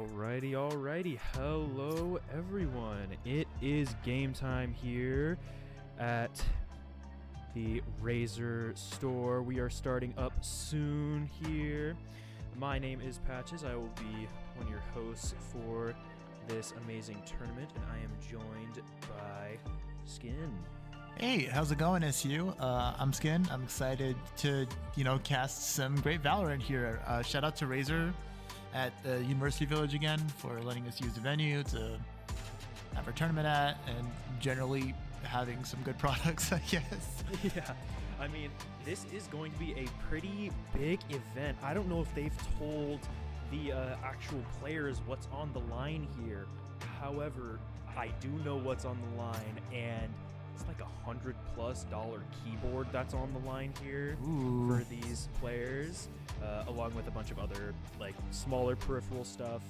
Alrighty. Hello, everyone. It is game time here at the Razer store. We are starting up soon here. My name is Patches. I will be one of your hosts for this amazing tournament, and I am joined by Skin. Hey, how's it going, SU? I'm Skin. I'm excited to, cast some great Valorant here. Shout out to Razer at University Village again for letting us use the venue to have our tournament at, and generally having some good products, I guess. Yeah, I mean, this is going to be a pretty big event. I don't know if they've told the actual players what's on the line here. However, I do know what's on the line, and it's like $100+ keyboard that's on the line here. Ooh. For these players, along with a bunch of other like smaller peripheral stuff,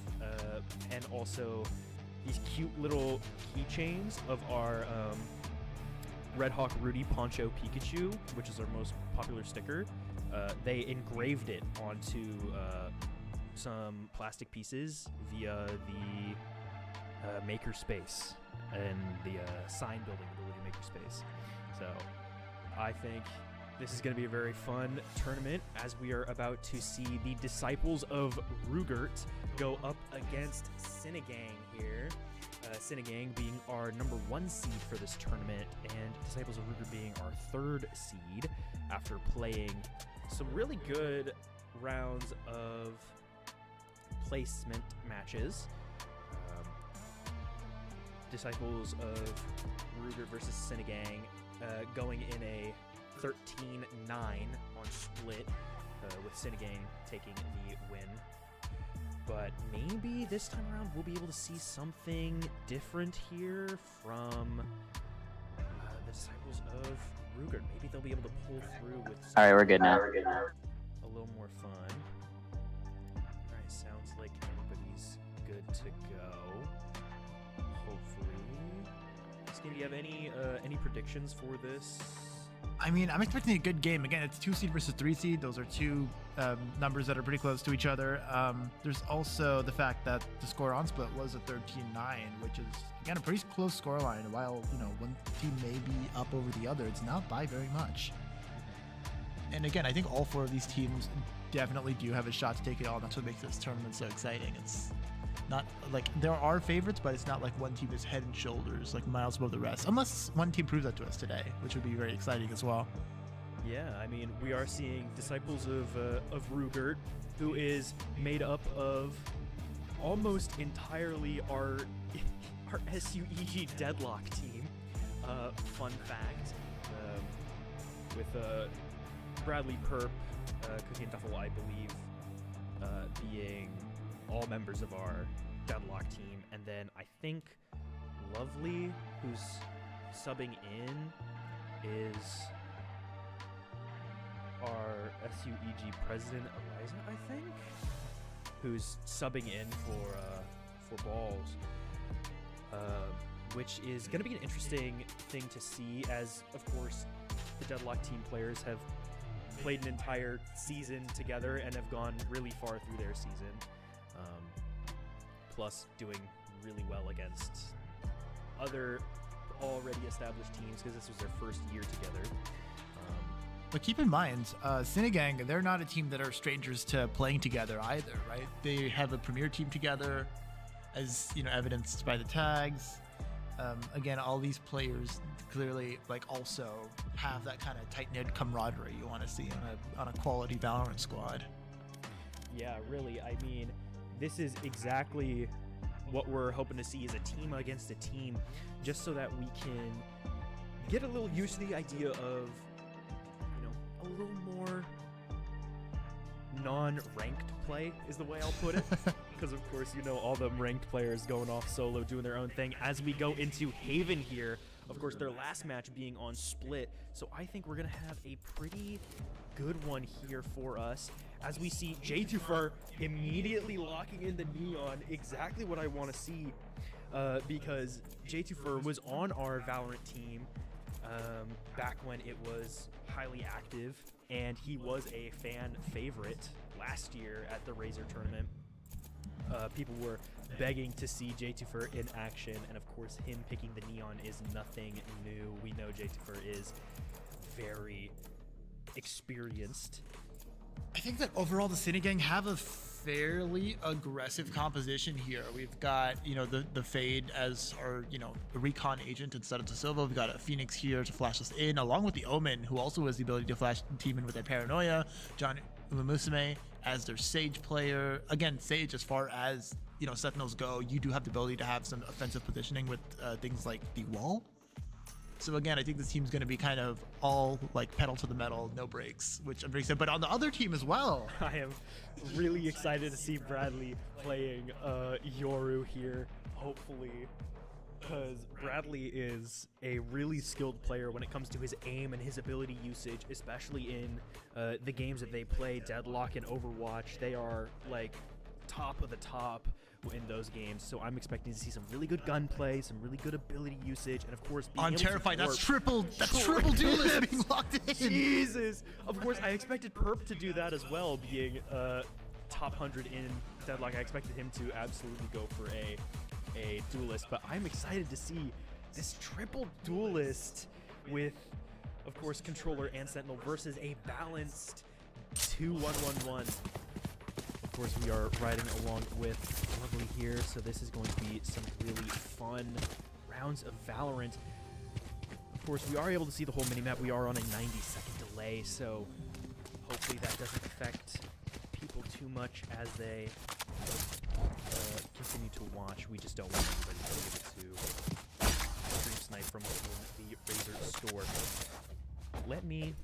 and also these cute little keychains of our Red Hawk Rudy Poncho Pikachu, which is our most popular sticker. They engraved it onto some plastic pieces via the makerspace and the sign building of the Rudy Makerspace. So I think this is going to be a very fun tournament, as we are about to see the Disciples of Rugert go up against Cinegang here. Cinegang being our #1 seed for this tournament, and Disciples of Rugert being our 3rd seed after playing some really good rounds of placement matches. Disciples of Rugert versus Cinegang going in a 13-9 on split, with Cinegang taking the win. But maybe this time around we'll be able to see something different here from the Disciples of Rugert. Maybe they'll be able to pull through with something. Alright, we're good now. A little more fun. Alright, sounds like everybody's good to go. Hopefully. Skin, do you have any predictions for this? I mean, I'm expecting a good game. Again, it's 2 seed versus 3 seed. Those are two numbers that are pretty close to each other. There's also the fact that the score on split was a 13-9, which is, again, a pretty close scoreline. While, one team may be up over the other, it's not by very much. And again, I think all 4 of these teams definitely do have a shot to take it all. That's what makes this tournament so exciting. It's not like there are favorites, but it's not like one team is head and shoulders, like miles above the rest. Unless one team proves that to us today, which would be very exciting as well. Yeah, I mean, we are seeing Disciples of Rugert, who is made up of almost entirely our SUEG deadlock team. Fun fact, with Bradley Perp, Cookie and Duffel, I believe, being all members of our deadlock team, and then I think Lovely, who's subbing in, is our SUEG president, Eliza, I think, who's subbing in for Balls, which is going to be an interesting thing to see, as of course the deadlock team players have played an entire season together and have gone really far through their season. Plus doing really well against other already established teams, because this was their first year together. But keep in mind, Cinegang, they're not a team that are strangers to playing together either, right? They have a premier team together, as evidenced by the tags. Again, all these players clearly also have that kind of tight-knit camaraderie you want to see on a quality Valorant squad. Yeah, really. I mean, this is exactly what we're hoping to see, is a team against a team, just so that we can get a little used to the idea of, a little more non-ranked play is the way I'll put it. Because, of course, all the ranked players going off solo, doing their own thing, as we go into Haven here. Of course, their last match being on split. So I think we're going to have a pretty good one here for us, as we see J2fer immediately locking in the Neon, exactly what I want to see, because J2fer was on our Valorant team back when it was highly active, and he was a fan favorite last year at the Razer tournament. People were begging to see J2fer in action, and of course him picking the Neon is nothing new. We know J2fer is very experienced. I think that overall the City Gang have a fairly aggressive composition here. We've got, you know, the Fade as our, you know, recon agent instead of De Silva. We've got a Phoenix here to flash us in, along with the Omen, who also has the ability to flash the team in with their Paranoia. John Umusume as their Sage player. Again, Sage, as far as, you know, Sentinels go, you do have the ability to have some offensive positioning with things like the wall. So again, I think this team's going to be kind of all like pedal to the metal, no breaks, which I'm very excited. But on the other team as well, I am really excited to see Bradley playing Yoru here, hopefully, because Bradley is a really skilled player when it comes to his aim and his ability usage, especially in the games that they play, Deadlock and Overwatch. They are like top of the top in those games, so I'm expecting to see some really good gunplay, some really good ability usage, and of course being I'm able terrified. to That's triple duelist being locked in. Jesus! Of course, I expected Perp to do that as well, being top 100 in Deadlock. I expected him to absolutely go for a duelist, but I'm excited to see this triple duelist with, of course, controller and sentinel versus a balanced 2-1-1-1. Of course, we are riding along with Lovely here, so this is going to be some really fun rounds of Valorant. Of course, we are able to see the whole minimap. We are on a 90-second delay, so hopefully that doesn't affect people too much as they continue to watch. We just don't want anybody to be able to stream snipe from within the Razer store. Let me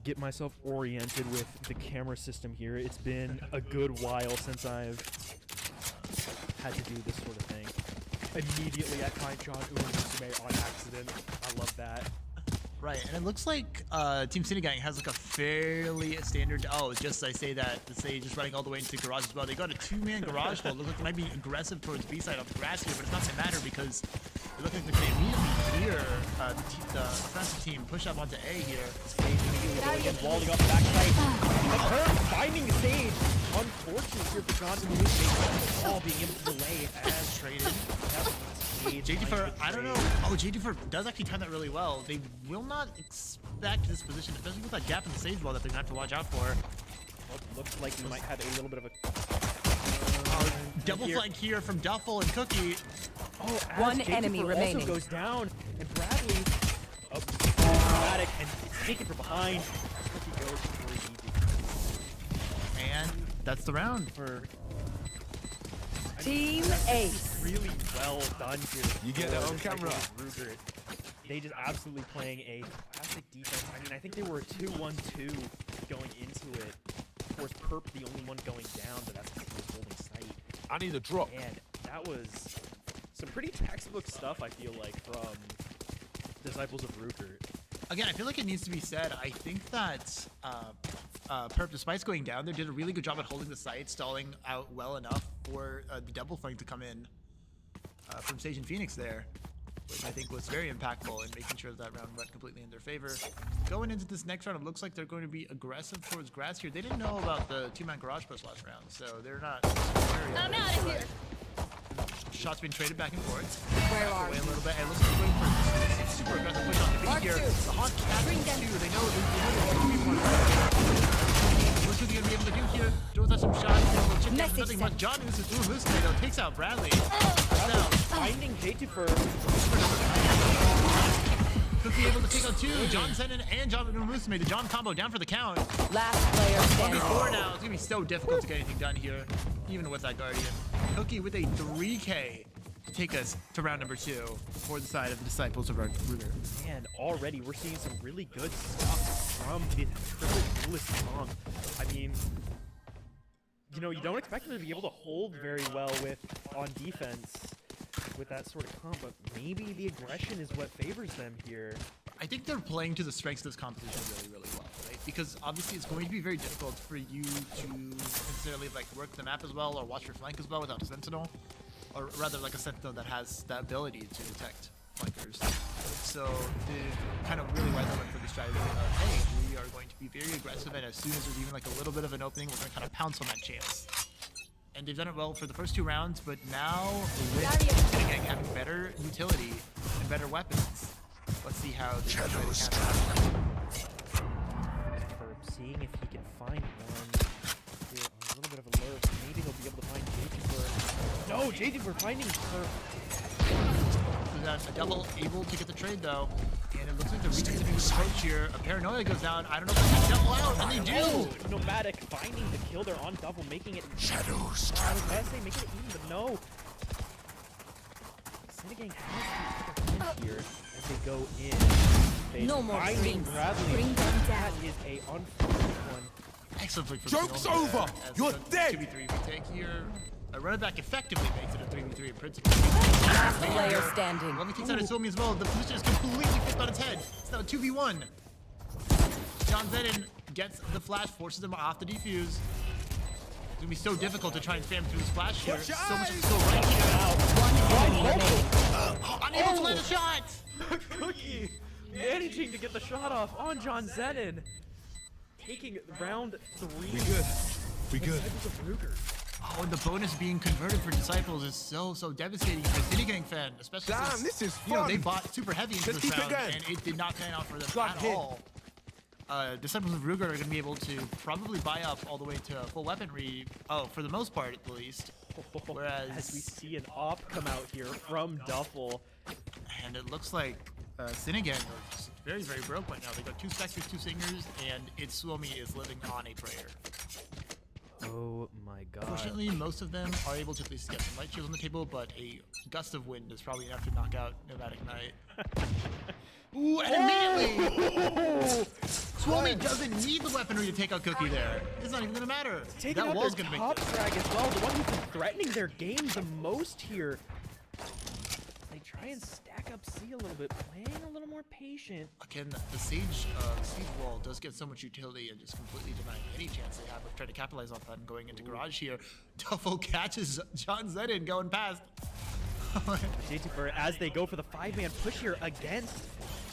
get myself oriented with the camera system here. It's been a good while since I've had to do this sort of thing. Immediately I find John Umusume on accident. I love that. Right, and it looks like Team City Gang has like a fairly standard. Oh, just I say that the Sage is running all the way into garage as well. They got a 2-man garage wall. Look like they might be aggressive towards B side off the grass here, but it's not gonna matter because it looks like they're gonna immediately clear the offensive team, push up onto A here. Sage immediately going in, walling up backside. And her finding the Sage. Unfortunate here for John Umusume. All being able to delay as traded. J2fer, I don't know. Oh, J2fer does actually time that really well. They will not expect this position, especially with that gap in the Sage wall that they're gonna have to watch out for. Well, looks like we might have a little bit of a double flank here from Duffel and Cookie. Oh, one enemy remaining. Also goes down, and Bradley dramatic and it's taken from behind. Cookie goes for easy. And that's the round for Team Ace. Really well done here. You get that on camera. Ruger. They just absolutely playing a classic defense. I mean, I think they were a 2-1-2 going into it. Of course, Perp the only one going down, but that's because he was holding sight. I need a drop. And that was some pretty textbook stuff, I feel like, from Disciples of Rupert. Again, I feel like it needs to be said. I think that Perp, despite going down there, did a really good job at holding the site, stalling out well enough for the double flank to come in from Sage and Phoenix there, which I think was very impactful in making sure that round went completely in their favor. Going into this next round, it looks like they're going to be aggressive towards grass here. They didn't know about the 2-man garage push last round, so they're not. I'm out of here. Shots being traded back and forth. Where are Away you? a little bit, and looks like they're going for a super aggressive push on the Mark B here. two. The Hawk captains too. They know what's he gonna be able to do here? Throws out some shots. Nothing much. John Umusume though takes out Bradley. Now Finding J2fer. Cookie able to take out 2. John Zenon and John Umusume. The John combo down for the count. Last player standing. 1v4 now. It's gonna be so difficult to get anything done here, even with that Guardian. Cookie with a 3K to take us to round number 2 for the side of the Disciples of Ruger. And already we're seeing some really good stuff from the triple duelist comp. I mean, you know, you don't expect them to be able to hold very well on defense with that sort of comp, but maybe the aggression is what favors them here. I think they're playing to the strengths of this competition really, really well, right? Because obviously it's going to be very difficult for you to necessarily like work the map as well or watch your flank as well without a sentinel, or rather like a sentinel that has that ability to detect flankers. So they kind of really wise up for the strategy of, hey, we are going to be very aggressive, and as soon as there's even like a little bit of an opening, we're going to kind of pounce on that chance. and they've done it well for the first 2 rounds, but now with again having better utility and better weapons, let's see how they try to counter. For seeing if he can find one here on a little bit of a lurk. Maybe he'll be able to find JT. No, JT for finding her. A double able to get the trade though, and it looks like the reconsidering approach here. A paranoia goes down. I don't know if they can double out, and they do. Oh, Nomadic finding the kill there on double, making it. Shadows. I was about to say making it even, but no. Cinegang has the upper hand here as they go in. They No more finding dreams. Bradley. Bring them That down. is a unfortunate one. Excellent flick for Joke's Zinone there, over. as You're the dead. 2v3 retake here. A running back effectively makes it a 3v3 in principle. Last player standing. Let me take that as Suomi as well. The position is completely flipped on its head. It's now a 2v1. John Zedin gets the flash, forces him off the defuse. It's gonna be so difficult to try and spam through this flash here. So much to go right here. Unable to land a shot! Cookie managing to get the shot off on John Zedin. Taking round 3. We good. Disciples of Ruger. Oh, and the bonus being converted for Disciples is so devastating for the Cinegang fan, especially Damn, since, this is you know, fun. they bought super heavy into Let's this keep it round, going. and it did not pan out for them Got at hit. all. Disciples of Ruger are going to be able to probably buy up all the way to full weaponry, for the most part at least. Whereas, as we see an op come out here from Duffel. and it looks like Cinegang are very, very broke right now. They got 2 Spectres, 2 Singers, and it's Suomi is living on a prayer. Oh my god. Fortunately, most of them are able to at least get some light shields on the table, but a gust of wind is probably enough to knock out Nomadic Knight. Ooh, and immediately! Suomi doesn't need the weaponry to take out Cookie there. It's not even gonna matter. Taking That out wall's their gonna top make this. frag as well, the one who's been threatening their game the most here. They try and stack up C a little bit, playing a little more patient. Again, the Siege wall does get so much utility and just completely denying any chance they have of trying to capitalize off that and going into Garage here. Duffel catches John Zedin going past. JT as they go for the 5-man push here against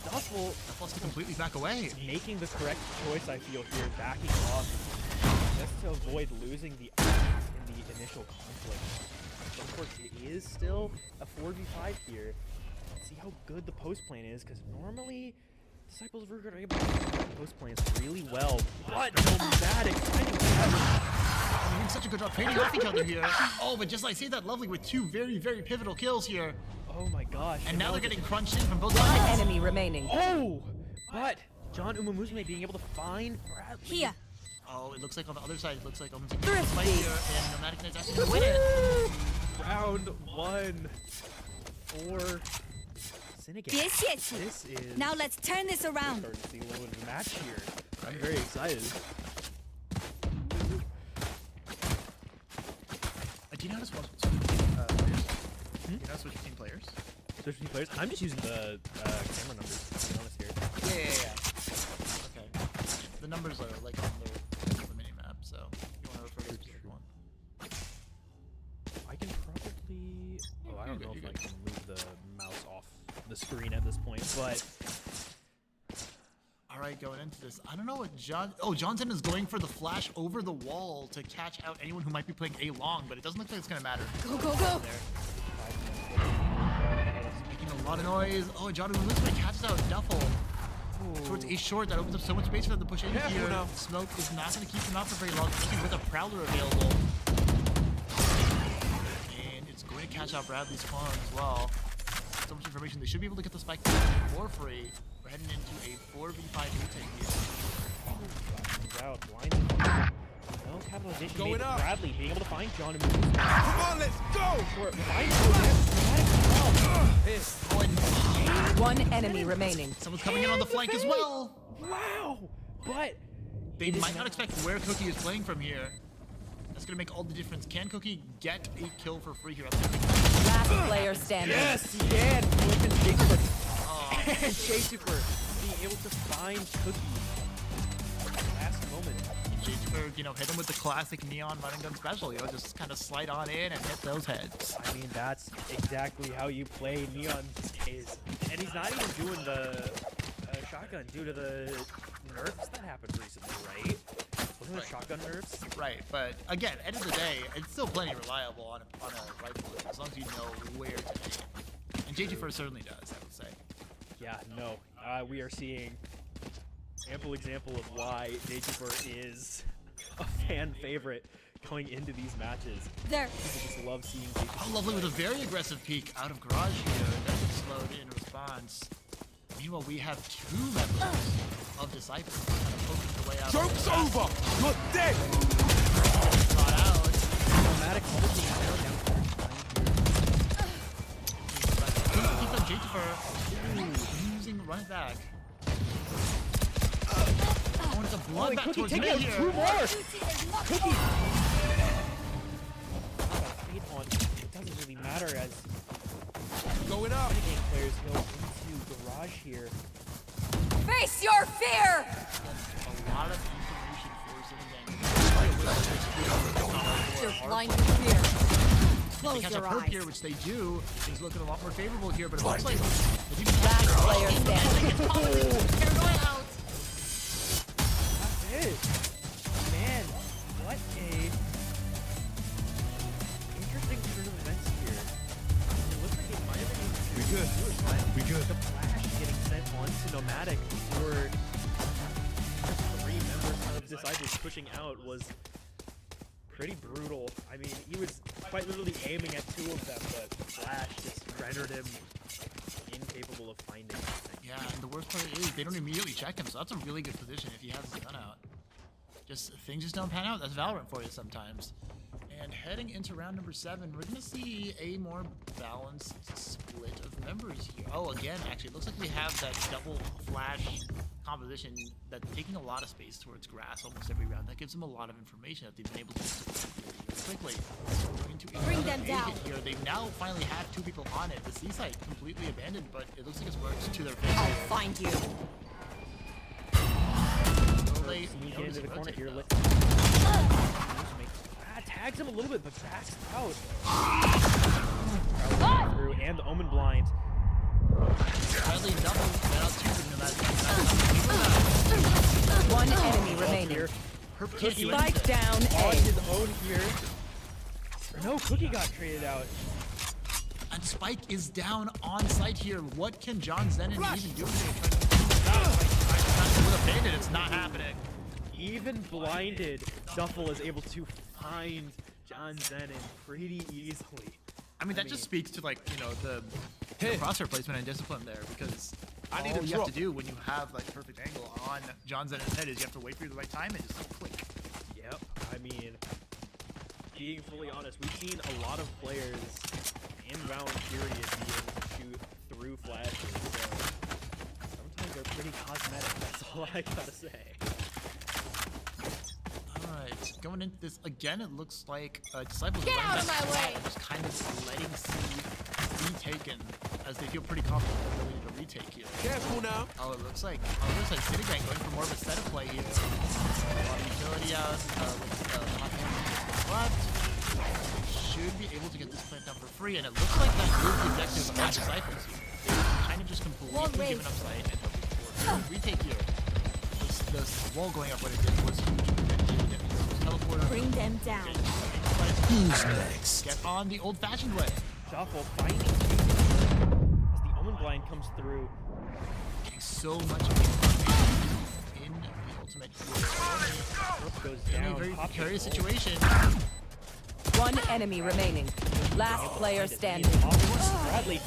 Duffel. Duffel has to completely back away. Making the correct choice, I feel, here, backing off just to avoid losing the in the initial conflict. But of course, it is still a 4v5 here. Let's see how good the post plan is, because normally Disciples of Ruger are able to do post plans really well, but Nomadic finding They're doing such a good job trading off each other here. Oh, but just like say that lovely with 2 very, very pivotal kills here. Oh my gosh. And now they're getting crunched in from both One sides. enemy remaining. Oh! But John Umumusme being able to find Bradley. Here. Oh, it looks like on the other side, it looks like almost a Thrifty. fight here, and Nomadic Knight's actually gonna win it. Round 1 for Cinegang. Yes. This is Now let's turn this around. starting to see a little bit of a match here. I'm very excited. Do you know how to switch players? Do you know how to switch between players? Switching players. I'm just using the camera numbers, to be honest here. Yeah. Okay. The numbers are like on the mini map, so if you want to refer to the specific one. I can probably. Oh, I don't know You're if good. I can move the mouse off the screen at this point, but All right, going into this, I don't know what Johnson is going for the flash over the wall to catch out anyone who might be playing A long, but it doesn't look like it's gonna matter. Go. Making a lot of noise. Oh, John Umumusme catches out Duffel towards A short. That opens up so much space for them to push in here. now. Smoke is not gonna keep them out for very long, especially with a Prowler available. And it's going to catch out Bradley's spawn as well. So much information. They should be able to get the spike for free. We're heading into a 4v5 retake here. comes out blind. No capitalization Going made. up. Bradley being able to find John Umumusme. Come on, let's go. Short behind him. One enemy remaining. Someone's coming in on the flank as well. Wow! But They might not expect where Cookie is playing from here. That's gonna make all the difference. Can Cookie get a kill for free here? Last player standing. yes, he can. Look at J-Super. And J-Super being able to find Cookie. Last moment. J-Super, you know, hit him with the classic neon running gun special, you know, just kind of slide on in and hit those heads. I mean, that's exactly how you play Neon these days. And he's not even doing the shotgun due to the nerfs that happened recently, right? Wasn't it shotgun nerfs? Right, but again, end of the day, it's still plenty reliable on a rifle as long as you know where to aim. And JG4 certainly does, I would say. Yeah, no. We are seeing ample example of why JG4 is a fan favorite going into these matches. There. People just love seeing JG4. Oh, lovely with a very aggressive peek out of garage here. That gets slowed in response. Meanwhile, we have two members of Disciples kind of poking their way out. Joke's over! You're dead! Got out. Nomadic holding it down Keep on JG4 using run it back. Oh, it's a bloodbath Cookie, towards take mid out here. 2 more! Cookie! Feed on. It doesn't really matter as Going up! game players go into garage here. Face your fear! A lot of information forcing again. You're blind to fear. They Close catch a your perp eyes. here, which they do. Is looking a lot more favorable here, but it looks like Last player standing. Paranoia out. That's it. Man, what a interesting turn of events here. It looks like it might have been We good. We good. the flash getting sent onto Nomadic for 3 members of Disciples pushing out was pretty brutal. I mean, he was quite literally aiming at 2 of them, but Flash just rendered him incapable of finding anything. Yeah, and the worst part is they don't immediately check him, so that's a really good position if he has the gun out. Just things just don't pan out. That's Valorant for you sometimes. And heading into round number 7, we're gonna see a more balanced split of members here. Oh, again, actually, it looks like we have that double flash composition that's taking a lot of space towards grass almost every round. That gives them a lot of information that they've been able to quickly. Bring them down. Here, they now finally have 2 people on it. The C site completely abandoned, but it looks like it's worked to their favor. I'll find you. Sneak into the corner here. Tags him a little bit, but backs out. Through and the Omen blind. Bradley double. One enemy remaining. Here. Cookie Spike down On A. his own here. Or no, Cookie got traded out. And Spike is down on site here. What can John Zenon even do here? With a bandit, it's not happening. Even blinded, Duffel is able to find John Zenon pretty easily. I mean, that just speaks to, like, you know, the crosshair placement and discipline there, because I need all a you drop. have to do when you have, like, the perfect angle on John Zenon's head is you have to wait for the right time and just click. Yep, I mean, being fully honest, we've seen a lot of players in round period be able to shoot through flashes, so sometimes they're pretty cosmetic, that's all I gotta say. Alright, going into this again, it looks like Disciples Get are running out of that my flat way! and just kind of letting C be taken as they feel pretty confident in their ability to retake here. Careful now. Oh, it looks like City Gang going for more of a setup play here. A lot of utility out with hot hand left. Should be able to get this plant down for free, and it looks like that is the objective of Disciples here. They've kind of just completely given up sight and hoping for a retake here. This wall going up, what it did was huge. Teleporter. Bring them down. Who's next? Get on the old-fashioned way. Shuffle finding as the Omen blind comes through. Getting so much information in the ultimate Rope goes in a down. very pops precarious the ult. situation. One enemy remaining. Last player standing. Bradley,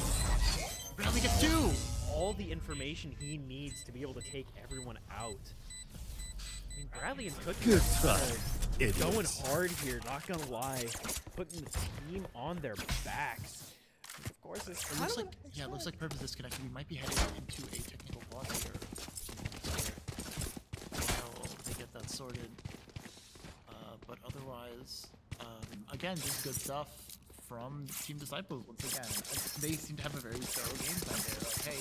Bradley gets 2. all the information he needs to be able to take everyone out. I mean, Bradley and Cookie are going hard here, not gonna lie. Putting the team on their backs. Of course, it's It looks like, yeah, it looks like Purpose disconnected. We might be heading into a technical pause here. So they get that sorted. But otherwise, again, just good stuff from Team Disciples once again. They seem to have a very thorough game plan there. Like, hey,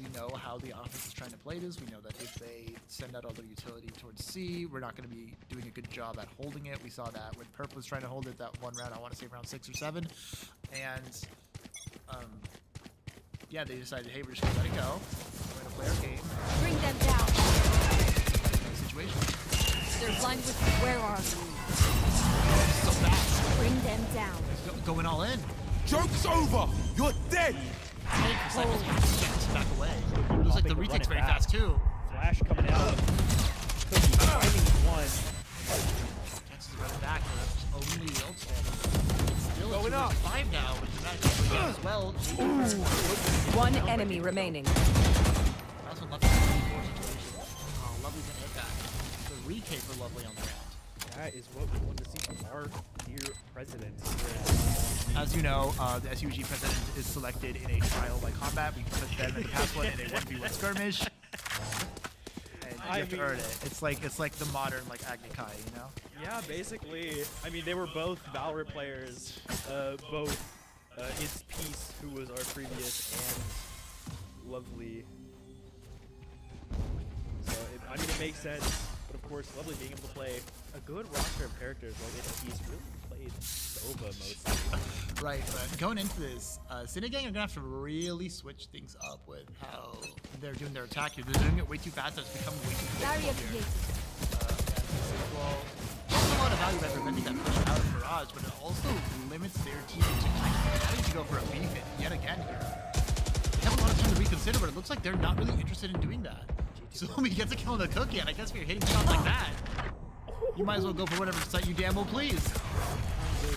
we know how the offense is trying to play this. We know that if they send out all their utility towards C, we're not going to be doing a good job at holding it. We saw that when Perp was trying to hold it that one round, I want to say round 6 or 7. And yeah, they decided, hey, we're just going to let it go. We're going to play our game. Bring them down. Situation. They're blind with where are you? So fast. Bring them down. Going all in. Joke's over. You're dead. Disciples have to get back away. Looks like the Popping, retake's very running back. fast too. Flash coming out. Cookie finding one. Chances of running back, but that's only the ult spam. It's still Going a up. 2-5 now, which is not as well. One enemy remaining. Also, Lovely in a 4 situation. Oh, Lovely's gonna hit that. The retake for Lovely on the round. That is what we want to see from our dear president. As you know, the SUEG president is selected in a trial by combat. We put them in the past one in a 1v1 skirmish. And you have to earn it. It's like the modern like Agni Kai, you know? Yeah, basically. I mean, they were both Valorant players. Both It's Peace, who was our previous, and Lovely. So, I mean, it makes sense. But of course, Lovely being able to play a good roster of characters like It's Peace really played Sova mostly. Right, but going into this, Cinegang are gonna have to really switch things up with how they're doing their attack here. They're doing it way too fast, it's becoming way too Barrier predictable here. created. Well, there's a lot of value by preventing that push out of Mirage, but it also limits their team to kind of having to go for a beef hit yet again here. They have a lot of time to reconsider, but it looks like they're not really interested in doing that. So he gets a kill on the Cookie, and I guess if you're hitting shots like that, you might as well go for whatever sight you damn well please.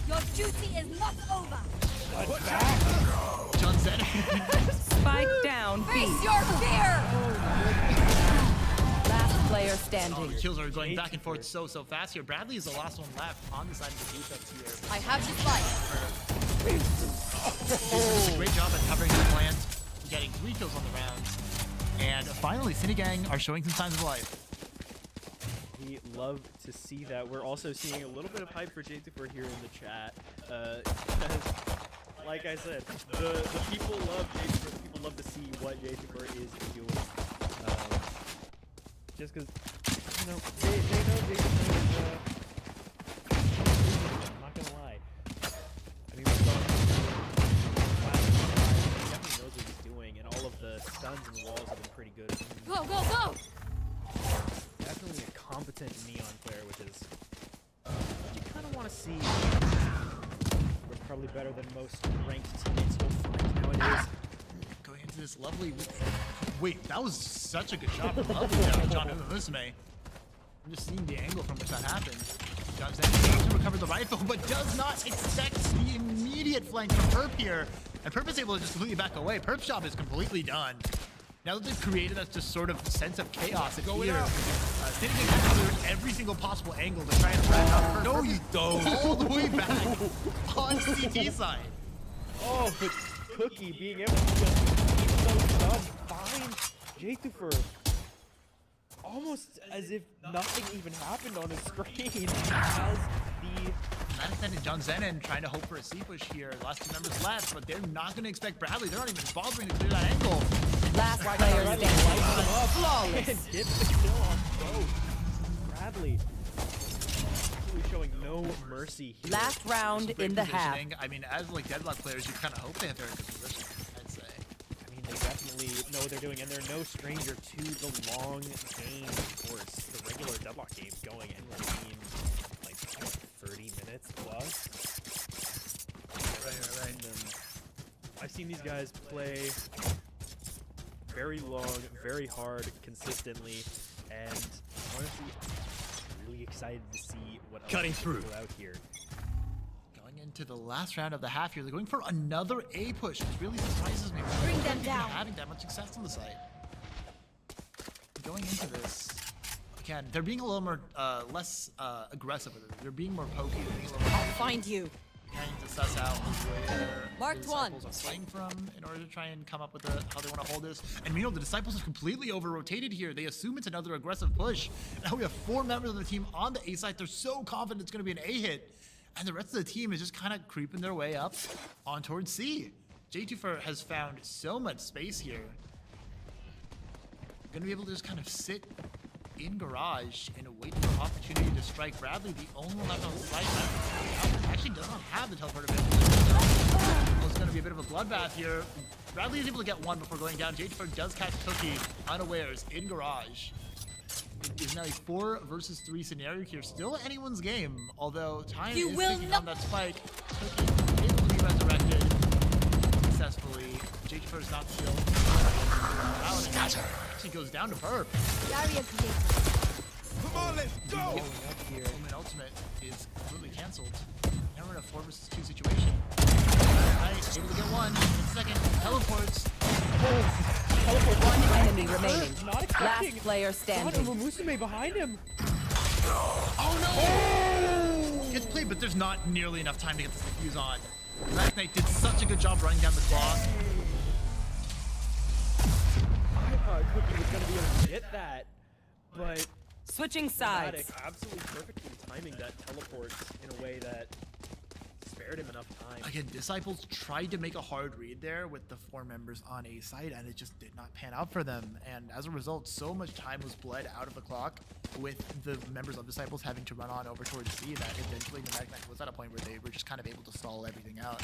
Your duty is not over. John said. Spike down B. Face your fear. Last player Oh, standing. the kills are going back and forth so fast here. Bradley is the last one left on the side of the defense here. I have this life. Does a great job at covering the plant, getting 3 kills on the round. And finally, Cinegang are showing some signs of life. We love to see that. We're also seeing a little bit of hype for J24 here in the chat. Because, like I said, the people love J24. The people love to see what J24 is doing. Just because, you know, they know J24 is, I'm not gonna lie. I mean, he definitely knows what he's doing, and all of the stuns and walls have been pretty good. Go, go, go. Definitely a competent Neon player, which is what you kind of want to see. We're probably better than most ranked teammates will find nowadays. Going into this lovely... Wait, that was such a good shot from Lovely there, John Musume. I'm just seeing the angle from which that happened. John Zen to recover the rifle, but does not expect the immediate flank from Perp here. And Perp is able to just completely back away. Perp's job is completely done. Now that they've created that just sort of sense of chaos and fear, Cinegang has to clear every single possible angle to try and rat out Perp. No, you don't. All the way back on CT side. Oh, but Cookie being able to just keep those stuns find J24 almost as if nothing even happened on his screen. As the That extended John Zenon trying to hope for a C push here. Last 2 members left, but they're not going to expect Bradley. They're not even bothering to clear that angle. Last player standing. flawless and get the kill on both. Bradley really showing no mercy here. Last round Great in the half. positioning. I mean, as like Deadlock players, you kind of hope they have very good position, I'd say. I mean, they definitely know what they're doing, and they're no stranger to the long game, of course. The regular Deadlock games going anywhere between like 30 minutes plus. Right. And, I've seen these guys play very long, very hard, consistently, and honestly, I'm really excited to see what else Cutting they through. go out here. Going into the last round of the half here, they're going for another A push, which really surprises me. Bring them They're not down. having that much success on the site. Going into this, again, they're being a little more, less aggressive with it. They're being more pokey. They're being a little more Find you. trying to suss out where Marked the one. disciples are playing from in order to try and come up with how they want to hold this. And meanwhile, the disciples have completely over-rotated here. They assume it's another aggressive push. Now we have 4 members of the team on the A side. They're so confident it's going to be an A hit. And the rest of the team is just kind of creeping their way up on towards C. J24 has found so much space here. Going to be able to just kind of sit in garage and wait for an opportunity to strike Bradley, the only one left on the site. Actually does not have the teleport ability. So it's going to be a bit of a bloodbath here. Bradley is able to get one before going down. J24 does catch Cookie unawares in garage. is now a 4 versus 3 scenario here. Still anyone's game, although time You is will ticking not- on that spike. Cookie able to be resurrected successfully. JG4 is not still. Actually goes down to Perp. Barrier created. Come on, let's go! Ultimate is completely cancelled. Now we're in a 4 versus 2 situation. Nice, able to get one. In a second, teleports. One enemy remaining. Not Last expecting. player God, standing. Oh Musume behind him. no! Gets played, but there's not nearly enough time to get this defuse on. Black Knight did such a good job running down the clock. I thought Cookie was gonna be able to get that, but Switching Fnatic sides. absolutely perfectly timing that teleports in a way that spared him enough time. Again, Disciples tried to make a hard read there with the 4 members on A side, and it just did not pan out for them. And as a result, so much time was bled out of the clock with the members of Disciples having to run on over towards C that eventually Nomadic Knight was at a point where they were just kind of able to stall everything out.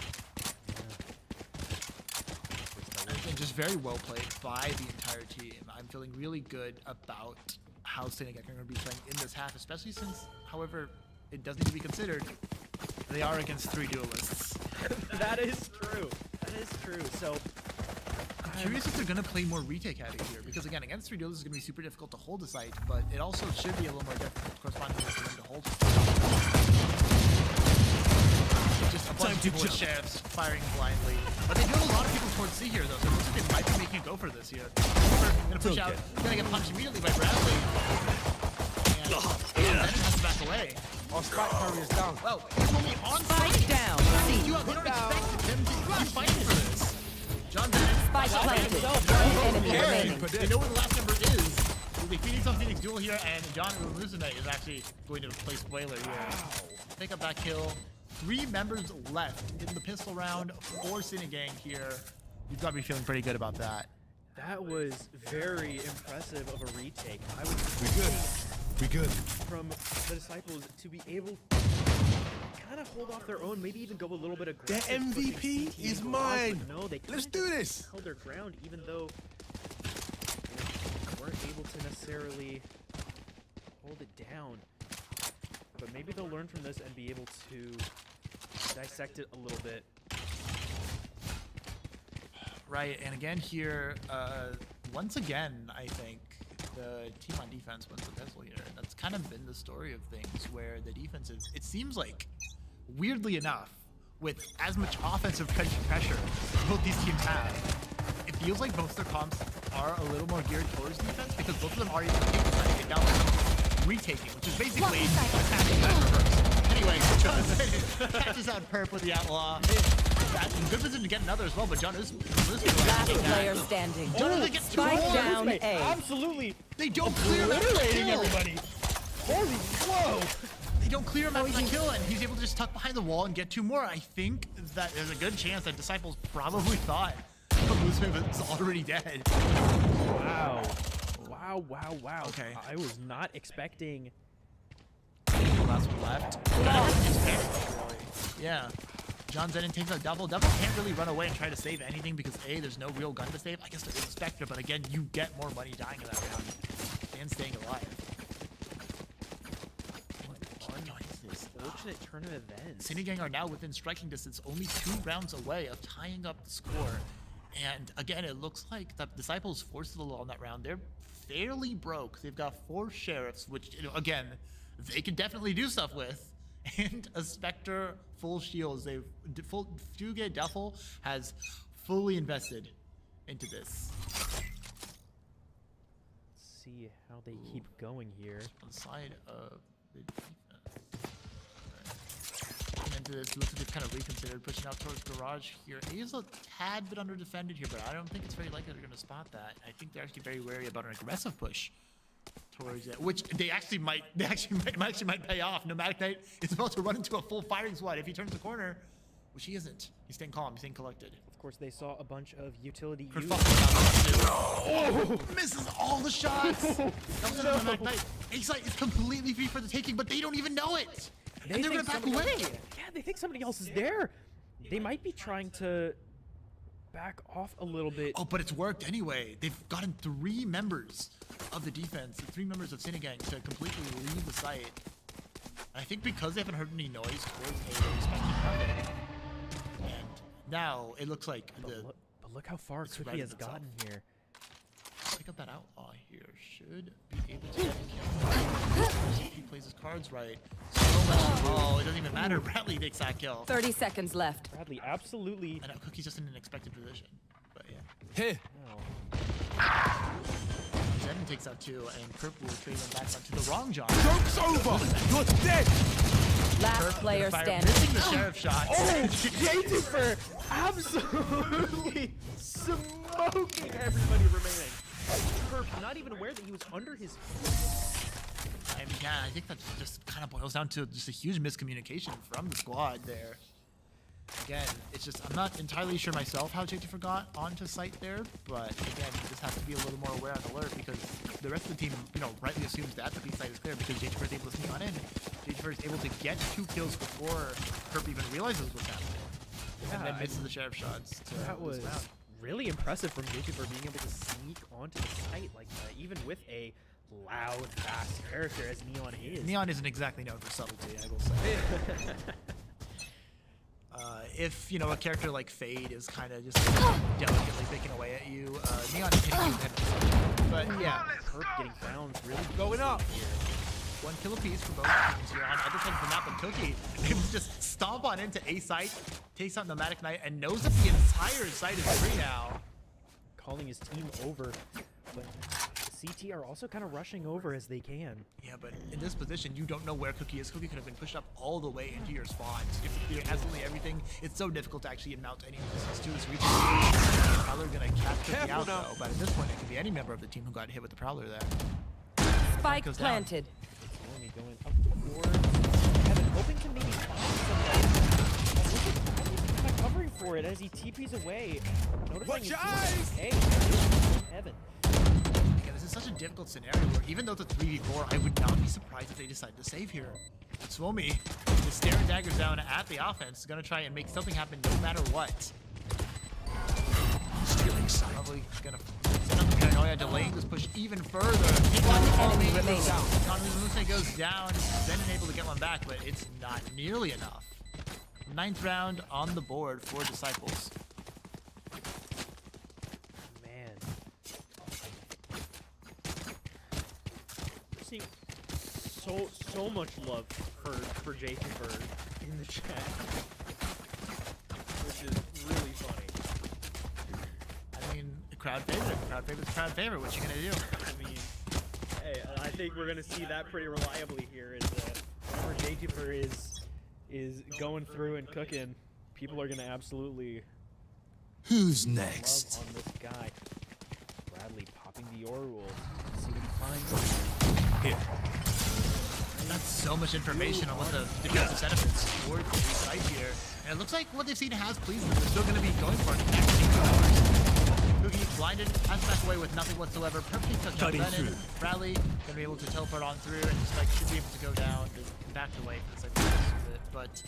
And just very well played by the entire team. I'm feeling really good about how SUEG are going to be playing in this half, especially since, however, it does need to be considered, they are against 3 duelists. That is true. That is true. So I'm curious if they're going to play more retake out of here, because again, against 3 duelists is going to be super difficult to hold a site, but it also should be a little more difficult correspondingly for them to hold. Just a bunch of people with sheriffs firing blindly. But they do have a lot of people towards C here, though, so it looks like they might be making a go for this here. We're going to push out, going to get punched immediately by Bradley. And then it has to back away. Our spike carrier is down. Well, he's only on Spike site. down. They C. don't expect him to be fighting for this. John Bennett. Spike planted. One enemy remaining. They know where the last number is. We'll be Phoenix on Phoenix duel here, and John Musume is actually going to play spoiler here. Pick up that kill. 3 members left in the pistol round for SUEG here. You've got to be feeling pretty good about that. that was very impressive of a retake. I was We good. We good. from the Disciples to be able to kind of hold off their own, maybe even go a little bit aggressive. pushing MVP CT is into the mine. but no, they Let's kinda do just this. held their ground, even though they weren't able to necessarily hold it down. But maybe they'll learn from this and be able to dissect it a little bit. Right, and again here, once again, I think the team on defense wins the pistol here. That's kind of been the story of things, where the defenses, it seems like, weirdly enough, with as much offensive pressure both these teams have, it feels like both their comps are a little more geared towards defense, because both of them are even trying to get down like retaking, which is basically attacking that reverse. Anyway, catches out Perp with the Outlaw. That's in good position to get another as well, but John is Last player standing. John doesn't get 2 Spike more. down A. Absolutely They don't clear him after the obliterating kill. everybody. Holy whoa! They don't clear him after the kill, and he's able to just tuck behind the wall and get 2 more. I think that there's a good chance that Disciples probably thought Musume was already dead. Wow. Wow, wow, wow. Okay. I was not expecting. Last one left. Yeah. John Zenon takes a double. Double can't really run away and try to save anything because A, there's no real gun to save. I guess there is a Spectre, but again, you get more money dying in that round and staying alive. Fortunate turn of events. SUEG are now within striking distance, only 2 rounds away of tying up the score. And again, it looks like the Disciples forced it a little on that round. They're fairly broke. They've got 4 sheriffs, which, you know, again, they can definitely do stuff with. And a Spectre, full shields. Fuge Duffel has fully invested into this. Let's see how they keep going here. On the side of the defense. And into this, looks like they've kind of reconsidered pushing out towards garage here. A is a tad bit under defended here, but I don't think it's very likely they're going to spot that. I think they're actually very wary about an aggressive push towards it, which they actually might pay off. Nomadic Knight is about to run into a full firing squad if he turns the corner, which he isn't. He's staying calm, he's staying collected. Of course, they saw a bunch of utility For use. misses all the shots. That was Nomadic Knight. A-site is completely free for the taking, but they don't even know it. And they're gonna think back somebody away. else- Yeah, they think somebody else is there. They might be trying to back off a little bit. Oh, but it's worked anyway. They've gotten 3 members of the defense, 3 members of Cinegang to completely leave the site. And I think because they haven't heard any noise towards A, they're expecting nothing. And now it looks like But look how far it's Cookie right has itself. gotten here. Pick up that outlaw here. Should be able to get a kill. If he plays his cards right. So much. Oh, it doesn't even matter. Bradley takes that kill. 30 seconds left. Bradley, absolutely. And now Cookie's just in an expected position. But yeah. Here. No. Zen takes out 2, and Perp will trade him back onto the wrong John. Joke's over. You're dead. Last player standing. Missing the sheriff shot. Oh, J-Tipper absolutely smoking everybody remaining. Perp not even aware that he was under his. And yeah, I think that just kind of boils down to just a huge miscommunication from the squad there. Again, it's just, I'm not entirely sure myself how JT got onto site there, but again, you just have to be a little more aware and alert because the rest of the team, you know, rightly assumes that the B site is clear because JT is able to sneak on in. JT is able to get 2 kills before Perp even realizes what's happening. And then misses the sheriff shots. That was really impressive from JT for being able to sneak onto the site like that, even with a loud, fast character as Neon is. Neon isn't exactly known for subtlety, I will say. If, you know, a character like Fade is kind of just delicately picking away at you, Neon is hitting you with him. But yeah, Perp getting found really Going up. here. 1 kill apiece for both teams here. On either side of the map, and Cookie able to just stomp on into A site, takes out Nomadic Knight, and knows that the entire site is free now. Calling his team over, but CT are also kind of rushing over as they can. Yeah, but in this position, you don't know where Cookie is. Cookie could have been pushed up all the way into your spawns. If you're doing absolutely everything, it's so difficult to actually mount any resistance to this region. Prowler gonna catch Cookie out though, but at this point, it could be any member of the team who got hit with the Prowler there. Spike goes down. planted. Tourney going up towards Kevin, hoping to maybe find somebody. Kind of covering for it as he TPs away. Notifying Watch his your team, eyes! Hey, Evan. Yeah, this is such a difficult scenario where even though it's a 3v4, I would not be surprised if they decide to save here. Swomy, the staring daggers down at the offense, is gonna try and make something happen no matter what. Stealing sight. Probably gonna set up the paranoia, delaying this push even further. One enemy remaining. Conley goes down, then able to get one back, but it's not nearly enough. 9th round on the board for Disciples. Man. We're seeing so much love for Jason Bird in the chat. Which is really funny. I mean, the crowd favorite. Crowd favorite's crowd favorite. What you gonna do? I mean, hey, I think we're gonna see that pretty reliably here. Is whenever Gatekeeper is going through and cooking, people are gonna absolutely Who's love next? on this guy. Bradley popping the Orwell. See what he finds. Here. That's so much information on what the defensive benefits for the site here. And it looks like what they've seen has pleased them. They're still going to be going for it. Cookie blinded, has back away with nothing whatsoever. Perfectly touch on Cutting Lennon. through. Bradley going to be able to teleport on through, and Spike should be able to go down. They backed away for the second of it. But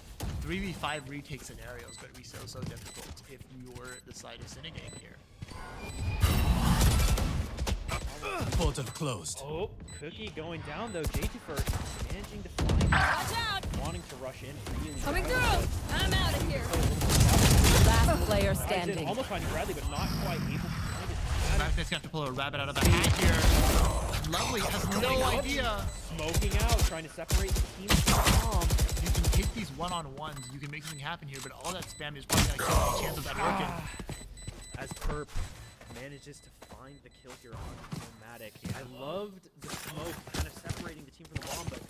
3v5 retake scenario is going to be so difficult if you're the side of Cinegang here. Portal closed. Oh, Cookie going down though. Gatekeeper managing to find Watch out! wanting to rush in really Coming well. through! I'm out of here! Last player Finds it, standing. almost finding Bradley, but not quite able to find it. Backman's going to have to pull a rabbit out of the hat here. Lovely has no idea. Smoking out, trying to separate the team from You can take these one-on-ones, you can make something happen here, but all that spam is probably gonna kill the chance of that working. as Perp manages to find the kill here on Nomadic. I loved the smoke kind of separating the team from the bomb, but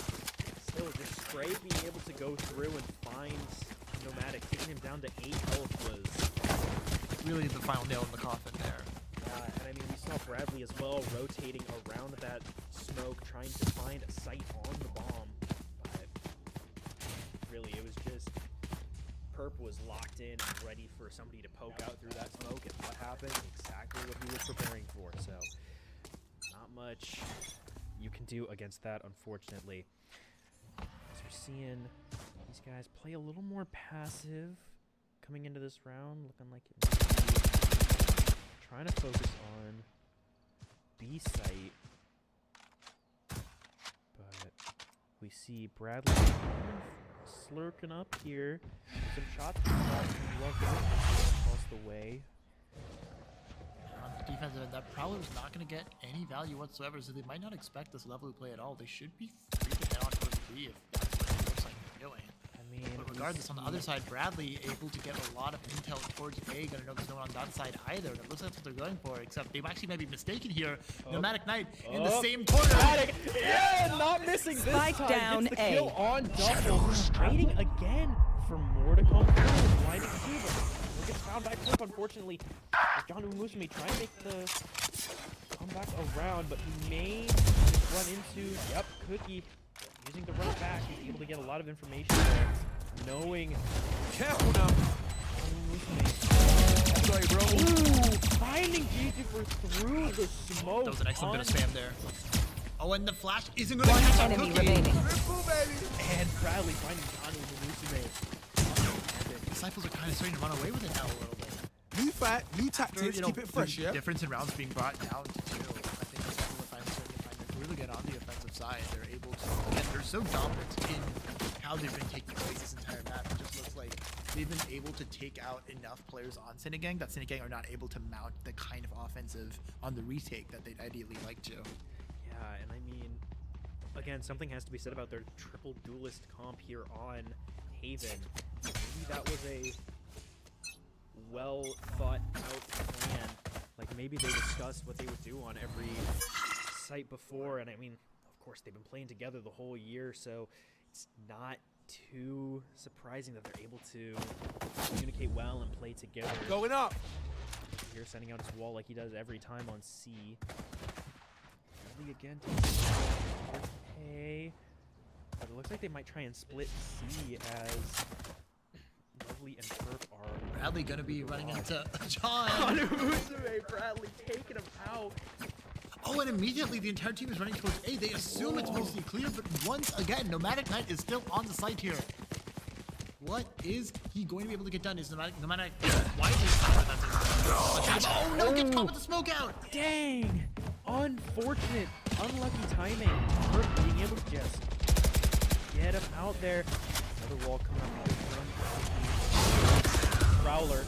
still just Spray being able to go through and find Nomadic, taking him down to 8 health was Really the final nail in the coffin there. and I mean we saw Bradley as well rotating around that smoke, trying to find a sight on the bomb. But really it was just Perp was locked in and ready for somebody to poke out through that smoke, and what happened? Exactly what he was preparing for. So not much you can do against that, unfortunately. As we're seeing these guys play a little more passive coming into this round, looking like it might be trying to focus on B site, but we see Bradley kind of slurking up here. Some shots across the way. On the defensive end, that probably was not going to get any value whatsoever, so they might not expect this level of play at all. They should be free to head on towards B if that's what it looks like they're doing. I mean, But regardless, on the other side, Bradley able to get a lot of intel towards A. Gonna know there's no one on that side either. That looks like that's what they're going for, except they actually might be mistaken here. Nomadic Knight in the same corner. Yeah, not missing this Spike time. down Gets the A. kill on double. Waiting again for more to come through. Blinding Cuba. Gets found by Clip, unfortunately. John Umusume trying to make the comeback around, but he may just run into, yep, Cookie. Using the run back, he's able to get a lot of information there. Knowing. Careful now. Sorry, bro. Ooh, finding G2 through the smoke. That was an excellent bit of spam there. Oh, and the flash isn't going to One catch up enemy Cookie. remaining. And Bradley finding John Umusume. Disciples are kind of starting to run away with it now a little bit. New fight, new tactics, keep it fresh, the yeah? difference in rounds being brought down to 2. I think Disciples are finally starting to find it really good on the offensive side. They're able to, again, they're so dominant in how they've been taking place this entire map. It just looks like they've been able to take out enough players on Sinigang that Sinigang are not able to mount the kind of offensive on the retake that they'd ideally like to. Yeah, and I mean, again, something has to be said about their triple duelist comp here on Haven. Maybe that was a well thought out plan. Like maybe they discussed what they would do on every site before, and I mean, of course, they've been playing together the whole year, so it's not too surprising that they're able to communicate well and play together. Going up. Here, sending out his wall like he does every time on C. Bradley again. Hey, but it looks like they might try and split C as Lovely and Perp are. Bradley gonna be running into John. Umusume, Bradley taking him out. Oh, and immediately the entire team is running towards A. They assume it's mostly clear, but once again, Nomadic Knight is still on the site here. What is he going to be able to get done? Is Nomadic widely oh no, gets caught with the smoke out. Dang! Unfortunate, unlucky timing. Perp being able to just get him out there. Another wall coming up from Prowler.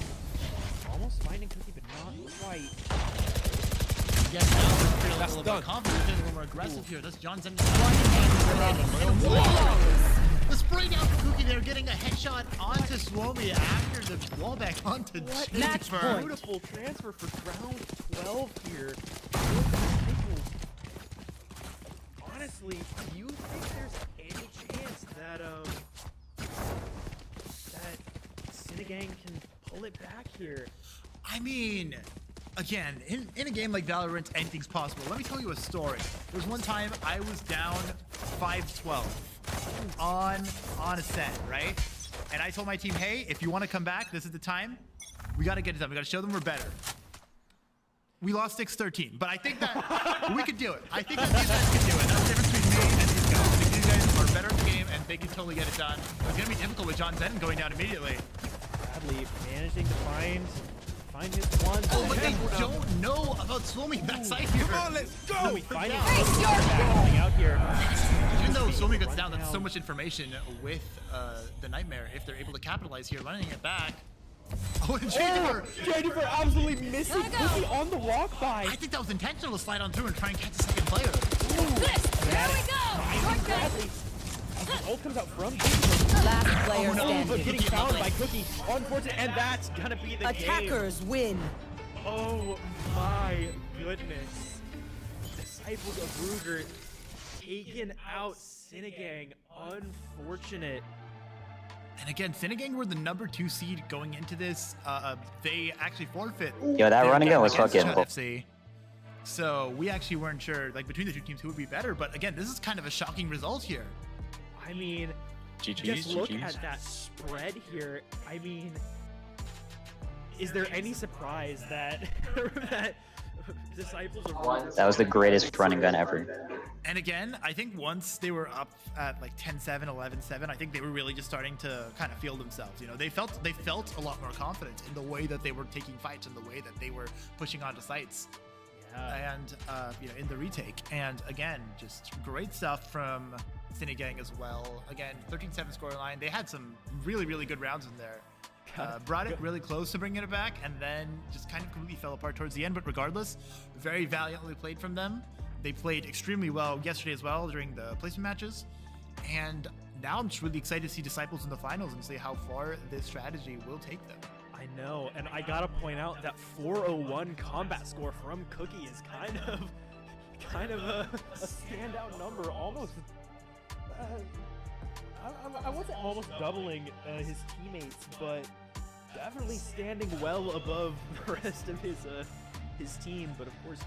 Almost finding Cookie, but not quite. Yes, now we're feeling a That's little done. bit confident, feeling a little more aggressive here. That's John sending the spray down from Cookie there, getting a headshot onto Suomi after the wall back onto Match Jennifer. point. Beautiful transfer for round 12 here. Honestly, do you think there's any chance that that Sinigang can pull it back here? I mean, again, in a game like Valorant, anything's possible. Let me tell you a story. There was one time I was down 5-12 on a set, right? And I told my team, hey, if you want to come back, this is the time. We got to get it done. We got to show them we're better. We lost 6-13, but I think that we could do it. I think that these guys can do it. That's the difference between me and these guys. I think these guys are better at the game, and they can totally get it done. It's going to be difficult with John Zen going down immediately. Bradley managing to find his one. Oh, but they don't know about Suomi backside here. Come on, let's go. Suomi finding coming out here. Even though Suomi gets down, that's so much information with the Nightmare. If they're able to capitalize here, running it back. Oh, and Jennifer! Jennifer absolutely missing Cookie on the walk by. I think that was intentional to slide on through and try and catch the second player. This! There we go! Short Bradley. gun! As the ult comes out from Jennifer. Last player Oh, but standing. getting found by Cookie. Unfortunate, and that's gonna be the game. Attackers win. Oh my goodness. Disciples of Ruger taking out Sinigang. Unfortunate. And again, Sinigang were the number 2 seed going into this. They actually forfeit. Yo, that run again was against fucking. Chad FC. So we actually weren't sure, like between the two teams, who would be better. But again, this is kind of a shocking result here. I mean, just look at that spread here. I mean, is there any surprise that that Disciples of That was the greatest running gun ever. And again, I think once they were up at like 10-7, 11-7, I think they were really just starting to kind of feel themselves. You know, they felt a lot more confident in the way that they were taking fights and the way that they were pushing onto sites. And you know, in the retake. And again, just great stuff from Cine Gang as well. Again, 13-7 scoreline. They had some really, really good rounds in there. Brought it really close to bringing it back, and then just kind of completely fell apart towards the end. But regardless, very valiantly played from them. They played extremely well yesterday as well during the placement matches. And now I'm just really excited to see Disciples in the finals and see how far this strategy will take them. I know, and I gotta point out that 401 combat score from Cookie is kind of a standout number, almost. I wasn't almost doubling his teammates, but definitely standing well above the rest of his team. But of course,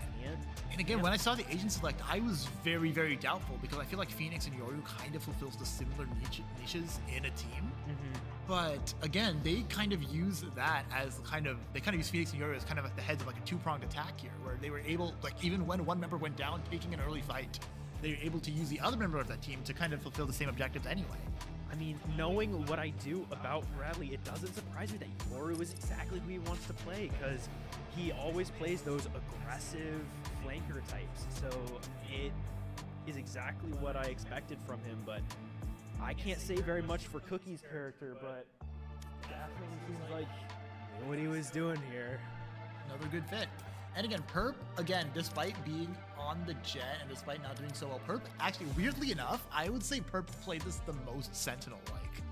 And again, when I saw the Asian select, I was very, very doubtful because I feel like Phoenix and Yoru kind of fulfills the similar niches in a team. But again, they kind of use that as they kind of use Phoenix and Yoru as kind of like the heads of like a two-pronged attack here, where they were able, like even when one member went down, taking an early fight, they were able to use the other member of that team to kind of fulfill the same objectives anyway. I mean, knowing what I do about Bradley, it doesn't surprise me that Yoru is exactly who he wants to play, because he always plays those aggressive flanker types. So it is exactly what I expected from him, but I can't say very much for Cookie's character, but definitely seems like he knew what he was doing here. Another good fit. And again, Perp, despite being on the jet and despite not doing so well, Perp, actually, weirdly enough, I would say Perp played this the most Sentinel-like.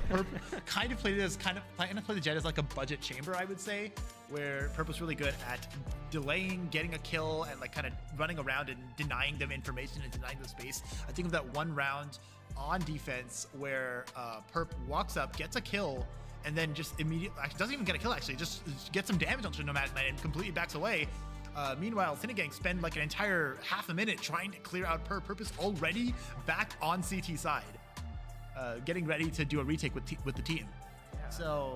Perp kind of played the jet as like a budget chamber, I would say, where Perp was really good at delaying, getting a kill, and like kind of running around and denying them information and denying them space. I think of that one round on defense where Perp walks up, gets a kill, and then just immediately, actually doesn't even get a kill, actually, just gets some damage onto Nomad Knight and completely backs away. Meanwhile, Cinegang spend like an entire half a minute trying to clear out Perp. Perp is already back on CT side, getting ready to do a retake with the team. Yeah. So,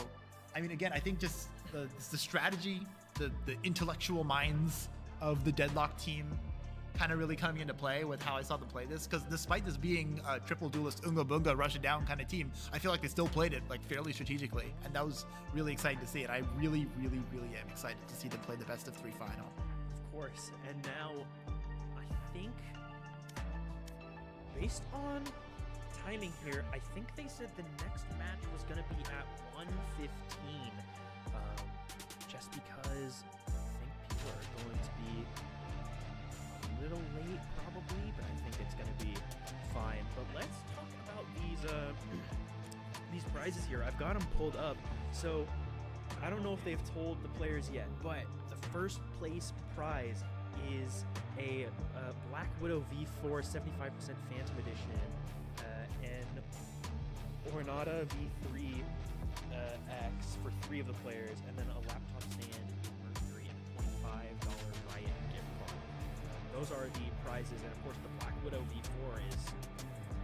I mean, again, I think just the strategy, the intellectual minds of the Deadlock team kind of really coming into play with how I saw them play this, because despite this being a triple duelist Unga Bunga rush it down kind of team, I feel like they still played it like fairly strategically, and that was really exciting to see. And I really, really, really am excited to see them play the best of 3 final. Of course, and now I think based on timing here, I think they said the next match was going to be at 1:15, just because I think people are going to be a little late probably, but I think it's going to be fine. But let's talk about these prizes here. I've got them pulled up, so I don't know if they've told the players yet, but the first place prize is a Black Widow V4 75% Phantom Edition, and Ornata V3 X for 3 of the players, and then a laptop stand in Mercury and a $25 Riot gift card. Those are the prizes, and of course the Black Widow V4 is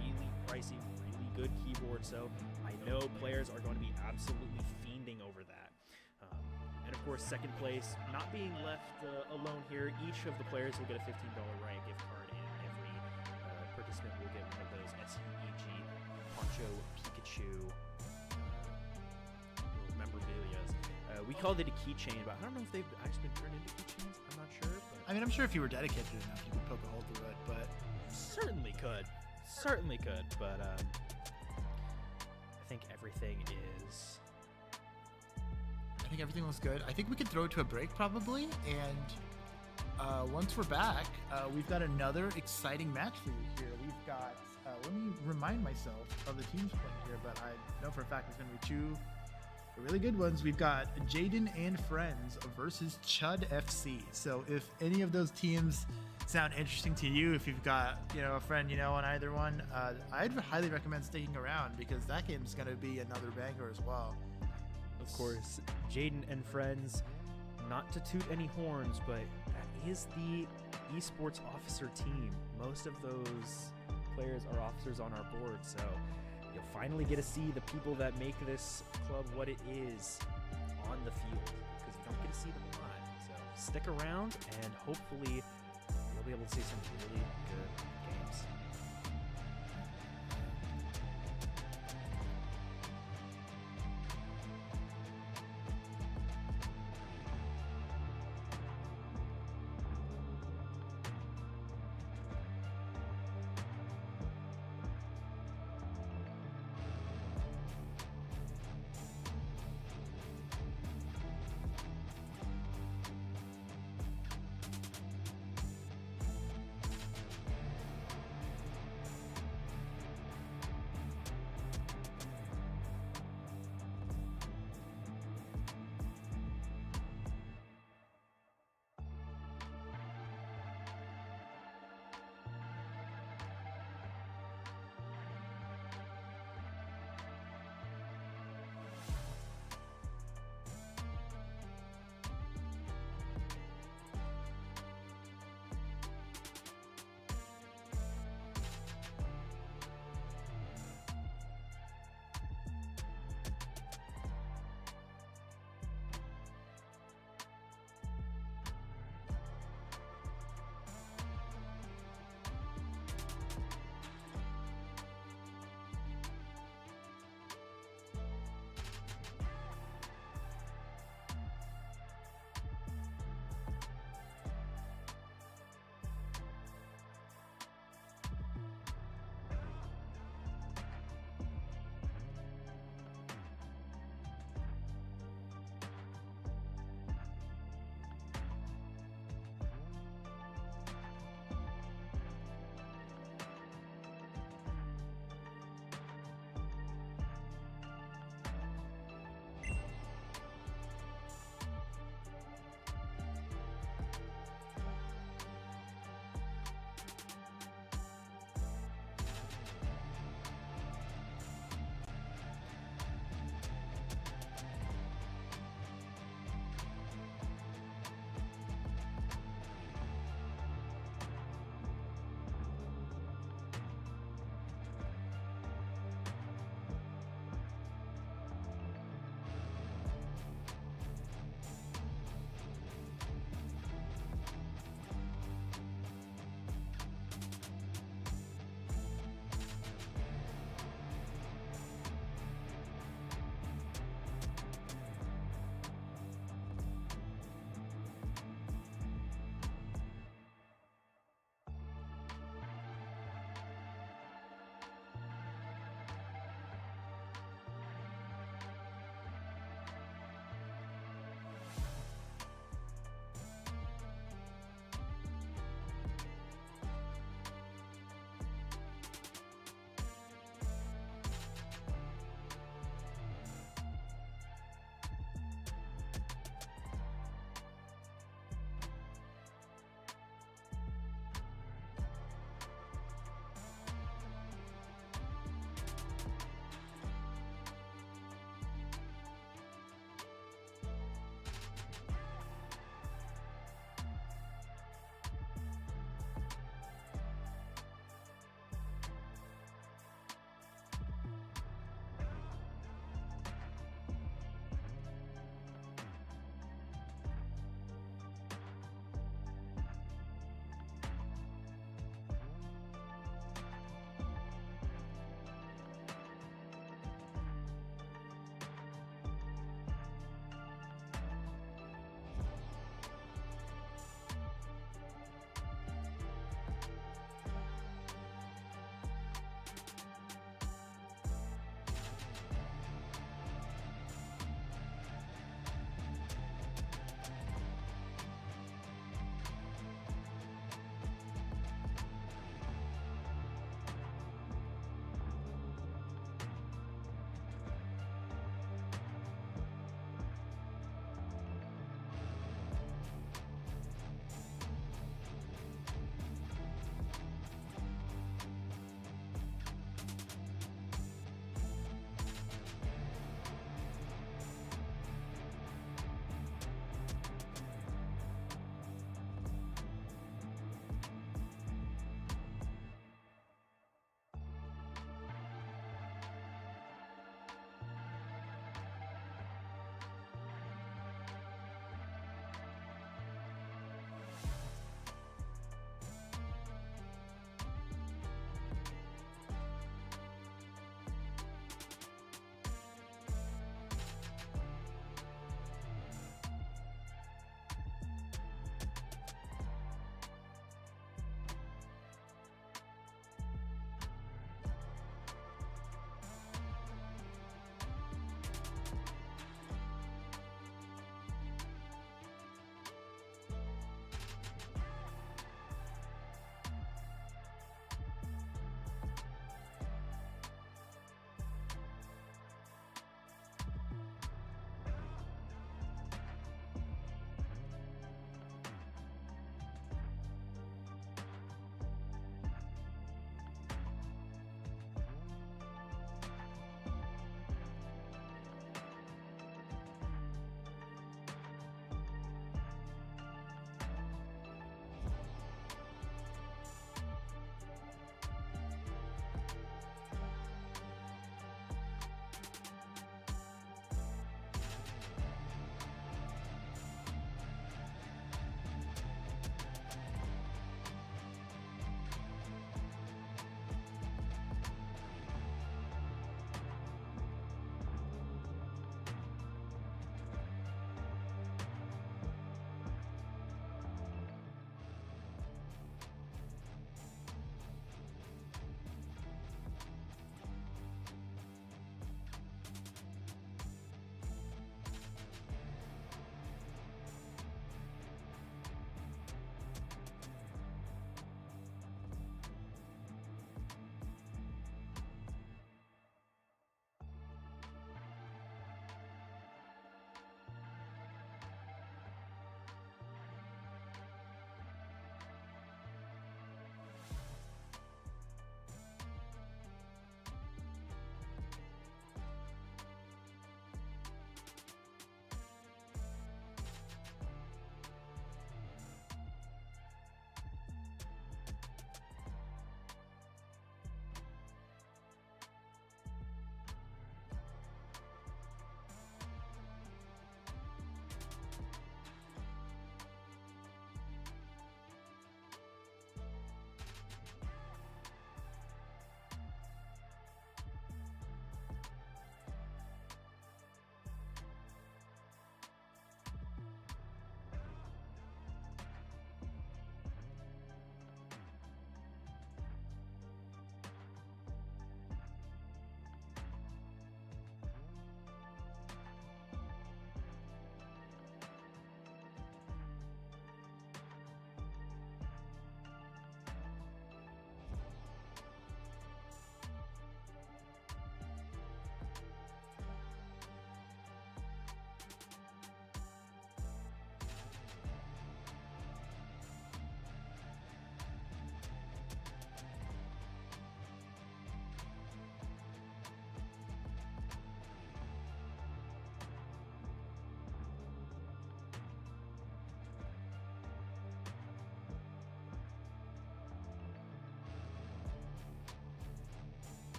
really pricey, really good keyboard, so I know players are going to be absolutely fiending over that. And of course, second place, not being left alone here, each of the players will get a $15 Riot gift card, and every participant will get one of those SUEG Poncho Pikachu memorabilia. We called it a keychain, but I don't know if they've actually been turned into keychains. I'm not sure. But I mean, I'm sure if you were dedicated enough, you could poke a hole through it, but certainly could. But I think everything is. I think everything looks good. I think we could throw it to a break probably, and once we're back, we've got another exciting match for you here. We've got, let me remind myself of the teams playing here, but I know for a fact there's going to be 2 really good ones. We've got Jaden and Friends versus Chud FC. So if any of those teams sound interesting to you, if you've got, a friend, on either one, I'd highly recommend sticking around, because that game's going to be another banger as well. Of course, Jaden and Friends, not to toot any horns, but that is the esports officer team. Most of those players are officers on our board, so you'll finally get to see the people that make this club what it is on the field, because you don't get to see them a lot. So stick around, and hopefully you'll be able to see some really good games.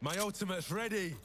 My ultimate's ready.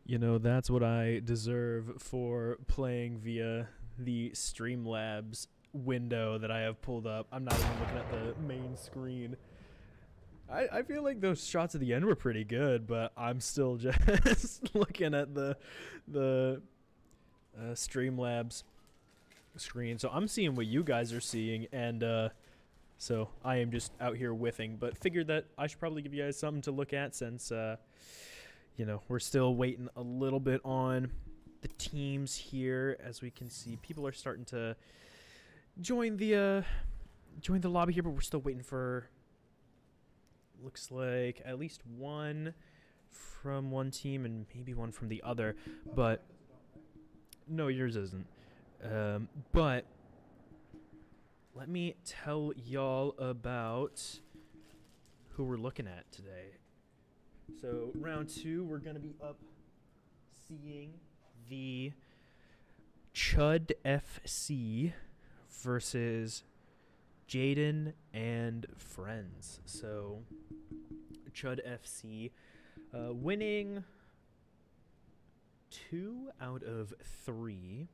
You know, that's what I deserve for playing via the Streamlabs window that I have pulled up. I'm not even looking at the main screen. I feel like those shots at the end were pretty good, but I'm still just looking at the Streamlabs screen. So I'm seeing what you guys are seeing, and so I am just out here whiffing. But figured that I should probably give you guys something to look at since you know, we're still waiting a little bit on the teams here. As we can see, people are starting to join the lobby here, but we're still waiting for, looks like, at least one from one team and maybe one from the other. But no, yours isn't. But let me tell y'all about who we're looking at today. So round 2, we're going to be up seeing the Chud FC versus Jaden and friends. So Chud FC winning 2 out of 3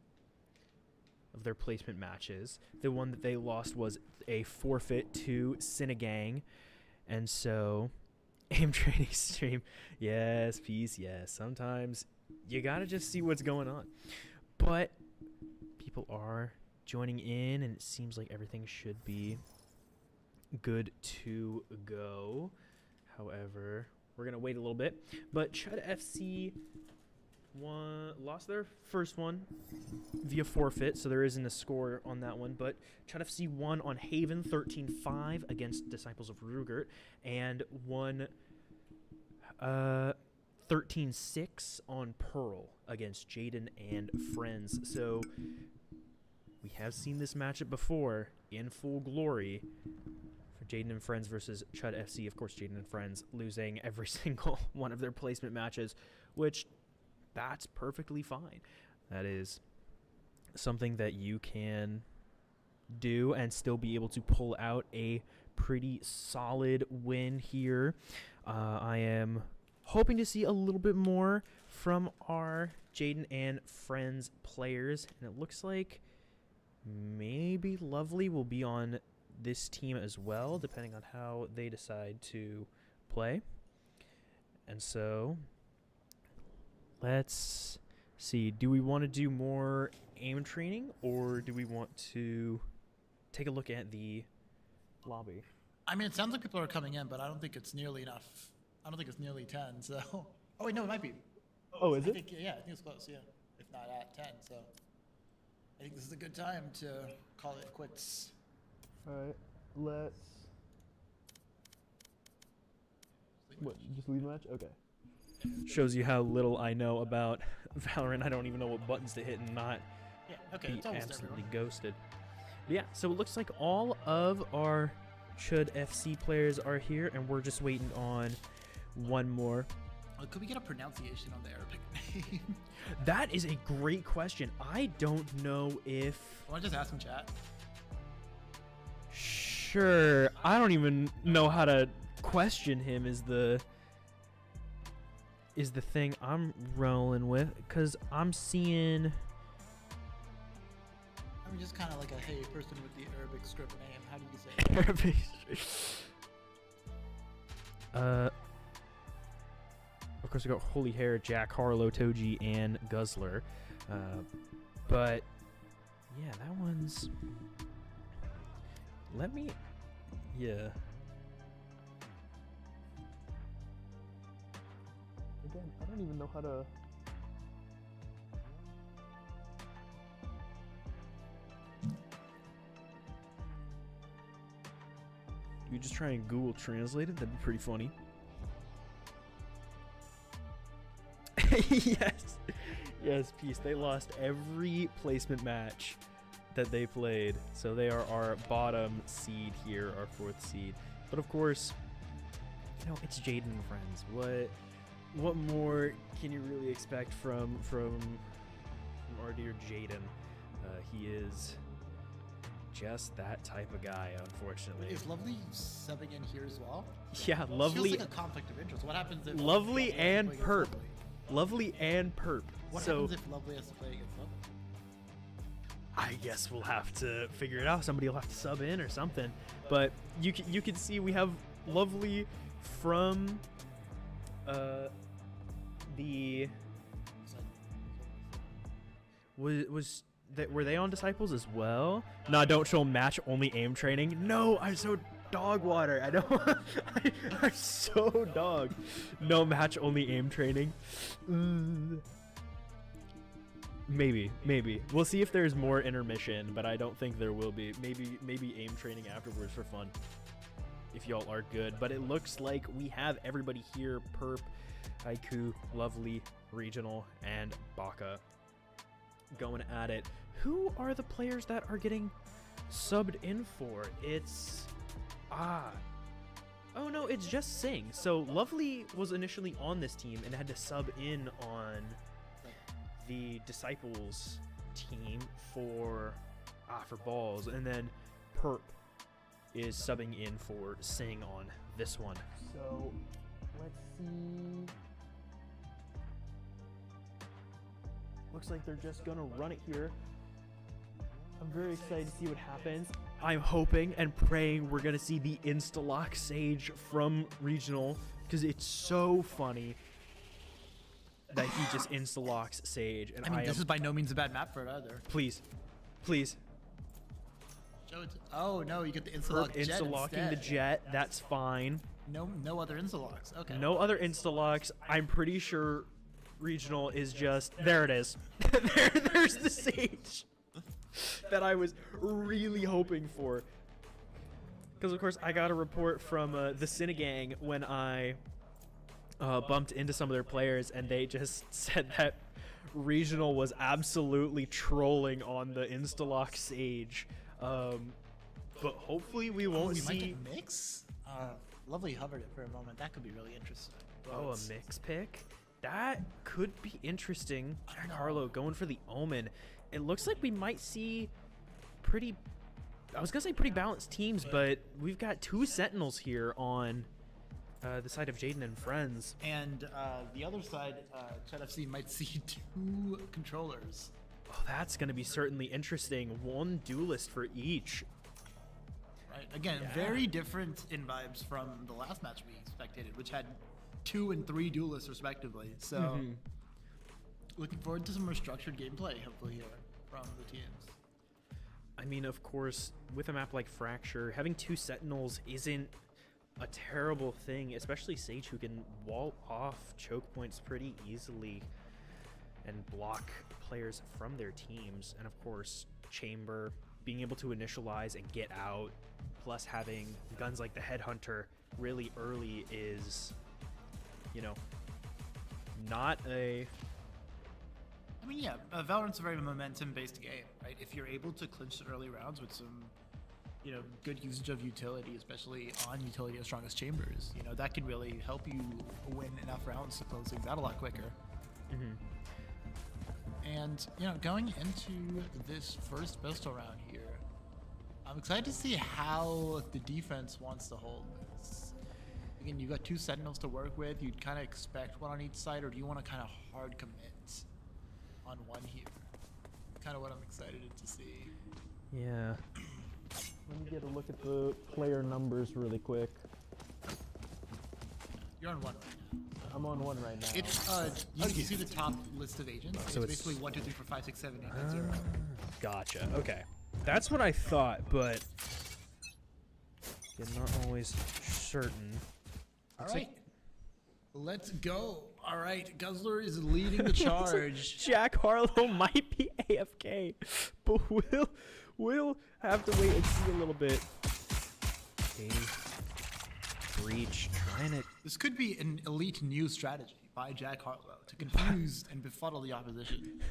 of their placement matches. The one that they lost was a forfeit to Cinegang. And so aim training stream, yes, peace, yes. Sometimes you gotta just see what's going on. But people are joining in, and it seems like everything should be good to go. However, we're gonna wait a little bit. But Chud FC lost their first one via forfeit, so there isn't a score on that one. But Chud FC won on Haven 13-5 against Disciples of Rugert, and won 13-6 on Pearl against Jaden and friends. So we have seen this matchup before in full glory for Jaden and friends versus Chud FC. Of course, Jaden and friends losing every single one of their placement matches, which that's perfectly fine. That is something that you can do and still be able to pull out a pretty solid win here. I am hoping to see a little bit more from our Jaden and friends players, and it looks like maybe Lovely will be on this team as well, depending on how they decide to play. And so let's see, do we want to do more aim training, or do we want to take a look at the lobby? I mean, it sounds like people are coming in, but I don't think it's nearly enough. I don't think it's nearly 10, so. Oh, wait, no, it might be. Oh, is it? Yeah, I think it's close, yeah. If not at 10, so. I think this is a good time to call it quits. All right, let's. What? Just leave match? Okay. Shows you how little I know about Valorant. I don't even know what buttons to hit and not Yeah, okay, be it's almost absolutely everyone. ghosted. But yeah, so it looks like all of our Chud FC players are here, and we're just waiting on one more. Could we get a pronunciation on the Arabic name? That is a great question. I don't know if. Want to just ask in chat? Sure. I don't even know how to question him. Is the thing I'm rolling with, because I'm seeing. I mean, just kind of like a hey person with the Arabic script name. How do you say it? Arabic. Of course, we got Holy Hair, Jack, Harlow, Toji, and Guzzler. But yeah, that one's. Let me. Yeah. Again, I don't even know how to. You just try and Google Translate it? That'd be pretty funny. Yes. Yes, Peace. They lost every placement match that they played. So they are our bottom seed here, our 4th seed. But of course, you know, it's Jaden and friends. What more can you really expect from our dear Jaden? He is just that type of guy, unfortunately. Is Lovely subbing in here as well? Yeah, Lovely. Feels like a conflict of interest. What happens if Lovely and has to play Perp. against Lovely? Lovely and Perp. What So happens if Lovely has to play against Lovely? I guess we'll have to figure it out. Somebody will have to sub in or something. But you can see we have Lovely from the were they on Disciples as well? Nah, don't show match only aim training. No, I'm so dog water. I know. I'm so dog. No match only aim training. Maybe we'll see if there's more intermission, but I don't think there will be. Maybe aim training afterwards for fun, if y'all are good. But it looks like we have everybody here: Perp, Haiku, Lovely, Regional, and Baka going at it. Who are the players that are getting subbed in for? It's oh no, it's just Sing. So Lovely was initially on this team and had to sub in on the Disciples team for balls, and then Perp is subbing in for Sing on this one. So let's see. Looks like they're just gonna run it here. I'm very excited to see what happens. I'm hoping and praying we're gonna see the insta-lock Sage from Regional, because it's so funny that he just insta-locks Sage. And I mean, this is by no means a bad map for it either. Please. Show it to, oh no, you get the insta-lock jet Insta-locking the instead. jet, that's fine. No other insta-locks. Okay. No other insta-locks. I'm pretty sure Regional is just, there it is. There's the Sage that I was really hoping for. Because of course I got a report from the Cinegang when I bumped into some of their players, and they just said that Regional was absolutely trolling on the insta-lock Sage. But hopefully we won't we might see. get mix. Lovely hovered it for a moment. That could be really interesting. Oh, a mix pick? That could be interesting. Jack Harlow going for the Omen. It looks like we might see pretty, I was gonna say pretty balanced teams, but we've got 2 Sentinels here on the side of Jaden and friends. And the other side, Chad FC might see 2 controllers. Oh, that's gonna be certainly interesting. 1 duelist for each. Right. Again, Yeah. very different in vibes from the last match we spectated, which had 2 and 3 duelists respectively. So, looking forward to some more structured gameplay, hopefully here from the teams. I mean, of course, with a map like Fracture, having 2 Sentinels isn't a terrible thing, especially Sage, who can wall off choke points pretty easily and block players from their teams. And of course, Chamber being able to initialize and get out, plus having guns like the Headhunter really early is, you know, not a... I mean, yeah, Valorant's a very momentum-based game, right? If you're able to clinch the early rounds with some, you know, good usage of utility, especially on utility as strong as Chambers, you know, that can really help you win enough rounds to close things out a lot quicker. And, you know, going into this first pistol round here, I'm excited to see how the defense wants to hold this. Again, you've got 2 Sentinels to work with. You'd kind of expect one on each side, or do you want to kind of hard commit on one here? Kind of what I'm excited to see. Yeah. Let me get a look at the player numbers really quick. You're on one right now. I'm on one right now. It's you can see the top list of agents. So It's it's- basically 1, 2, 3, 4, 5, 6, 7, 8, 9, 0. Gotcha. Okay. That's what I thought, but you're not always certain. All Looks right, like- let's go. All right, Guzzler is leading the charge. Jack Harlow might be AFK, but we'll have to wait and see a little bit. Okay. Breach trying to... This could be an elite new strategy by Jack Harlow to confuse and befuddle the opposition.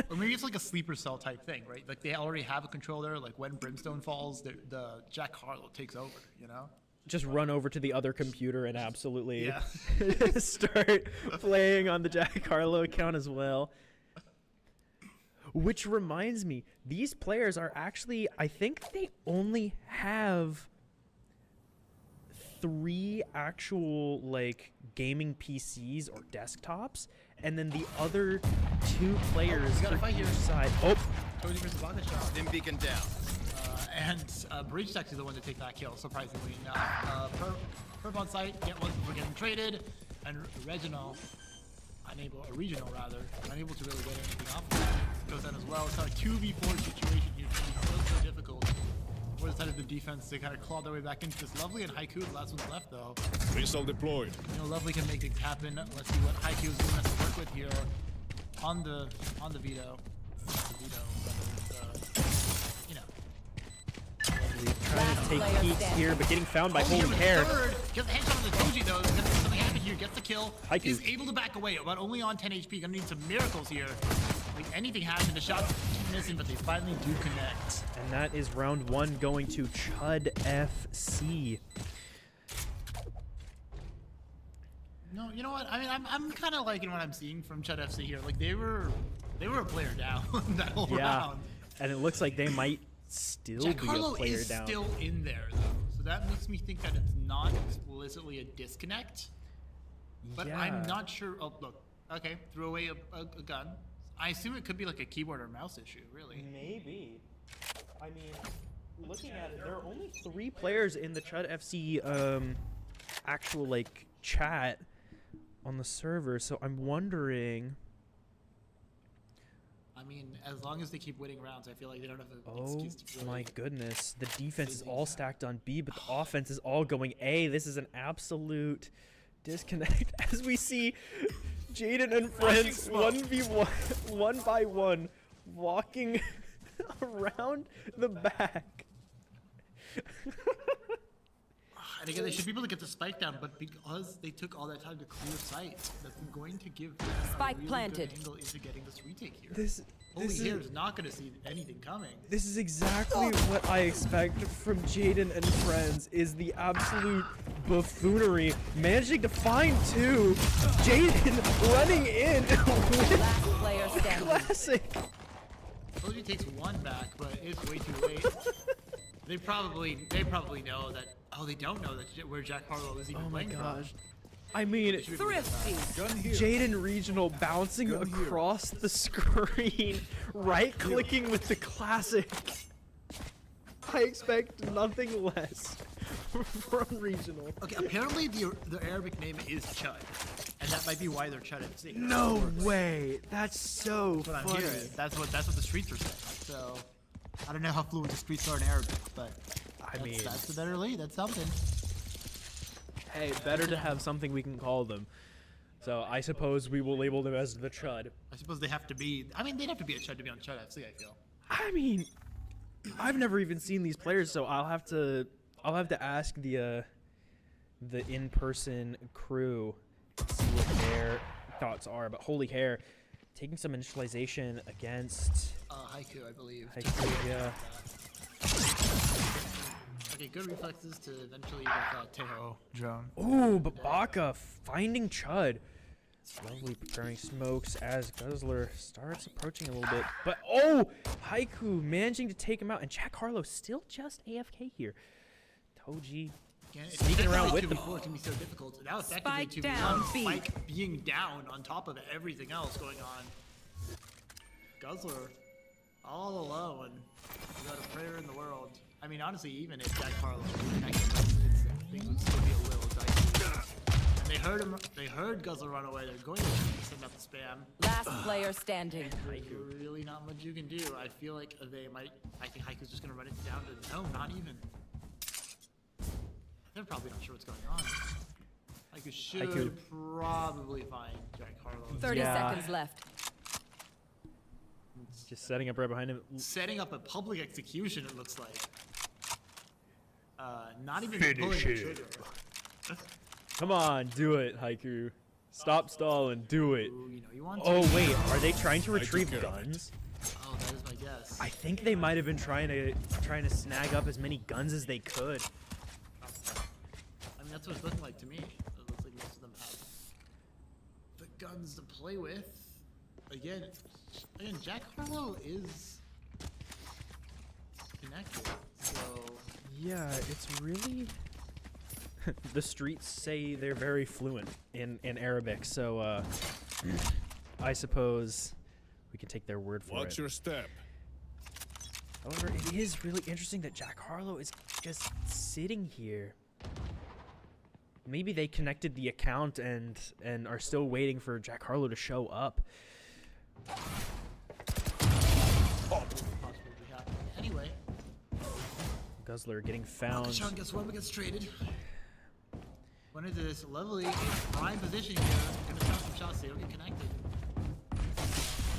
Or maybe it's like a sleeper cell type thing, right? Like they already have a controller. Like when Brimstone falls, the Jack Harlow takes over, you know? just run over to the other computer and absolutely Yeah. start playing on the Jack Harlow account as well. Which reminds me, these players are actually, I think they only have 3 actual like gaming PCs or desktops, and then the other 2 players we got a for fight here. each side. Oh, Tourney versus Baka shot. Dim beacon down. And Breach is actually the one to take that kill, surprisingly enough. Perp on site, get one before getting traded, and Regional, unable to really get anything off of that. Goes down as well. It's a 2v4 situation here. It's gonna be so difficult for the side of the defense to kind of claw their way back into this. Lovely and Haiku, the last one's left though. Missile deployed. You know, Lovely can make things happen. Let's see what Haiku is going to have to work with here on the veto. Not the veto, rather, you know. trying to take peeks here, but getting found by Holy Hair. Gets a headshot on the Toji though. There's gonna be something happen here. Gets the kill. Haiku. Is able to back away, but only on 10 HP. Gonna need some miracles here. Like anything happen. The shots keep missing, but they finally do connect. And that is round 1 going to Chud FC. No, you know what? I mean, I'm kind of liking what I'm seeing from Chud FC here. Like they were a player down that whole round. And it looks like they might still Jack be Harlow a player is down. still in there though, so that makes me think that it's not explicitly a disconnect. But I'm not sure. Oh, look. Okay, threw away a gun. I assume it could be like a keyboard or mouse issue, really. Maybe. I mean, looking at it, there are only 3 players in the Chud FC actual like chat on the server, so I'm wondering. I mean, as long as they keep winning rounds, I feel like they don't have an Oh excuse to really. my goodness, the defense is all stacked on B, but the offense is all going A. This is an absolute disconnect as we see Jaden and friends 1v1, 1 by 1, walking around the back. And again, they should be able to get the spike down, but because they took all that time to clear sight, that's going to give them Spike a really planted. good angle into getting this retake here. Holy Holy Hair is not going to see anything coming. This is exactly what I expect from Jaden and friends, is the absolute buffoonery. Managing to find 2. Jaden running in with Last player standing. classic. Toji takes 1 back, but it's way too late. They probably know that. Oh, they don't know that where Jack Harlow is even Oh my playing gosh. I mean, Thrifty. Jaden Regional bouncing across the screen, right-clicking with the classic. I expect nothing less from Regional. Okay, apparently the Arabic name is Chud, and that might be why they're Chud FC. No way. That's so That's what I'm funny. hearing. That's what the streets are saying. So I don't know how fluent the streets are in Arabic, but that's the better lead. That's something. Hey, better to have something we can call them. So I suppose we will label them as the Chud. I suppose they have to be. I mean, they'd have to be a Chud to be on Chud FC. I feel. I mean, I've never even seen these players, so I'll have to ask the in-person crew, see what their thoughts are. But holy hair, taking some initialization against Haiku, I believe. Haiku, yeah. Okay, good reflexes to eventually get that Teho drone. Ooh, Babaka finding Chud. Lovely preparing smokes as Guzzler starts approaching a little bit. But oh, Haiku managing to take him out, and Jack Harlow still just AFK here. Toji sneaking around with them. It can be so difficult. Now effectively Spike down, B. Spike being down on top of everything else going on. Guzzler all alone without a prayer in the world. I mean, honestly, even if Jack Harlow was connected, things would still be a little dicey. And they heard him. They heard Guzzler run away. They're going to send out the spam. Last player standing. There's really not much you can do. I feel like they might. I think Haiku's just gonna run it down to no, not even. They're probably not sure what's going on. Haiku should probably find Jack Harlow. 30 seconds left. Just setting up right behind him. Setting up a public execution, it looks like. Not even pulling the trigger. Come on, do it, Haiku. Stop stalling, do it. Ooh, you know, you want Oh wait, are they trying to retrieve guns? Oh, that is my guess. I think they might have been trying to snag up as many guns as they could. I mean, that's what it's looking like to me. It looks like most of them have the guns to play with. Again, Jack Harlow is connected, so Yeah, it's really. The streets say they're very fluent in Arabic, so I suppose we can take their word for Watch it. your step. However, it is really interesting that Jack Harlow is just sitting here. Maybe they connected the account and are still waiting for Jack Harlow to show up. anyway. Guzzler getting found. Sean gets one, but gets traded. Went into this lovely prime position here. Gonna stop some shots, they don't get connected.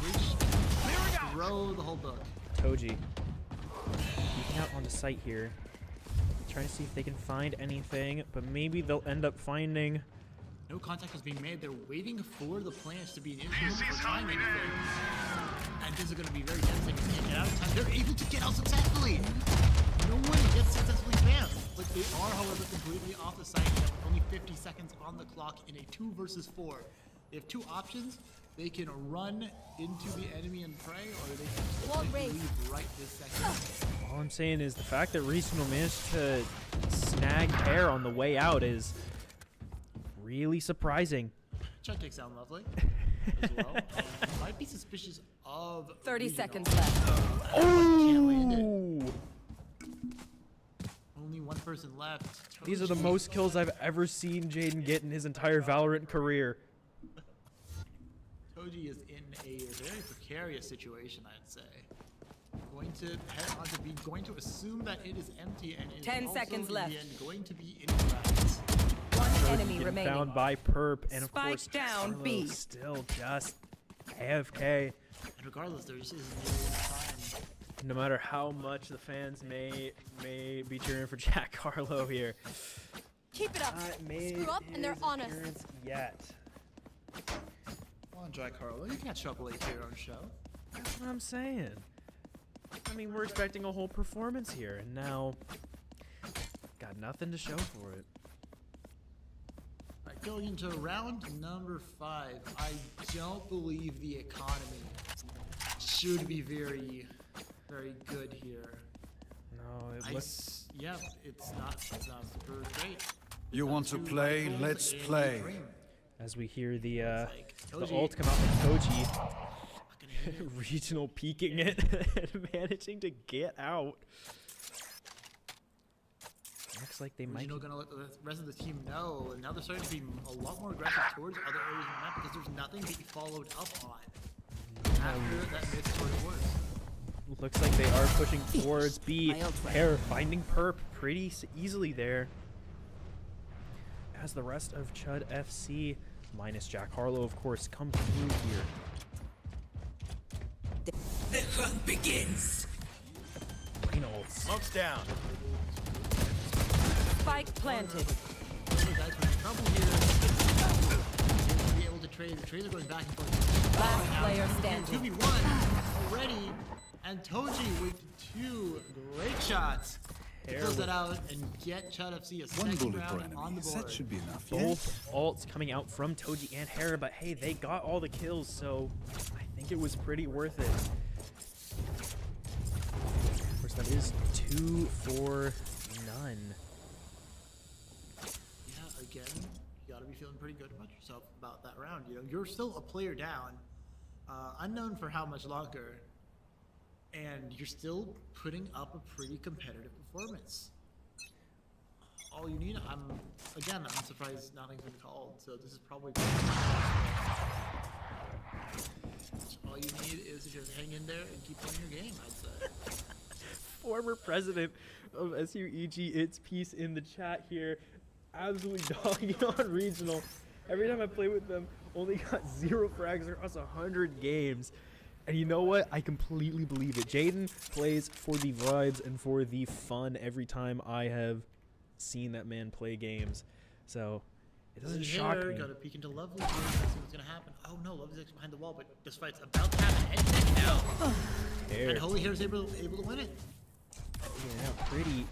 Reach, throw the whole book. Toji peeking out on the site here, trying to see if they can find anything, but maybe they'll end up finding. No contact is being made. They're waiting for the plants to be initiated before trying anything. And this is going to be very tense. They can't get out in time. They're able to get out successfully. No one gets successfully spammed. But they are, however, completely off the site. They have only 50 seconds on the clock in a 2 versus 4. They have two options. They can run into the enemy and pray, or they can leave right this second. All I'm saying is the fact that Regional managed to snag hair on the way out is really surprising. Chuntic sound lovely as well. Might be suspicious of 30 Regional. seconds left. Can't land it. Ooh. Only one person left. These are the most kills I've ever seen Jaden get in his entire Valorant career. Toji is in a very precarious situation, I'd say. Going to head on to B, going to assume that it is empty, and it is 10 also seconds in left. the end going to be incorrect. One enemy Getting remaining. found by Perp, and of Spike course down, Carlo B. still just AFK. And regardless, there just isn't really enough time. No matter how much the fans may be cheering for Jack Harlow here. Keep it up. Made Screw up and they're his on us. appearance yet. Come on, Jack Harlow, you can't show up late to your own show. That's what I'm saying. I mean, we're expecting a whole performance here, and now got nothing to show for it. Right, going into round number 5, I don't believe the economy should be very good here. No, it looks. Yep, it's not super great. You want to play? Let's play. As we hear the Toji. ult come out from Toji, Not gonna hit it. Regional peeking it and managing to get out. Looks like they might. Regional gonna let the rest of the team know, and now they're starting to be a lot more aggressive towards other areas of the map because there's nothing to be followed up on after that miss towards worse. Looks like they are pushing towards B. My ult's ready. Hair finding Perp pretty easily there. As the rest of Chud FC, minus Jack Harlow, of course, come through here. The hunt begins. Final. Smoke's down. Spike planted. The guys were in trouble here. They'll be able to trade. The trades are going back and forth. Last player standing. 2v1 already. And Toji with 2 great shots. To close that out and get Chud FC a One second bullet per round on enemy. the That board. should be enough. Both ults coming out from Toji and Hera, but hey, they got all the kills, so I think it was pretty worth it. Of course, that is 2 for none. Yeah, again, you gotta be feeling pretty good about yourself about that round. You know, you're still a player down, unknown for how much longer, and you're still putting up a pretty competitive performance. All you need, I'm surprised nothing's been called, so this is probably all you need is to just hang in there and keep playing your game, I'd say. Former president of SUEG, its piece in the chat here, absolutely dogging on regional. Every time I play with them, only got 0 frags across 100 games. And you know what? I completely believe it. Jaden plays for the vibes and for the fun every time I have seen that man play games. So it doesn't shock me. Got to peek into Lovely here and see what's gonna happen. Oh no, Lovely's actually behind the wall, but this fight's about to happen. Head now. And Holy Hair's able to win it. Yeah, pretty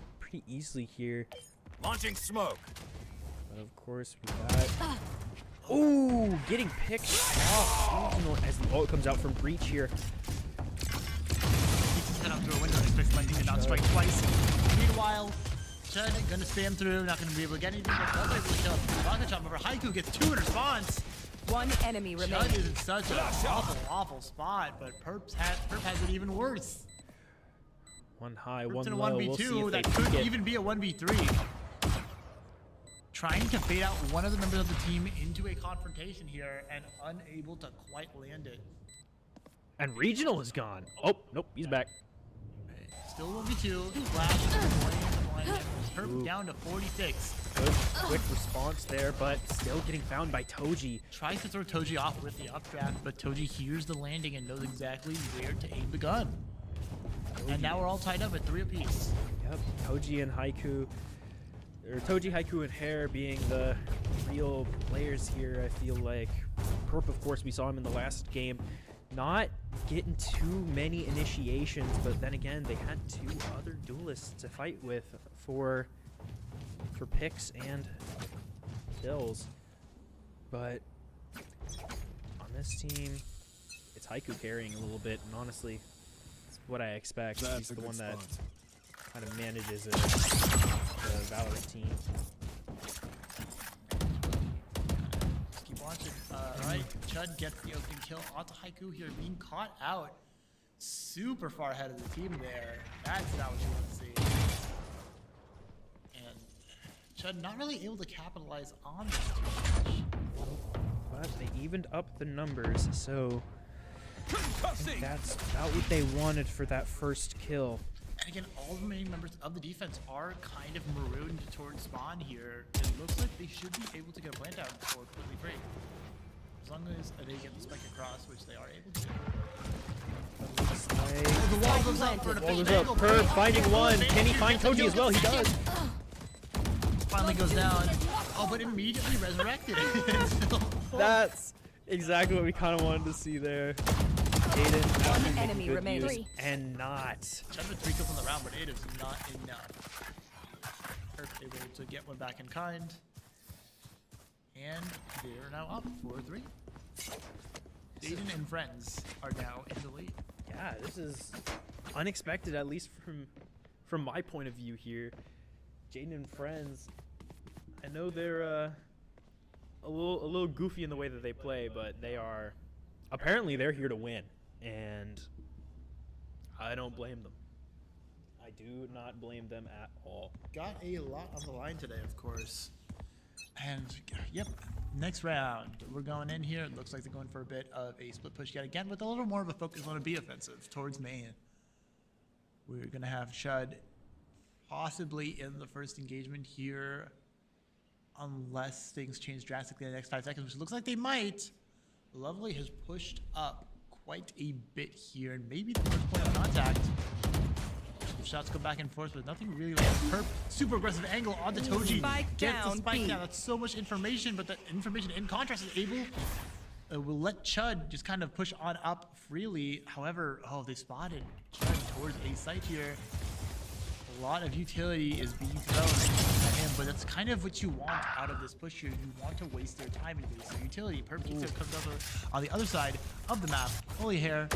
easily here. Launching smoke. But of course we got. Ooh, getting picked off regional as the ult comes out from Breach here. He's head out through a window, expects lightning to not strike twice. Meanwhile, Chud gonna spam through, not gonna be able to get anything, but Lovely will kill him. Rocket Chop over Haiku gets 2 in response. One enemy Chud remaining. is in such an awful spot, but Perp has it even worse. One high, Perp's one in a low. 1v2 We'll see if that they could peek it. even be a 1v3. Trying to bait out one of the members of the team into a confrontation here and unable to quite land it. And regional is gone. Oh, nope, he's back. Still 1v2. Flash. Perp down to 46. Good, quick response there, but still getting found by Toji. Tries to throw Toji off with the updraft, but Toji hears the landing and knows exactly where to aim the gun. And now we're all tied up at 3 apiece. Yep, Toji and Haiku, or Toji, Haiku, and Hare being the real players here. I feel like Perp, of course, we saw him in the last game, not getting too many initiations, but then again, they had 2 other duelists to fight with for picks and kills. But on this team, it's Haiku carrying a little bit, and honestly, it's what I expect. That's He's the a good one that spot. kind of manages the Valorant team. Just keep watching. Alright, Chud gets the opening kill onto Haiku here, being caught out super far ahead of the team there. That's not what you want to see. And Chud not really able to capitalize on this too much. But they evened up the numbers, so I think that's about what they wanted for that first kill. And again, all the remaining members of the defense are kind of marooned towards spawn here. It looks like they should be able to get a plant out or completely free. As long as they get the spike across, which they are able to. The wall goes up for an Wall goes efficient up. angle. Perp finding one. Can he find Toji as well? He does. Finally goes down. Oh, but immediately resurrected. That's exactly what we kind of wanted to see there. Aiden actually making enemy good remaining. use and not. Chud with 3 kills on the round, but it is not enough. Perp able to get one back in kind. And they are now up 4-3. Aiden and friends are now in the lead. Yeah, this is unexpected, at least from my point of view here. Jaden and friends, I know they're a little goofy in the way that they play, but they are apparently they're here to win, and I don't blame them. I do not blame them at all. Got a lot on the line today, of course. And yep, next round we're going in here. It looks like they're going for a bit of a split push yet again, with a little more of a focus on a B offensive towards main. We're gonna have Chud possibly in the first engagement here, unless things change drastically in the next 5 seconds, which looks like they might. Lovely has pushed up quite a bit here, and maybe the first point of contact. Shots go back and forth, but nothing really like Perp. Super aggressive angle onto Toji. Spike Gets the down, spike B. down. That's so much information, but that information in contrast is able will let Chud just kind of push on up freely. However, oh, they spotted Chud towards A site here. A lot of utility is being thrown at him, but that's kind of what you want out of this push here. You want to waste their time and waste their utility. Perp Keezer comes over on the other side of the map. Holy Hair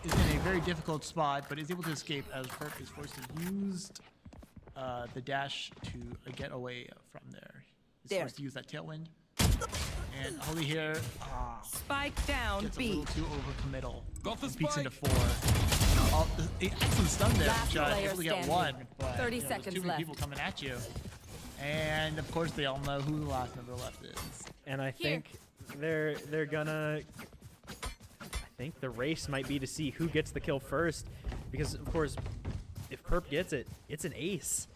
is in a very difficult spot, but is able to escape as Perp is forced to use the dash to get away from there. He's There. forced to use that tailwind. And Holy Hair Spike down gets a B. little too overcommittal. Got the And peeks spike. into 4. Oh, excellent stun there, Last Judd. player Able to get standing. 1. But, 30 you know, seconds there's too many left. people coming at you. And of course, they all know who the last member left is. And I think they're gonna. I think the race might be to see who gets the kill first, because of course, if Perp gets it, it's an ace.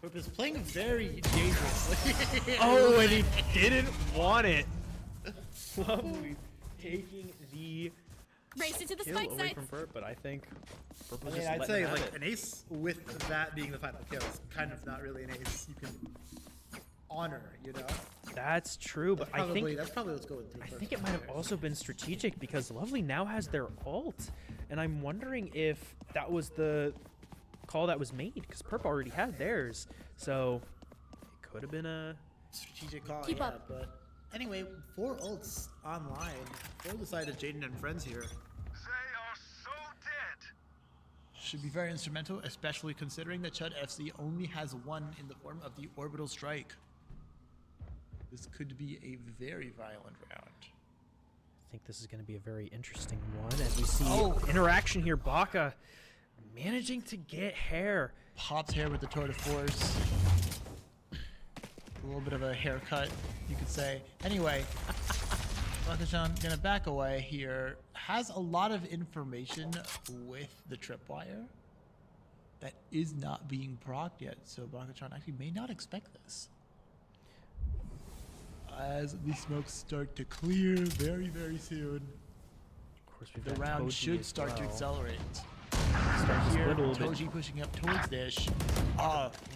Perp is playing very dangerously. Oh, and he didn't want it. Lovely, taking the Race into the kill spike away sites. from Perp, but I think Perp I was mean, just I'd letting say him have like it. an ace with that being the final kill is kind of not really an ace. You can honor, you know. That's true, but I think That's probably what's going through. I think it might have also been strategic because Lovely now has their ult, and I'm wondering if that was the call that was made because Perp already had theirs, so it could have been a. strategic call. Keep yeah, up. But anyway, 4 ults online for the side of Jaden and friends here. Should be very instrumental, especially considering that Chud FC only has 1 in the form of the Orbital Strike. This could be a very violent round. I think this is going to be a very interesting one as we see Oh. interaction here. Baka managing to get Hair. Pops Hair with the tour de force. A little bit of a haircut, you could say. Anyway, Bakachan gonna back away here. Has a lot of information with the tripwire that is not being procced yet, so Bakachan actually may not expect this. As the smokes start to clear very, very soon, Of course, we've the got round Toji should as start to well. accelerate. Start to Here, split a little bit. Toji pushing up towards Dish.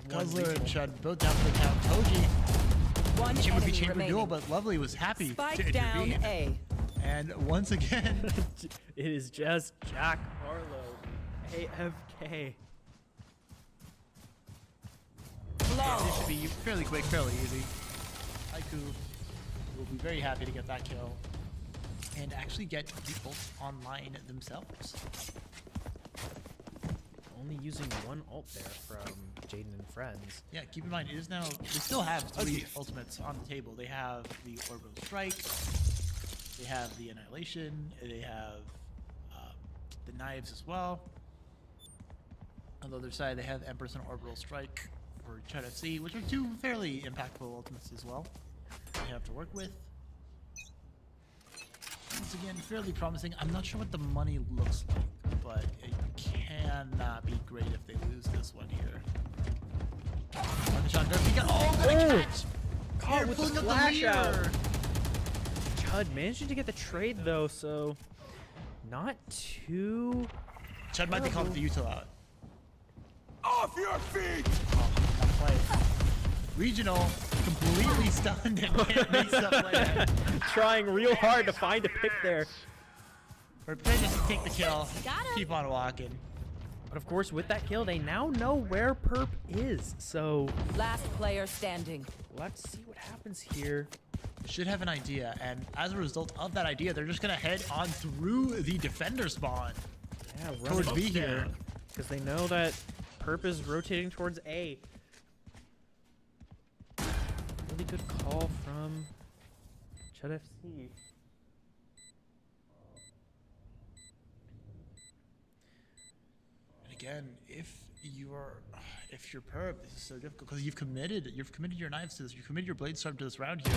Guzzler and Chud both down for the count. Toji, One chamber v enemy chamber remaining. duel, but Lovely was happy to Spike down intervene. A. And once again, It is just Jack Harlow, AFK. this should be fairly quick, fairly easy. Haiku will be very happy to get that kill and actually get the ult online themselves. Only using 1 ult there from Jaden and friends. Yeah, keep in mind, it is now, they still have 3 ultimates on the table. They have the Orbital Strike, they have the Annihilation, they have the Knives as well. On the other side, they have Empress and Orbital Strike for Chud FC, which are 2 fairly impactful ultimates as well they have to work with. Once again, fairly promising. I'm not sure what the money looks like, but it cannot be great if they lose this one here. On the shot, gonna catch! Caught Here, with the pulling up flash out. leader. Chud managing to get the trade though, so not too. Chud might be calling the util out. Off your feet! Not play. Regional completely stunned and can't make stuff play. Trying real hard to find a pick there. For Pidgeys to take the kill, Got him. keep on walking. But of course, with that kill, they now know where Perp is. So Last player standing. let's see what happens here. Should have an idea, and as a result of that idea, they're just gonna head on through the defender spawn. Yeah, run Towards it B here. down, because they know that Perp is rotating towards A. Really good call from Chud FC. And again, if you're Perp, this is so difficult because you've committed your knives to this, you've committed your blade storm to this round here.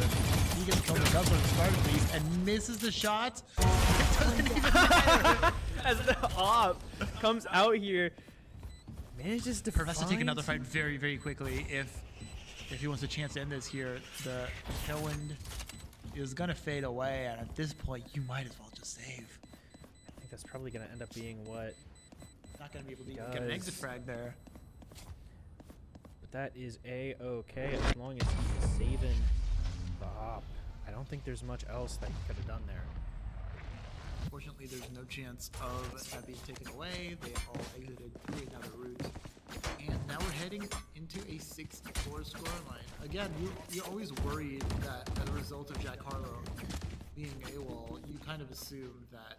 He gets killed with Guzzler at the start of these and misses the shot. It doesn't even matter. As the op comes out here, manages to Perp has to take another find fight very, very quickly if he wants a chance to end this here. The tailwind is gonna fade away, and at this point, you might as well just save. I think that's probably going to end up being what Not gonna be able to even get an exit frag there. But that is A-okay as long as he's saving the op. I don't think there's much else that he could have done there. Fortunately, there's no chance of that being taken away. They all exited through another route. And now we're heading into a 64 scoreline. Again, you're always worried that as a result of Jack Harlow being AWOL, you kind of assume that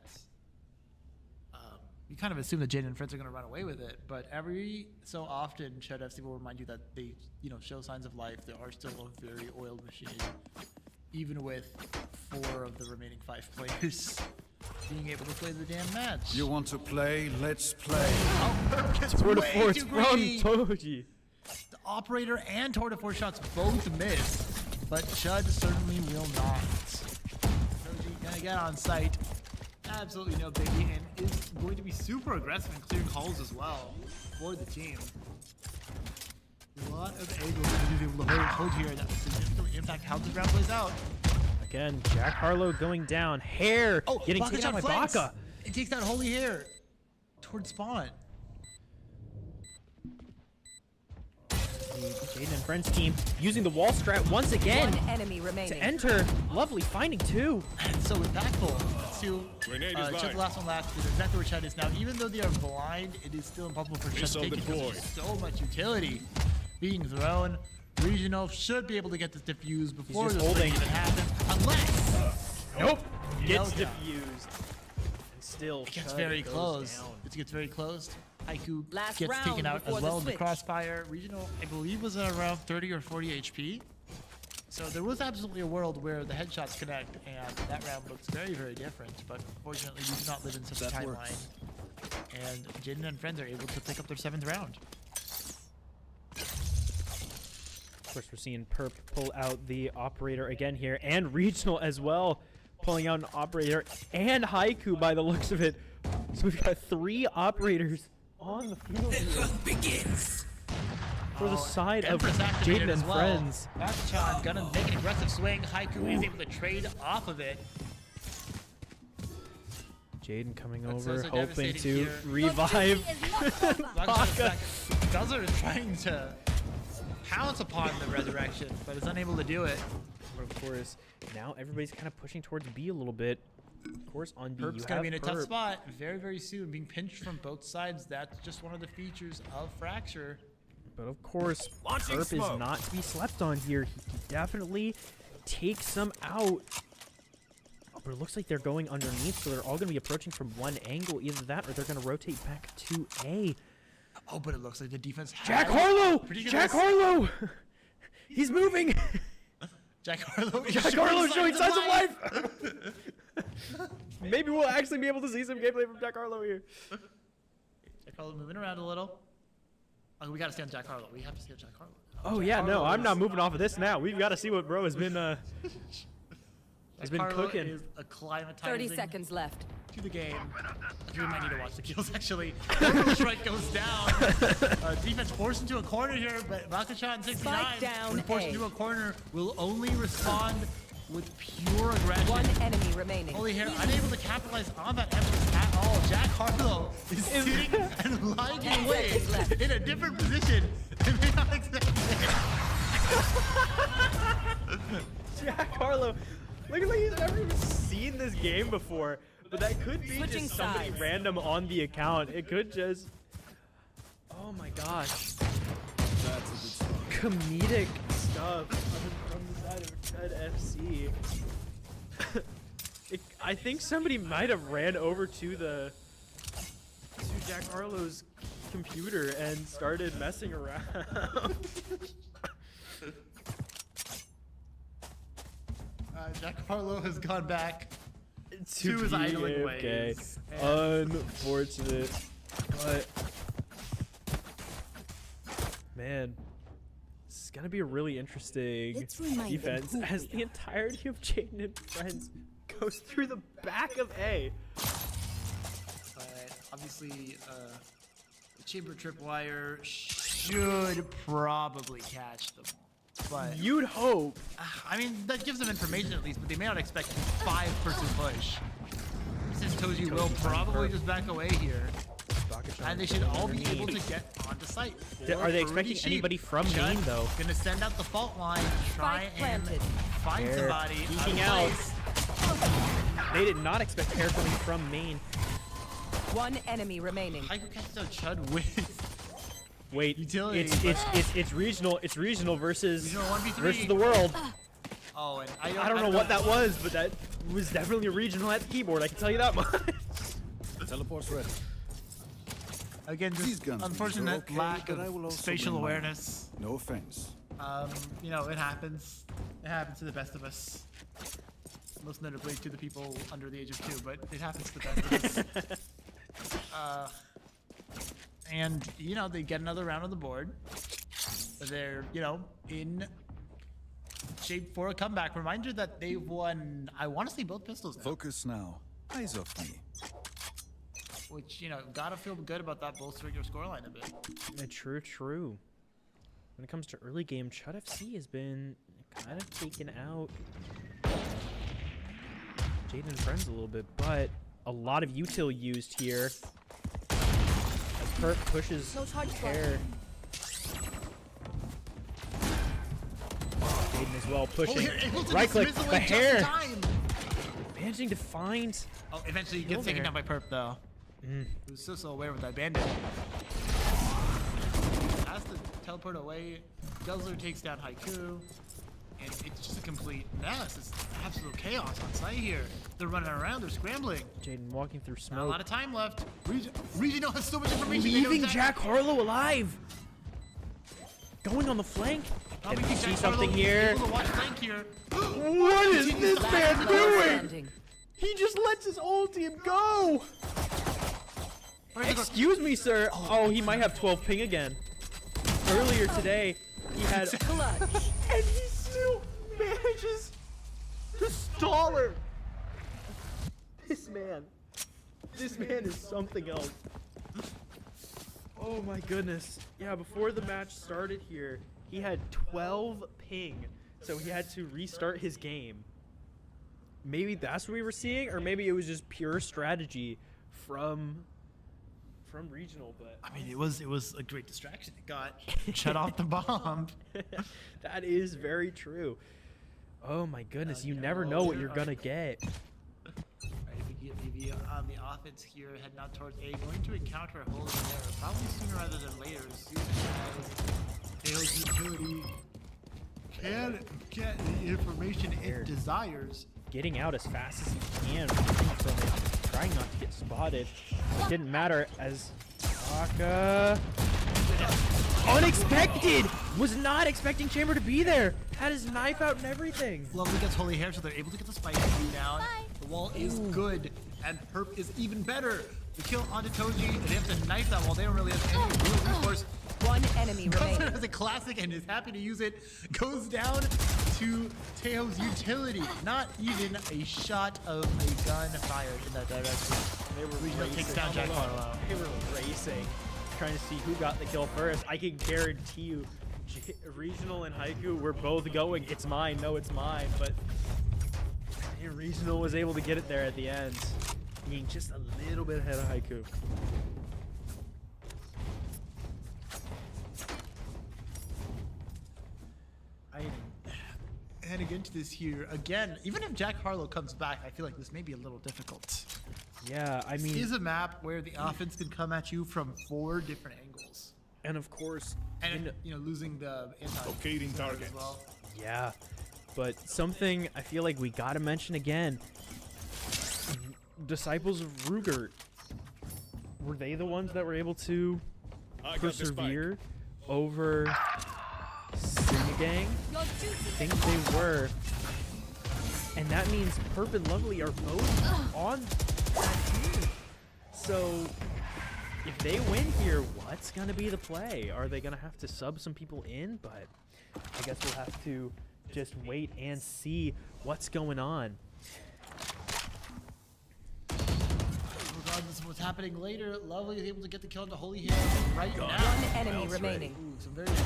Jaden and friends are going to run away with it. But every so often, Shed FC will remind you that they, show signs of life. They are still a very oiled machine, even with 4 of the remaining 5 players being able to play the damn match. You want to play? Let's play. Oh, Tour de way force too from greedy. Toji. The operator and tour de force shots both miss, but Chud certainly will not. Toji gonna get on site. Absolutely no biggie, and is going to be super aggressive in clearing calls as well for the team. A lot of angles to be able to hold here that will significantly impact how this round plays out. Again, Jack Harlow going down. Hair getting Baka taken out by flanks. Baka. It takes that holy hair towards spawn. Jaden and Friends team using the wall strat once again One enemy remaining. to enter. Lovely finding 2. And so impactful to Grenade is check live. the last one last. Is exactly where Chud is now. Even though they are blind, it is still impossible for Chud to Missile take it because deployed. there's so much utility being thrown. Regional should be able to get this defuse before just this holding. even happens. Unless Nope. Gets Delta. diffused. And still it gets Chud very goes close. down. It gets very close. Haiku Last gets taken round out before as the well in the switch. crossfire. Regional, I believe, was at around 30 or 40 HP. So there was absolutely a world where the headshots connect, and that round looks very, very different. But unfortunately, we do not live in such a timeline. And Jaden and friends are able to pick up their 7th round. Of course, we're seeing Perp pull out the operator again here, and Regional as well, pulling out an operator and Haiku by the looks of it. So we've got 3 operators on the field here. Begins. For the side of Empress activated Jaden as and well. Friends. Bakachan gonna make an aggressive swing. Haiku is able to trade off of it. Jaden coming That's over, so hoping devastating to here. revive. Guzzler is trying to pounce upon the resurrection, but is unable to do it. But of course, now everybody's kind of pushing towards B a little bit. Of course, on B, Perp's you gonna have be in a tough Perp. spot very, very soon, being pinched from both sides. That's just one of the features of Fracture. But of course, Launching Perp is smoke. not to be slept on here. He can definitely take some out. Oh, but it looks like they're going underneath, so they're all going to be approaching from one angle. Either that or they're going to rotate back to A. Oh, but it looks like the defense has Jack Harlow! pretty good Jack list. Harlow! He's moving! Jack Harlow is Jack Harlow showing signs of life! Maybe we'll actually be able to see some gameplay from Jack Harlow here. Jack Harlow moving around a little. Oh, we gotta stay on Jack Harlow. We have to stay on Jack Harlow. Oh yeah, no, I'm not moving off of this now. We've got to see what bro has been Jack been Harlow cooking. is acclimatizing 30 seconds left. to the game. We might need to watch the kills actually. Strike goes down. Defense forced into a corner here, but Bakachan 69 Spike down when forced A. into a corner will only respond with pure aggression. One enemy remaining. Holy hair, unable to capitalize on that Empress at all. Jack Harlow is sitting and lying 10 away seconds left. in a different position. And may not expect it. Jack Harlow. Looks like he's never even seen this game before. But that could be Switching just somebody sides. random on the account. It could just. Oh my gosh. That's a good start. Comedic stuff from the side of Chud FC. I think somebody might have ran over to Jack Harlow's computer and started messing around. Jack Harlow has gone back to his be idling AFK. ways. And Unfortunate, but man, this is gonna be a really interesting Let's remind them defense who as the entirety of Jaden and Friends goes through the back of A. but obviously, the chamber tripwire should probably catch them. But You'd hope. I mean, that gives them information at least, but they may not expect 5-person push. Since Toji will probably just back away here. Baka rocket shot. And they should all be able to get onto site. Are they Or pretty expecting cheap. anybody from Chud main though? Gonna send out the fault line, try Spike and planted. find They're somebody. geeking out out. of place. They did not expect hair coming from main. One enemy remaining. Haiku catches out Chud with Wait, Utility, it's regional. It's regional versus Regional 1v3. versus the world. oh, and I don't know what that was, but that was definitely a regional at the keyboard. I can tell you that much. Teleport's ready. Again, These just guns are unfortunate okay, lack but I will of also spatial bring mine. awareness. No offense. You know, it happens. It happens to the best of us. Most notably to the people under the age of 2, but it happens to the best of us. And, you know, they get another round on the board. They're, you know, in shape for a comeback. Reminder that they've won, I want to say both pistols now. Focus now. Eyes off me. Which, you know, gotta feel good about that bolstering your scoreline a bit. True. When it comes to early game, Chud FC has been kind of taken out Jaden and friends a little bit, but a lot of util used here. As Perp pushes hair. Jaden as well pushing. Right click, the hair. Managing to find. Oh, eventually he gets taken down by Perp though. Who's so aware with that bandit. Has to teleport away. Guzzler takes down Haiku. And it's just a complete mess. It's absolute chaos on site here. They're running around, they're scrambling. Jaden walking through Not a lot smoke. of time left. Regional has so much information. they know Leaving exactly- Jack Harlow alive. Going on the flank. Oh, we Can think see Jack something Harlow here. Able to watch flank here. What is this man Player doing? standing. He just lets his whole team go. Excuse me, sir. Oh, he might have 12 ping again. Earlier today, he had, Clutch. and he still manages to stall her. This man is something else. Oh my goodness. Yeah, before the match started here, he had 12 ping, so he had to restart his game. Maybe that's what we were seeing, or maybe it was just pure strategy from regional. But I mean, it was a great distraction. It got shut off the bomb. that is very true. Oh my goodness, you never know what you're gonna get. Right, we get maybe on the offense here, heading out towards A, going to encounter a hole in there, probably sooner rather than later, as soon as Tails utility can get the information it desires. Getting out as fast as he can, running from it, trying not to get spotted. It didn't matter as Aka. Unexpected! Was not expecting Chamber to be there. Had his knife out and everything. Lovely gets holy hair, so they're able to get the spike down. The wall is good, and Perp is even better. The kill onto Toji, and they have to knife that wall. They don't really have any real resource. One enemy Guzzler remaining. has a classic and is happy to use it. Goes down to Teo's utility. Not even a shot of a gun fired in that direction. They were Regional takes down Jack Harlow. They were racing, trying to see who got the kill first. I can guarantee you, Regional and Haiku were both going, it's mine, no, it's mine. But Regional was able to get it there at the end, being just a little bit ahead of Haiku. Heading into this here again, even if Jack Harlow comes back, I feel like this may be a little difficult. Yeah, I This mean, is a map where the offense can come at you from 4 different angles. and of course, And, you know, losing the anti Locating as target. well. yeah, but something I feel like we gotta mention again. Disciples of Rugert, were they the ones that were able to persevere over Sinagang? I think they were. And that means Perp and Lovely are both on that team. So if they win here, what's gonna be the play? Are they gonna have to sub some people in? But I guess we'll have to just wait and see what's going on. Regardless of what's happening later, Lovely is able to get the kill into Holy Hill right now. One enemy remaining. Ooh, some very good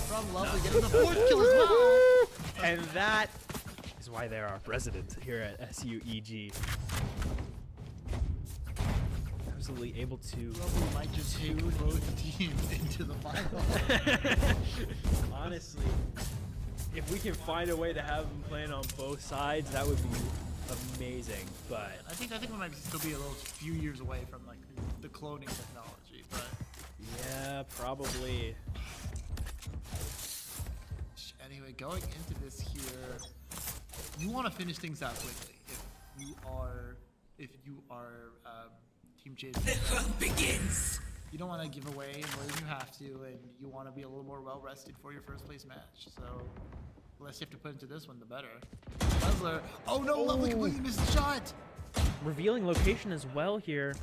from Lovely getting the 4th kill as well. And that is why they're our president here at SUEG. That absolutely able to. We might just take both teams into the final. Honestly, if we can find a way to have them playing on both sides, that would be amazing. But I think we might still be a little few years away from like the cloning technology, but yeah, probably. anyway, going into this here, you want to finish things out quickly. If you are Team Jason, the hunt begins. You don't want to give away more than you have to, and you want to be a little more well rested for your first place match. So, the less you have to put into this one, the better. Guzzler, oh no, Lovely completely missed the shot. Revealing location as well here.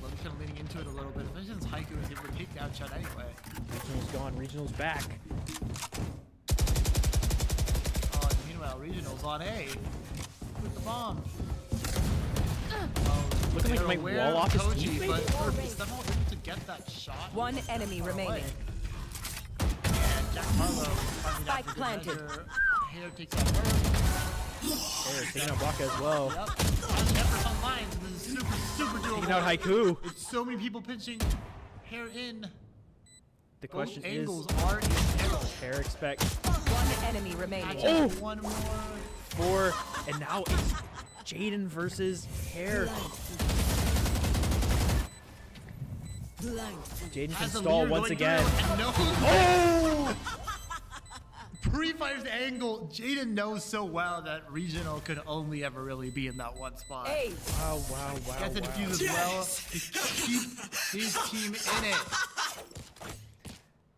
Lovely's kind of leaning into it a little bit, especially since Haiku is able to take down shot anyway. Regional's gone. Regional's back. Oh, and meanwhile, Regional's on A with the bomb. Oh, looking like he might wall off his Koji, teammate. but Herb somehow able to get that shot. One enemy far away. remaining. And Jack Harlow finally Spike got the planted. measure. Hair takes out Herb. There, taking out Baka as well. Yep. Efforts on lines. This is super doable. Taking out Haiku. It's so many people pinching Hair in. The question Both is, angles are in peril. Hair expect One enemy remaining. Oh! One more. 4, and now it's Jaden versus Hair. Jaden can Has a stall leader once going again. through, and no. Oh! Pre-fire's angle. Jaden knows so well that Regional could only ever really be in that one spot. Hey, Wow, wow, wow, Gets the wow. defuse as well to keep his team in it.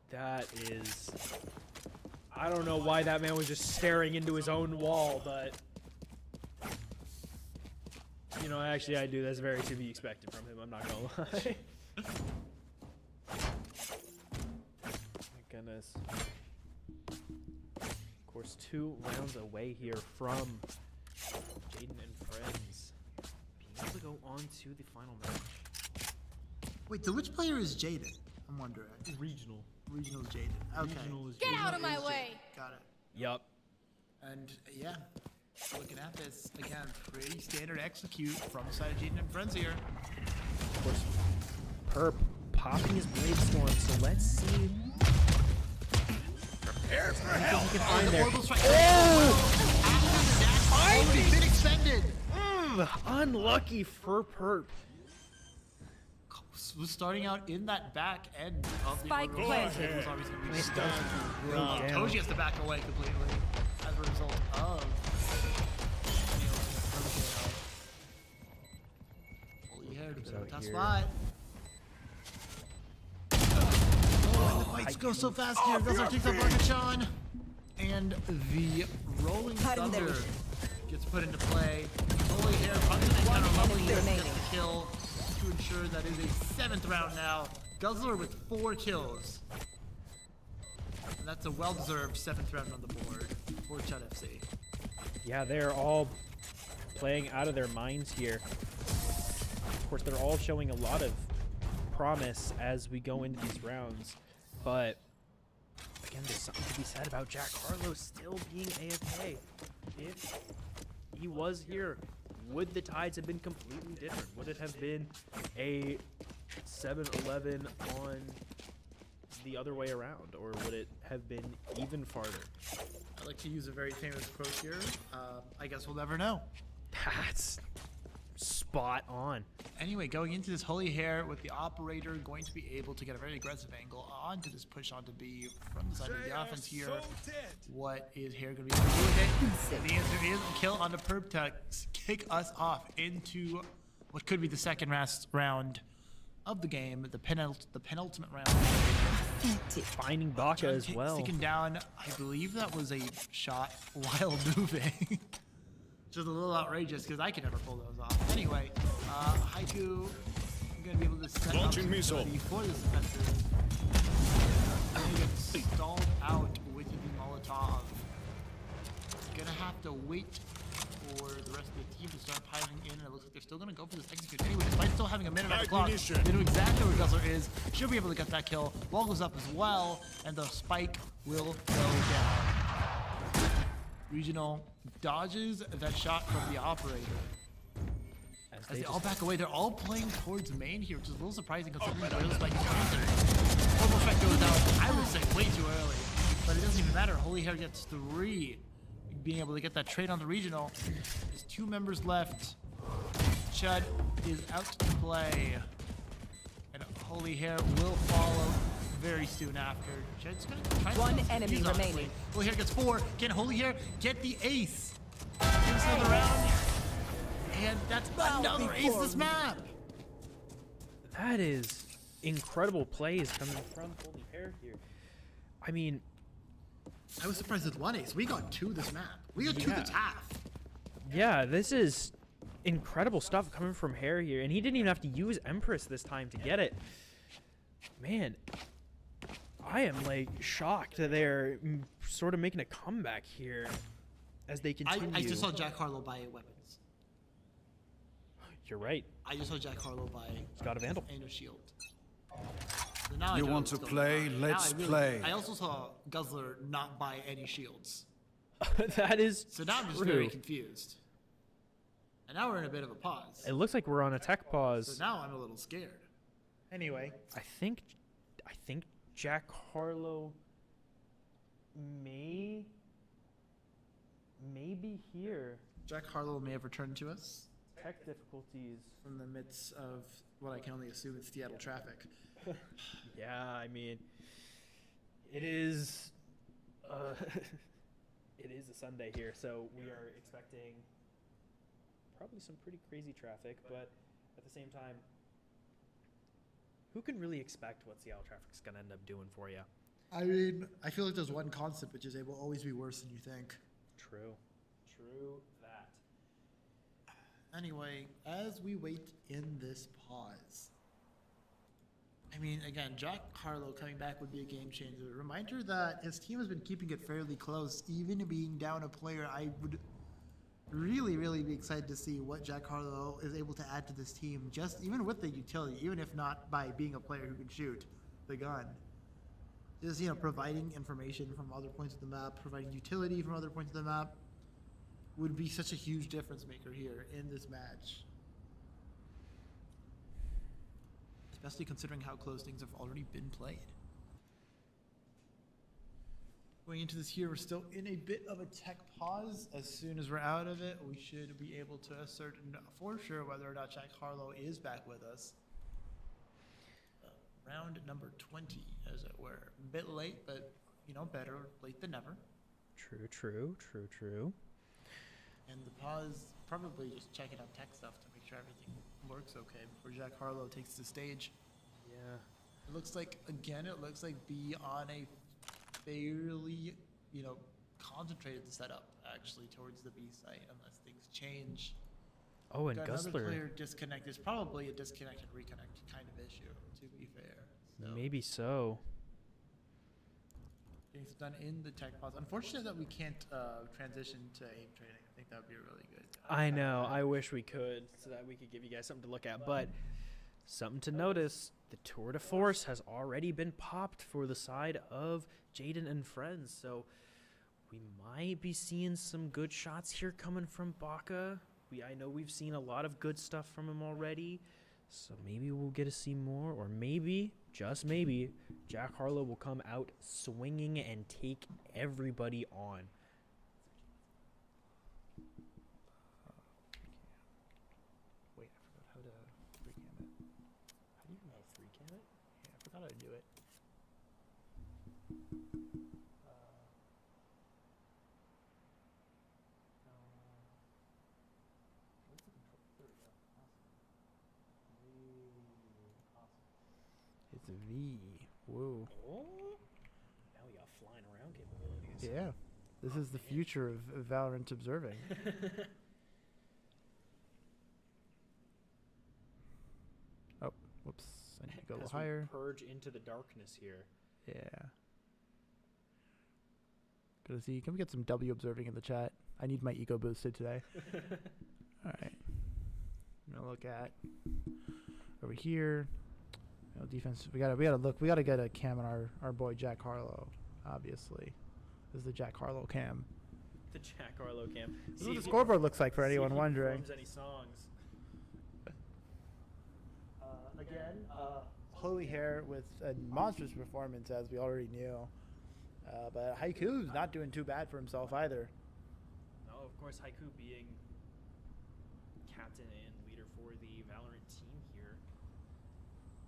That is... I don't know why that man was just staring into his own wall, but... You know, actually I do. That's very to be expected from him, I'm not gonna lie. My goodness. Of course, 2 rounds away here from Jaden and friends being able to go on to the final match. Wait, so which player is Jaden? I'm wondering. Regional. Regional Jaden. Okay. Regional is Get Jaden. out of my Is way! Jaden. Got it. Yup. And yeah, looking at this again, pretty standard execute from the side of Jaden and friends here. Of course, Perp popping his Blade Storm, so let's see. Prepare for He hell. can find there. Orbital strike. Oh! Already been extended. Unlucky for Perp. Was starting out in that back end of the Spike orbital planted. strike was obviously going to be Nice stunned. down. Koji has to back away completely as a result of Holy hair to the out tough here. spot. Oh, the fights go so fast here. Guzzler takes out Barkachan. And the Rolling Cutting their Thunder vision. gets put into play. Holy hair punches and kind of lovely enemy gets remaining. the kill to ensure that it is a 7th round now. Guzzler with 4 kills. And that's a well-deserved 7th round on the board for Chud FC. Yeah, they're all playing out of their minds here. Of course, they're all showing a lot of promise as we go into these rounds. But, again, there's something to be said about Jack Harlow still being AFK. If he was here, would the tides have been completely different? Would it have been a 7-11 on the other way around? Or would it have been even farther? I like to use a very famous quote here. I guess we'll never know. That's spot on. Anyway, going into this Holy Hair with the operator going to be able to get a very aggressive angle onto this push onto B from the side of the offense here. What is Hair going to be able to do with it? The answer is a kill on the perp to kick us off into what could be the second last round of the game, the penultimate round. Finding Baka as well. Taken down, I believe that was a shot while moving. Which is a little outrageous because I can never pull those off. Anyway, Haiku, I'm going to be able to set Launching up missile. for this offensive. He gets stalled out with the Molotov. Gonna have to wait for the rest of the team to start piling in, and it looks like they're still gonna go for this execute anyway, despite still having a minute on the clock. Ignition. They know exactly where Guzzler is. Should be able to get that kill. Wall goes up as well, and the spike will go down. Regional dodges that shot from the operator. As they all back away, they're all playing towards main here, which is a little surprising considering Rails might be counter. Orbital Strike goes down, I would say way too early. But it doesn't even matter. Holy Hair gets 3. Being able to get that trade on the regional. There's 2 members left. Chud is out to play. And Holy Hair will follow very soon after. Chud's gonna try to One enemy use honestly. remaining. Holy Hair gets 4. Can Holy Hair get the ace? Gives another round. And that's another ace this map. That is incredible plays coming from Holy Hair here. I mean, I was surprised with 1 ace. We got 2 this map. We got 2 that's half. yeah, this is incredible stuff coming from Hair here, and he didn't even have to use Empress this time to get it. Man, I am like shocked that they're sort of making a comeback here as they continue. I just saw Jack Harlow buy weapons. You're right. I just saw Jack Harlow buy He's got a Vandal. and a shield. So now I You know want what's to going play? on. Let's Now play. I also saw Guzzler not buy any shields. That is So now I'm just true. very confused. And now we're in a bit of a pause. It looks like we're on a tech So pause. now I'm a little scared. Anyway, I think Jack Harlow may be here. Jack Harlow may have returned to us Tech difficulties. from the midst of what I can only assume is Seattle traffic. Yeah, I mean, it is. It is a Sunday here, so we are expecting probably some pretty crazy traffic. But at the same time, who can really expect what Seattle traffic's gonna end up doing for you? I mean, I feel like there's one constant, which is it will always be worse than you think. True that. Anyway, as we wait in this pause, I mean, again, Jack Harlow coming back would be a game changer. Reminder that his team has been keeping it fairly close, even being down a player. I would really be excited to see what Jack Harlow is able to add to this team, just even with the utility, even if not by being a player who can shoot the gun. Just, providing information from other points of the map, providing utility from other points of the map would be such a huge difference maker here in this match. Especially considering how close things have already been played. Going into this here, we're still in a bit of a tech pause. As soon as we're out of it, we should be able to ascertain for sure whether or not Jack Harlow is back with us. Round number 20, as it were. A bit late, but, better late than never. True. And the pause, probably just checking out tech stuff to make sure everything works okay before Jack Harlow takes the stage. Yeah. It looks like B on a fairly, concentrated setup actually towards the B site unless things change. Oh, and Got another Guzzler. player disconnect. It's probably a disconnect and reconnect kind of issue, to be fair. So, Maybe so. getting done in the tech pause. Unfortunate that we can't transition to aim training. I think that would be really good. I know. I wish we could, so that we could give you guys something to look at. But something to notice: the tour de force has already been popped for the side of Jaden and friends. So we might be seeing some good shots here coming from Baka. I know we've seen a lot of good stuff from him already. So maybe we'll get to see more, or maybe, just maybe, Jack Harlow will come out swinging and take everybody on. Wait, I forgot how to 3-cam it. How do you know how to 3-cam it? Yeah, I forgot how to do it. Where's the control? There we go. Awesome. It's V. Whoa. Oh. Now we got flying around capabilities. Yeah. This is the future of Valorant observing. Oh, whoops. I need to go a As little we higher. purge into the darkness here. Yeah. Gotta see. Can we get some W observing in the chat? I need my ego boosted today. Alright. I'm gonna look at over here. Defense. We gotta look. We gotta get a cam on our boy Jack Harlow. Obviously, this is the Jack Harlow cam. The Jack Harlow cam. This is what the scoreboard looks like for anyone wondering. Any songs. again. Chloe here with a monstrous performance, as we already knew. But Haiku's not doing too bad for himself either. No, of course, Haiku being captain and leader for the Valorant team here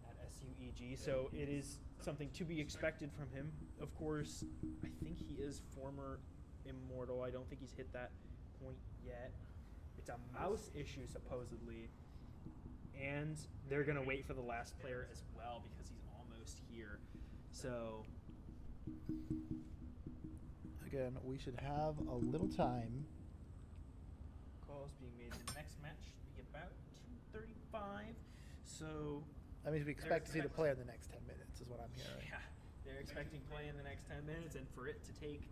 at SUEG, so it is something to be expected from him. Of course, I think he is former Immortal. I don't think he's hit that point yet. It's a mouse issue, supposedly. And they're going to wait for the last player as well because he's almost here. So Again, we should have a little time. calls being made. The next match should be about 2:35. So That means we expect to see the player in the next 10 minutes, is what I'm hearing. yeah, they're expecting play in the next 10 minutes, and for it to take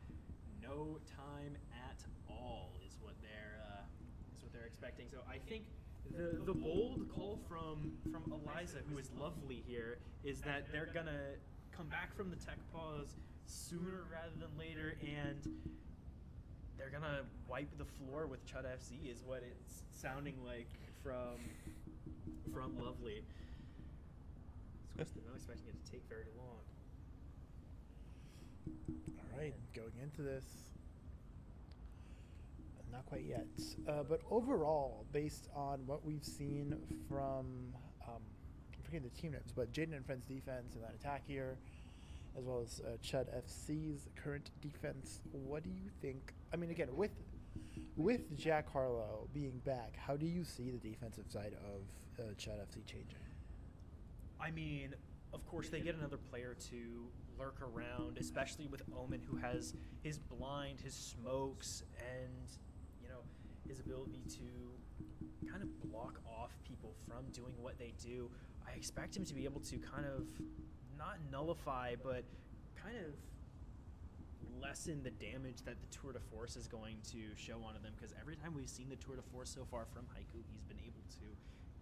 no time at all is what they're expecting. So I think the bold call from Eliza, who is lovely here, is that they're gonna come back from the tech pause sooner rather than later, and they're gonna wipe the floor with Chud FC, is what it's sounding like from Lovely. I'm not expecting it to take very long. All right, going into this. Not quite yet. But overall, based on what we've seen from, I'm forgetting the team names, but Jaden and Friends defense and that attack here, as well as Chud FC's current defense, what do you think? I mean, again, with Jack Harlow being back, how do you see the defensive side of Chud FC changing? I mean, of course, they get another player to lurk around, especially with Omen, who has his blind, his smokes, and his ability to kind of block off people from doing what they do. I expect him to be able to kind of not nullify, but kind of lessen the damage that the Tour de Force is going to show onto them, because every time we've seen the Tour de Force so far from Haiku, he's been able to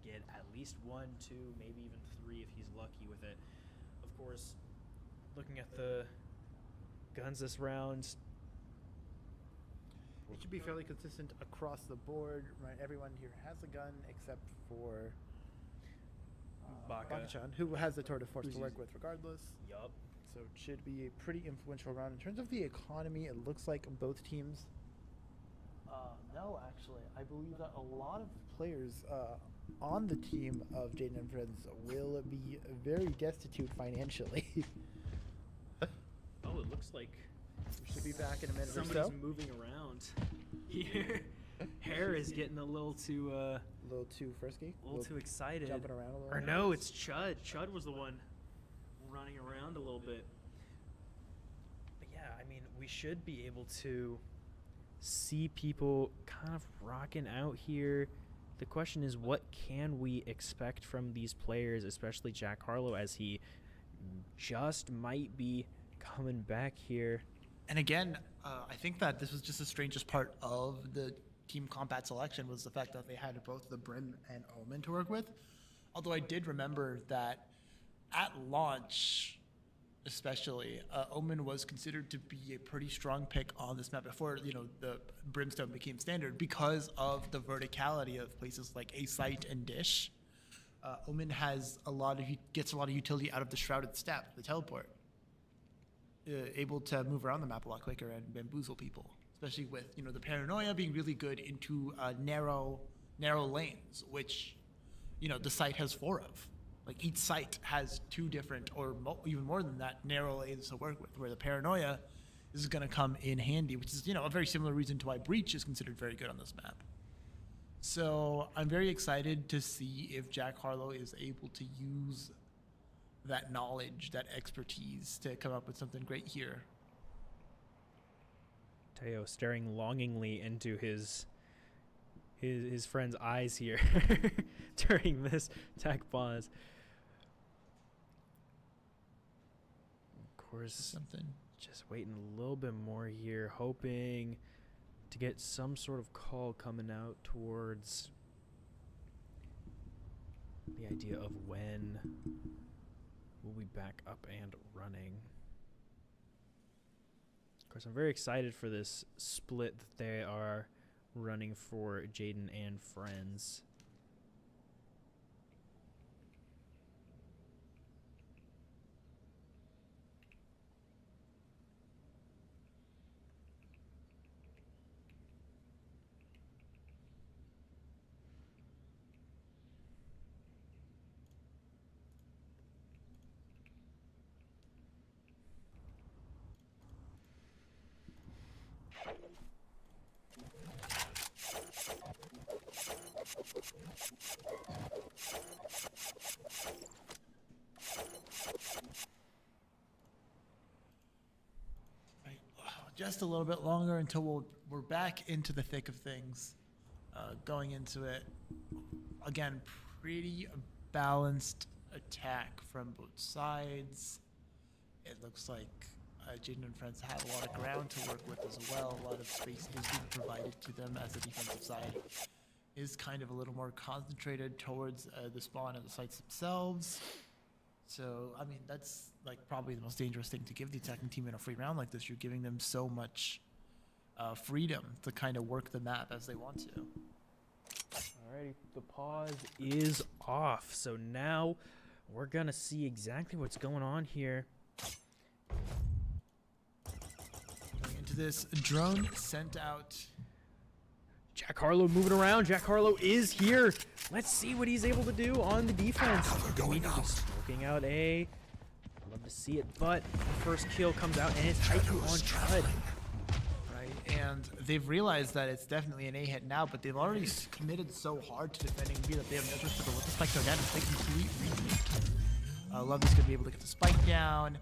get at least 1, 2, maybe even 3 if he's lucky with it. Of course, looking at the guns this round, It should be fairly consistent across the board, right? Everyone here has a gun except for Baka-chan, who has the Tour de Force to work with regardless. yup. So it should be a pretty influential round. In terms of the economy, it looks like both teams. No, actually. I believe that a lot of players on the team of Jaden and Friends will be very destitute financially. Oh, it looks like We should be back in a minute or somebody's so. moving around here. Hair is getting a little too A little too frisky. a little too excited. Jumping around a little. Or no, it's Chud. Chud was the one running around a little bit. But yeah, I mean, we should be able to see people kind of rocking out here. The question is, what can we expect from these players, especially Jack Harlow, as he just might be coming back here. And again, I think that this was just the strangest part of the team combat selection was the fact that they had both the Brim and Omen to work with. Although I did remember that at launch, especially, Omen was considered to be a pretty strong pick on this map before, the Brimstone became standard because of the verticality of places like A Site and Dish. Omen has gets a lot of utility out of the Shrouded Step, the teleport. Able to move around the map a lot quicker and bamboozle people, especially with the Paranoia being really good into narrow lanes, which the site has 4 of. Like each site has 2 different or even more than that narrow lanes to work with, where the Paranoia is going to come in handy, which is a very similar reason to why Breach is considered very good on this map. So I'm very excited to see if Jack Harlow is able to use that knowledge, that expertise to come up with something great here. Teo staring longingly into his friend's eyes here during this tech pause. Of course, Something. just waiting a little bit more here, hoping to get some sort of call coming out towards the idea of when we'll be back up and running. Of course, I'm very excited for this split that they are running for Jaden and Friends. just a little bit longer until we're back into the thick of things. Going into it, again, pretty balanced attack from both sides. It looks like Jaden and Friends have a lot of ground to work with as well. A lot of space is being provided to them as the defensive side is kind of a little more concentrated towards the spawn and the sites themselves. So, I mean, that's like probably the most dangerous thing to give the attacking team in a free round like this. You're giving them so much freedom to kind of work the map as they want to. Alrighty, the pause is off. So now we're gonna see exactly what's going on here. Going into this, drone sent out. Jack Harlow moving around. Jack Harlow is here. Let's see what he's able to do on the defense. Immediately smoking out A. I'd love to see it, but the first kill comes out, and it's Haiku on Chud. Right, and they've realized that it's definitely an A hit now, but they've already committed so hard to defending B that they have no choice but to let the spike go down and take complete retake. Lovely's gonna be able to get the spike down,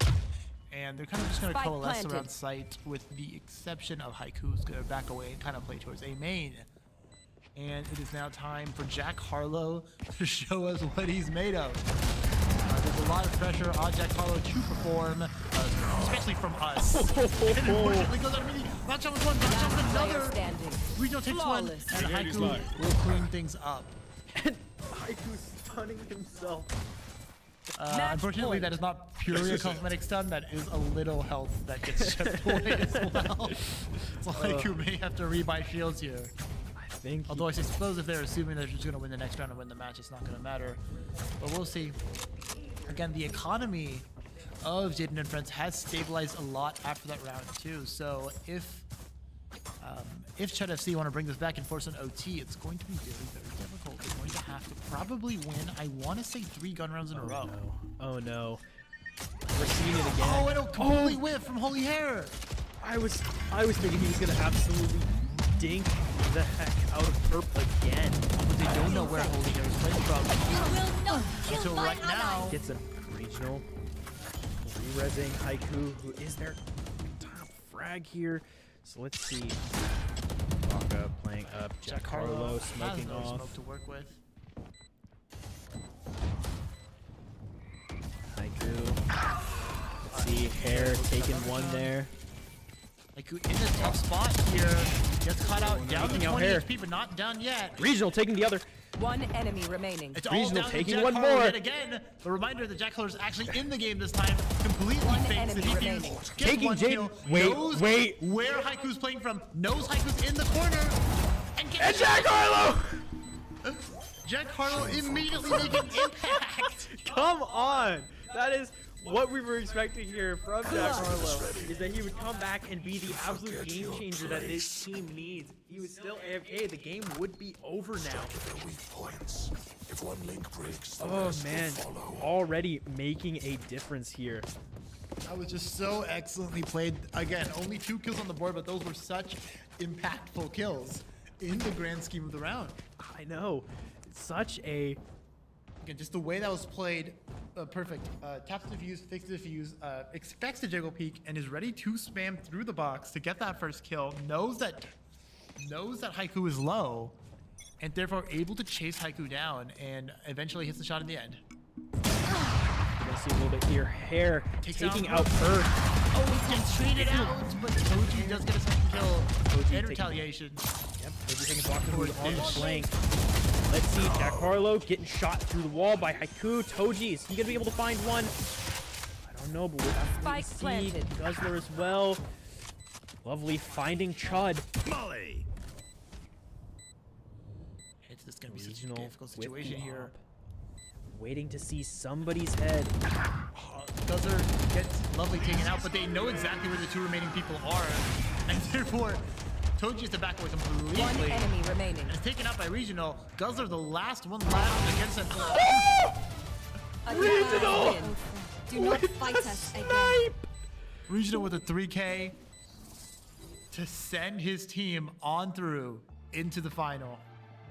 and they're kind of just gonna Spike coalesce planted. around site, with the exception of Haiku, who's gonna back away and kind of play towards A main. And it is now time for Jack Harlow to show us what he's made of. There's a lot of pressure on Jack Harlow to perform, especially from us. And unfortunately goes out immediately. Not shot with one, not shot with Player another. standing. Regional takes one, Flawless. and Brigade's Haiku live. will clean things up. Haiku stunning himself. Unfortunately, point. that is not purely a cosmetic stun. That is a little health that gets chipped away as well. So Haiku may have to rebuy shields here. I think. Although I suppose if they're assuming they're just going to win the next round and win the match, it's not going to matter. But we'll see. Again, the economy of Jaden and Friends has stabilized a lot after that round too. So if Chud FC want to bring this back and force an OT, it's going to be very, very difficult. They're going to have to probably win, I want to say 3 gun rounds in a row. Oh no. We're seeing it again. Oh, and a completely whiff from Holy Hair. I was thinking he was gonna absolutely dink the heck out of Perp again. But they don't know where Holy Hair is playing from. Until right now. Gets a regional. Re-resing Haiku, who is their top frag here. So let's see. Waka playing up. Jack Harlow smoking has no off. smoke to work with. Haiku. Let's see. Hair taking one there. Haiku in a tough spot here. Gets caught out, down to Taking out 20 Hair. HP, but not done yet. Regional taking the other. One enemy remaining. It's all Regional down to taking Jack one Harlow more. yet again. The reminder that Jack Harlow's actually in the game this time. Completely One fakes enemy the defuse. remaining. Gets Taking one Jaden- kill. wait, Knows wait. where Haiku's playing from. Knows Haiku's in the corner. And gets And Jack Harlow! Jack Harlow immediately making impact. Come on! That is what we were expecting here from Jack Harlow, is that he would come back and be the absolute game changer that this team needs. He was still AFK, the game would be over now. Oh man, already making a difference here. That was just so excellently played. Again, only 2 kills on the board, but those were such impactful kills in the grand scheme of the round. I know, such a... Again, just the way that was played, perfect. Taps the defuse, fixes the defuse, expects the jiggle peek, and is ready to spam through the box to get that first kill. Knows that Haiku is low, and therefore able to chase Haiku down, and eventually hits the shot in the end. We're gonna see a little bit here. Hair Takes taking out out Perp. Oh, he gets traded out, but Toji does get a second kill Toji in taking- retaliation. Yep, Toji taking block move on the flank. Let's see, Jack Harlow getting shot through the wall by Haiku. Toji, is he gonna be able to find one? I don't know, but we'll have to Spike see. planted. Guzzler as well. Lovely finding Chud. Molly. It's just gonna be such a Regional difficult with situation the here. op. Waiting to see somebody's head. Guzzler gets Lovely taken out, but they know exactly where the 2 remaining people are, and therefore Toji has to back away completely. One enemy remaining. And it's taken out by Regional. Guzzler, the last one left against him. Regional! Do not fight us again. Regional with a 3K to send his team on through into the final.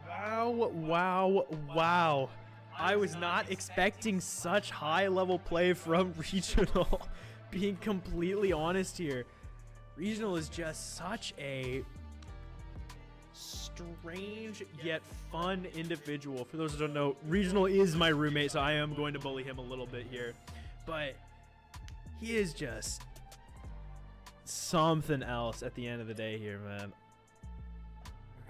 Wow, wow, wow. I was not expecting such high level play from Regional. Being completely honest here. Regional is just such a strange yet fun individual. For those who don't know, Regional is my roommate, so I am going to bully him a little bit here. But he is just something else at the end of the day here, man.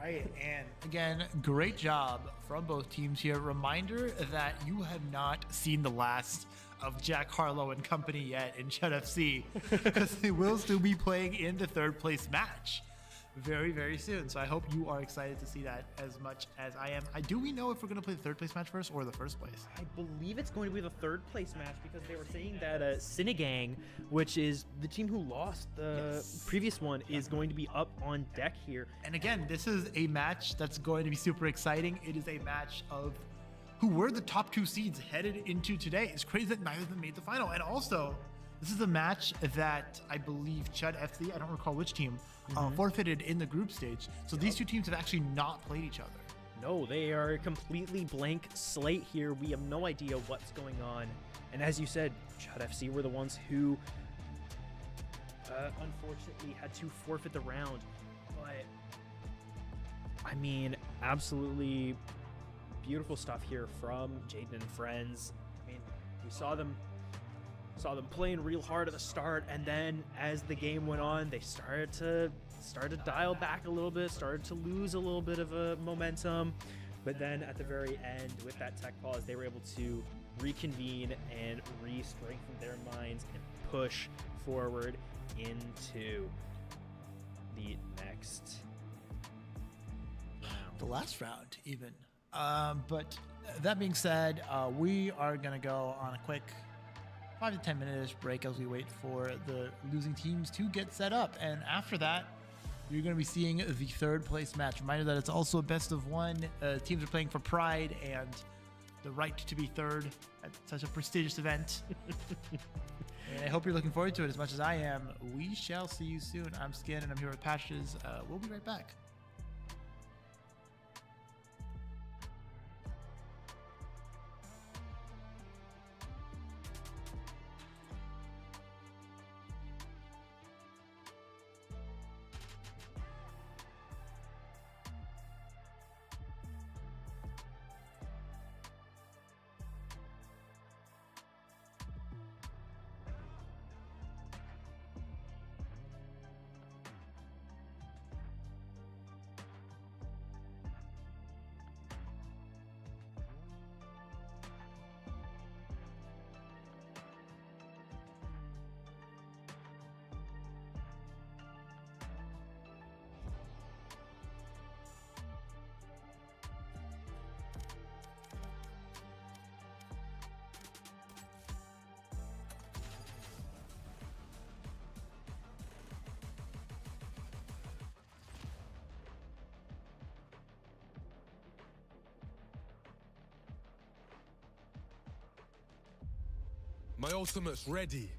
Right, and again, great job from both teams here. Reminder that you have not seen the last of Jack Harlow and company yet in Chud FC, because they will still be playing in the third place match very, very soon. So I hope you are excited to see that as much as I am. Do we know if we're going to play the third place match first or the first place? I believe it's going to be the third place match because they were saying that Cinegang, which is the team who lost the previous one, is going to be up on deck here. And again, this is a match that's going to be super exciting. It is a match of who were the top 2 seeds headed into today. It's crazy that neither of them made the final. And also, this is a match that I believe Chud FC, I don't recall which team, forfeited in the group stage. So these two teams have actually not played each other. No, they are a completely blank slate here. We have no idea what's going on. And as you said, Chud FC were the ones who unfortunately had to forfeit the round. But, I mean, absolutely beautiful stuff here from Jaden and friends. I mean, we saw them playing real hard at the start, and then as the game went on, they started to dial back a little bit, started to lose a little bit of a momentum. But then at the very end, with that tech pause, they were able to reconvene and re-strengthen their minds and push forward into the next round. The last round, even. But that being said, we are going to go on a quick 5 to 10 minute break as we wait for the losing teams to get set up. And after that, you're going to be seeing the third place match. Reminder that it's also a best of one. Teams are playing for pride and the right to be third at such a prestigious event. And I hope you're looking forward to it as much as I am. We shall see you soon. I'm Skin and I'm here with Patches. We'll be right back. My ultimate's ready.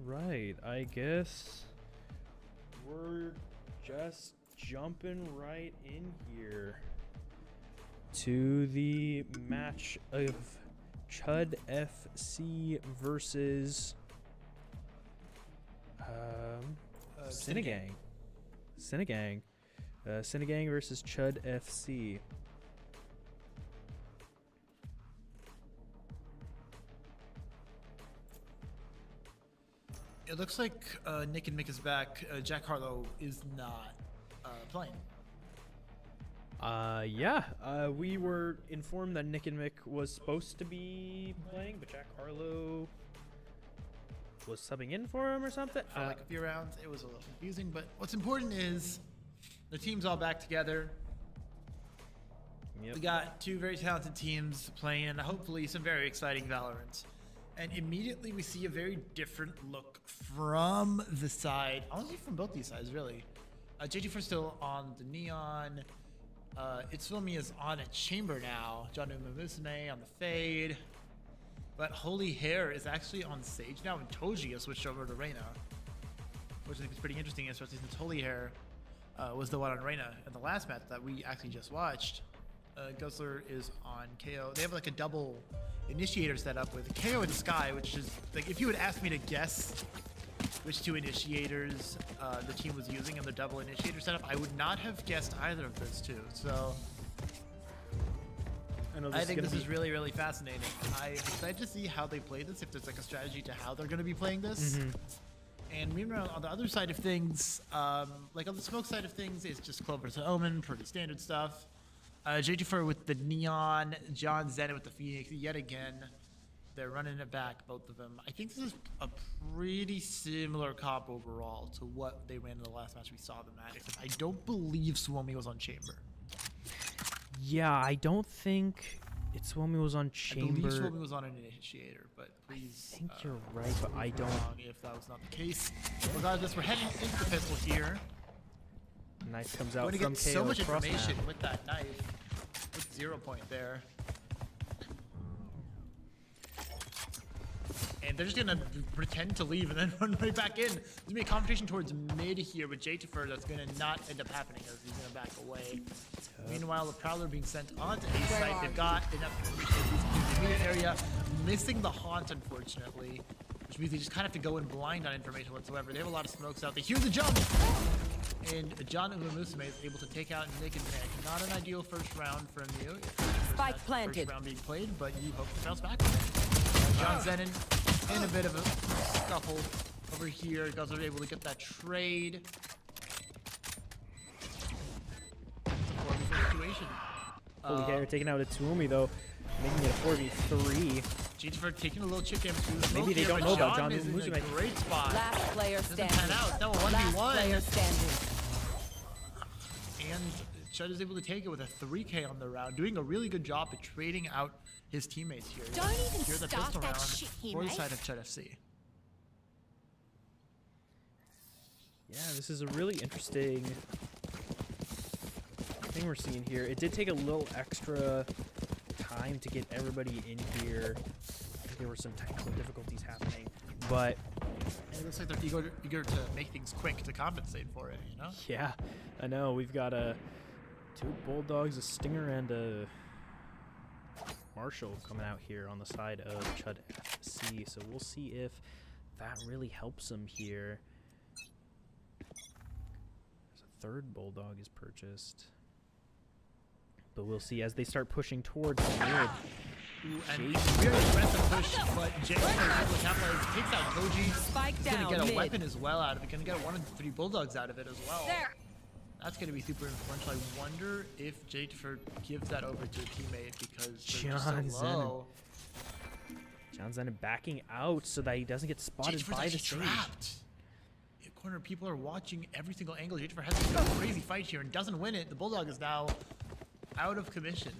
right, I guess we're just jumping right in here to the match of Chud FC versus Cinegang. Cinegang versus Chud FC. It looks like Nick and Mick is back. Jack Harlow is not playing. Yeah, we were informed that Nick and Mick was supposed to be playing, but Jack Harlow was subbing in for him or something. For like a few rounds, it was a little confusing, but what's important is the team's all back together. Yep. We got two very talented teams playing, and hopefully some very exciting Valorant. And immediately we see a very different look from the side, honestly from both these sides really. JT4 still on the Neon. It's Filmy is on a Chamber now. John Musume on the Fade. But Holy Hair is actually on Sage now, and Toji has switched over to Reyna, which I think is pretty interesting, especially since Holy Hair was the one on Reyna in the last match that we actually just watched. Guzzler is on KO. They have like a double initiator set up with KO and Sky, which is like, if you would ask me to guess which two initiators the team was using in the double initiator setup, I would not have guessed either of those two. So I think this is really, really fascinating. I'm excited to see how they play this, if there's like a strategy to how they're going to be playing this. And meanwhile, on the other side of things, like on the smoke side of things, it's just Clover to Omen, pretty standard stuff. JT4 with the Neon, John Zenit with the Phoenix, yet again. They're running it back, both of them. I think this is a pretty similar comp overall to what they ran in the last match we saw them at, except I don't believe Suomi was on Chamber. Yeah, I don't think Suomi was on Chamber. I believe Suomi was on an initiator, but please. I think you're right, but I don't. If that was not the case. Regardless, we're heading into the pistol here. Knife comes out Going to from get KO so much across information map. with that knife. With 0 point there. And they're just going to pretend to leave and then run right back in. There's going to be a competition towards mid here with Jatifer that's going to not end up happening as he's going to back away. Meanwhile, the Prowler being sent onto A site. They've got enough information in the immediate area. Missing the Haunt, unfortunately. Which means they just kind of have to go in blind on information whatsoever. They have a lot of smokes out. They hear the jump! And John Umusume is able to take out Nick and Nick. Not an ideal first round from you. Spike planted. First round being played, but you hope to bounce back with it. John Zenon in a bit of a scuffle over here. Guys are able to get that trade. It's a 4v4 situation. Holy Hair taking out a Suomi though, making it a 4v3. Jatifer taking a little chicken. Maybe they don't know about John is in a Musume. great spot. Last player Doesn't standing. pan out. It's now a Last 1v1. player standing. And Chud is able to take it with a 3K on the round, doing a really good job at trading out his teammates here. Don't even Here the start pistol that round shit here, for the mate. side of Chud FC. Yeah, this is a really interesting thing we're seeing here. It did take a little extra time to get everybody in here. I think there were some technical difficulties happening, but And it looks like they're eager to make things quick to compensate for it, you know? yeah, I know. We've got two Bulldogs, a Stinger, and a Marshall coming out here on the side of Chud FC. So we'll see if that really helps them here. There's a third Bulldog is purchased. But we'll see as they start pushing towards the mid. Ooh, and very aggressive push, but Jay is able to capitalize, takes out Toji. Spike He's down. gonna get a mid. weapon as well out of it. Gonna get 1 of the 3 Bulldogs out of it as well. There. That's going to be super influential. I wonder if Jatifer gives that over to a teammate because they're John just so low. John Zenit backing out so that he doesn't get spotted Jatifer's by the actually stage. trapped. In the corner, people are watching every single angle. Jatifer has a crazy fight here and doesn't win it. The Bulldog is now out of commission.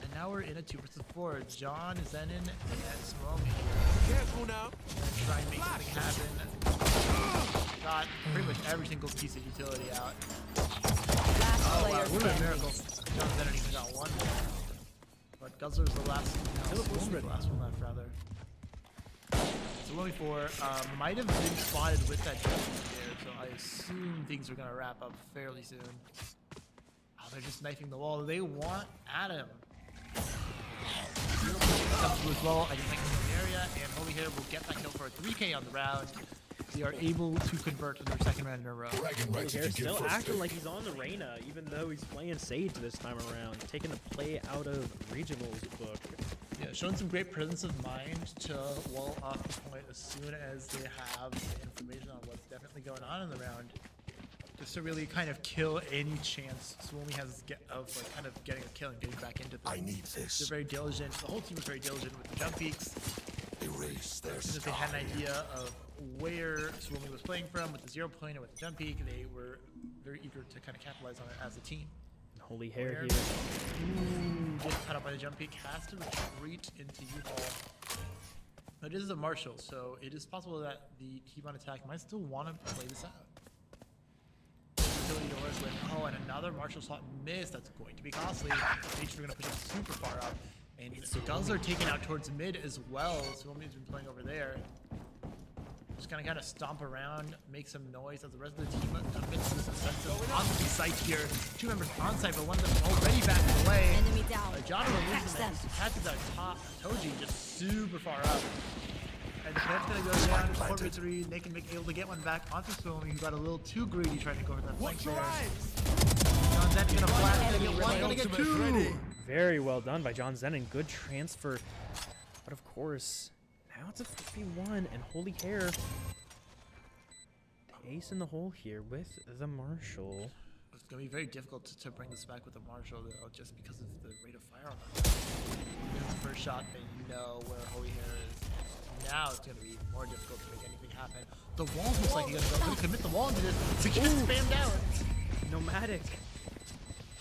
And now we're in a 2 versus 4. John, Zenon, and Smomi. Careful now. And try and make something happen. Got pretty much every single piece of utility out. Last Oh player wow, what a standing. miracle. John Zenon even got 1 more. But Guzzler's the last one. The last one left, rather. So Swilly 4 might have been spotted with that jump there, so I assume things are gonna wrap up fairly soon. Oh, they're just knifing the wall. They want Adam. Comes through as well. I didn't make him in the area, and Holy Hair will get that kill for a 3K on the round. They are able to convert to their second round in a row. Holy Hair still acting like he's on the Reyna, even though he's playing Sage this time around, taking the play out of Regionals book. Yeah, showing some great presence of mind to wall off the point as soon as they have the information on what's definitely going on in the round. Just to really kind of kill any chance Swoomy has of like kind of getting a kill and getting back into things. I need this. They're very diligent. The whole team was very diligent with the jump peaks. Erase their As soon as they had an idea of where Swoomy was playing from with the 0 point and with the jump peak, they were very eager to kind of capitalize on it as a team. Holy Hair Hair. here. Ooh, gets caught up by the jump peak, has to retreat into U-Haul. But it is a Marshall, so it is possible that the team on attack might still want to play this out. Utility doors with, oh, and another Marshall shot miss. That's going to be costly. H, we're going to push it super far up. And Guzzler taken out towards mid as well. Swoomy has been playing over there. Just gonna kind of stomp around, make some noise as the rest of the team commits to this offensive on the site here. 2 members on site, but one of them already backing away. Enemy down. Jonathan loses it. He catches out top. Toji just super far up. And the plant's gonna go down. 4v3. They can make able to get one back onto Swoomy, who got a little too greedy trying to go for that flank there. John Zen's gonna flash, gonna get one, gonna get 2. Very well done by John Zenon. Good transfer. But of course, now it's a 51 and Holy Hair. The ace in the hole here with the Marshall. It's going to be very difficult to bring this back with a Marshall, though, just because of the rate of fire on it. It's the first shot, they know where Holy Hair is. Now it's going to be more difficult to make anything happen. The wall looks like he's going to commit the wall into this to get spammed out. Nomadic.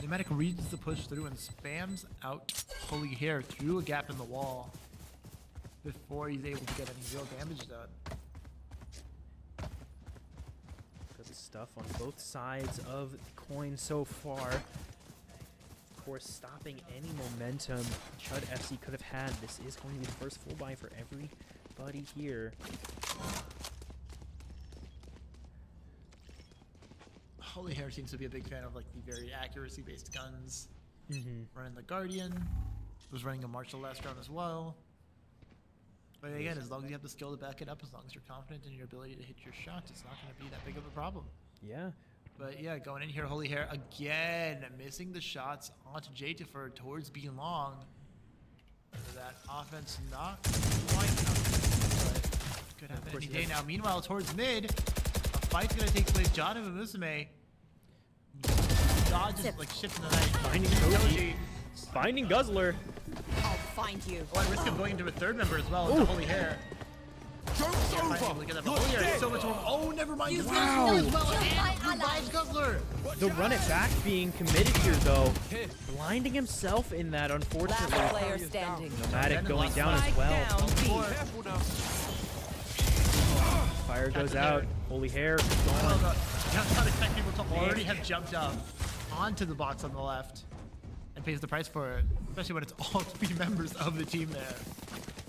Nomadic reads the push through and spams out Holy Hair through a gap in the wall before he's able to get any real damage done. Good stuff on both sides of the coin so far. Of course, stopping any momentum Chud FC could have had. This is going to be the first full buy for everybody here. Holy Hair seems to be a big fan of like the very accuracy-based guns. Running the Guardian, was running a Marshall last round as well. But again, as long as you have the skill to back it up, as long as you're confident in your ability to hit your shots, it's not going to be that big of a problem. Yeah. But yeah, going in here, Holy Hair again, missing the shots onto Jatifer towards B long. That offense not quite up, but could happen any day now. Meanwhile, towards mid, a fight's going to take place. John and Musume dodges like shifting the night. Finding Toji. Finding Guzzler. I'll find you. Oh, at risk of going into a third member as well, into Holy Hair. Joke's over! Holy Hair, so much more. Oh, never mind. You Wow. will As well, kill my and revives Guzzler. The run it back being committed here, though. Blinding himself in that, unfortunately. Last player standing. Nomadic going down as well. Down B. Careful now. Fire goes out. Holy Hair gone. Not expect people to already have jumped up onto the box on the left and pays the price for it, especially when it's all 3 members of the team there.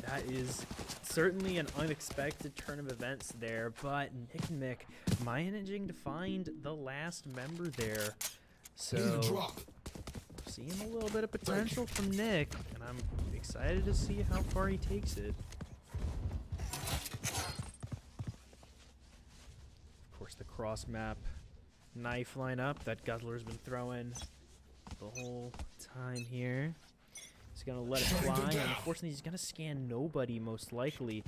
That is certainly an unexpected turn of events there, but Nick and Mick managing to find the last member there. So seeing a little bit of potential from Nick, and I'm excited to see how far he takes it. Of course, the cross map knife lineup that Guzzler's been throwing the whole time here. He's gonna let it fly, and unfortunately he's gonna scan nobody most likely.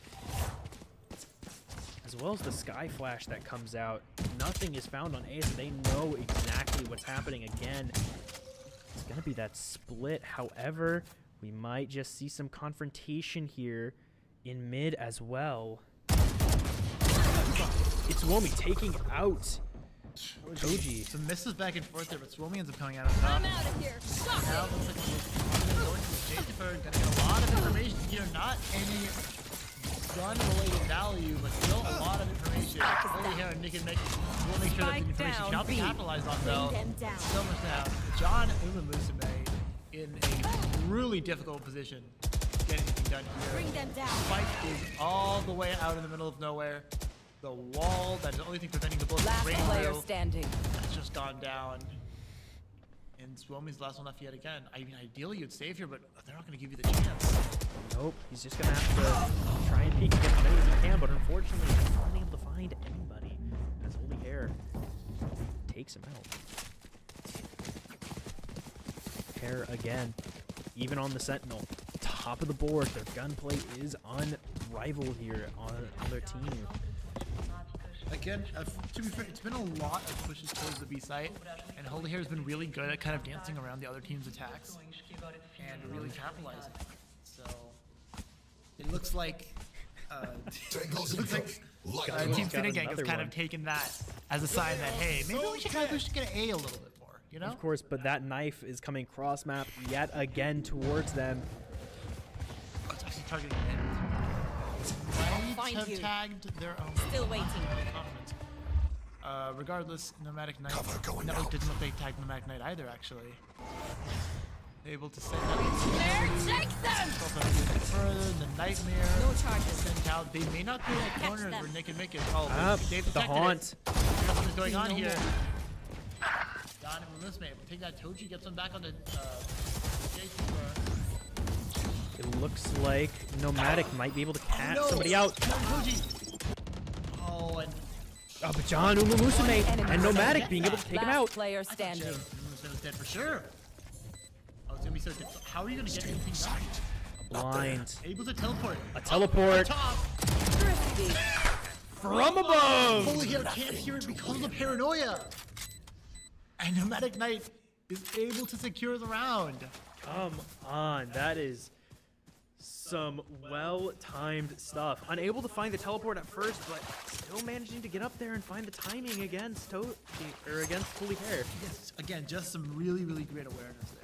As well as the sky flash that comes out. Nothing is found on A, so they know exactly what's happening again. It's gonna be that split. However, we might just see some confrontation here in mid as well. It's Womi taking out Toji. Some misses back and forth there, but Swoomy ends up coming out on top. I'm out of here. Stop Now it. it looks like he's going to Jatifer, gonna get a lot of information here, not any gun-related value, but still a lot of information. Holy Hair and Nick and Mick will make sure that the Spike information down, cannot be B. capitalized on though. Bring them down. So much now. John Musume in a really difficult position. get anything done here. Bring them down. Spike is all the way out in the middle of nowhere. The wall, that is the only thing preventing the bullet from Last breaking player through, standing. has just gone down. And Swomi's the last one left yet again. I mean, ideally you'd save here, but they're not going to give you the chance. Nope, he's just gonna have to try and peek and get as many as he can, but unfortunately he's not able to find anybody as Holy Hair takes him out. Hair again, even on the Sentinel, top of the board. Their gunplay is unrivaled here on their team. Again, to be fair, it's been a lot of pushes towards the B site, and Holy Hair has been really good at kind of dancing around the other team's attacks and really capitalizing. So it looks like Team Finnegang has kind of taken that as a sign that, hey, maybe we should get an A a little bit more, you know? Of course, but that knife is coming cross map yet again towards them. Oh, it's actually targeting mid. Find Have you. tagged their own. Still waiting. Regardless, Nomadic Knight. Cover going No, out. it didn't look like they tagged Nomadic Knight either, actually. Able to send out There, take them! further. The Nightmare. No charges. Sent out. They may not be in that corner them. where Nick and Mick is. Oh, Up, they've the detected haunt. it. What's going on here? Don and Mumusme able to take that. Toji gets one back on the Jason. It looks like Nomadic might be able to catch No! somebody out. No, Toji. Oh, and But John Umumusame enemy and Nomadic remaining. being able to take him Last out. player I thought standing. Mumusme was dead for sure. Oh, it's gonna be so difficult. How are you gonna get anything done? Blind. Able to teleport. A teleport Top. Thrifty. from above. Holy Hair can't hear it because of paranoia. And Nomadic Knight is able to secure the round. Come on, that is some well-timed stuff. Unable to find the teleport at first, but still managing to get up there and find the timing against against Holy Hair. Yes, again, just some really, really great awareness there.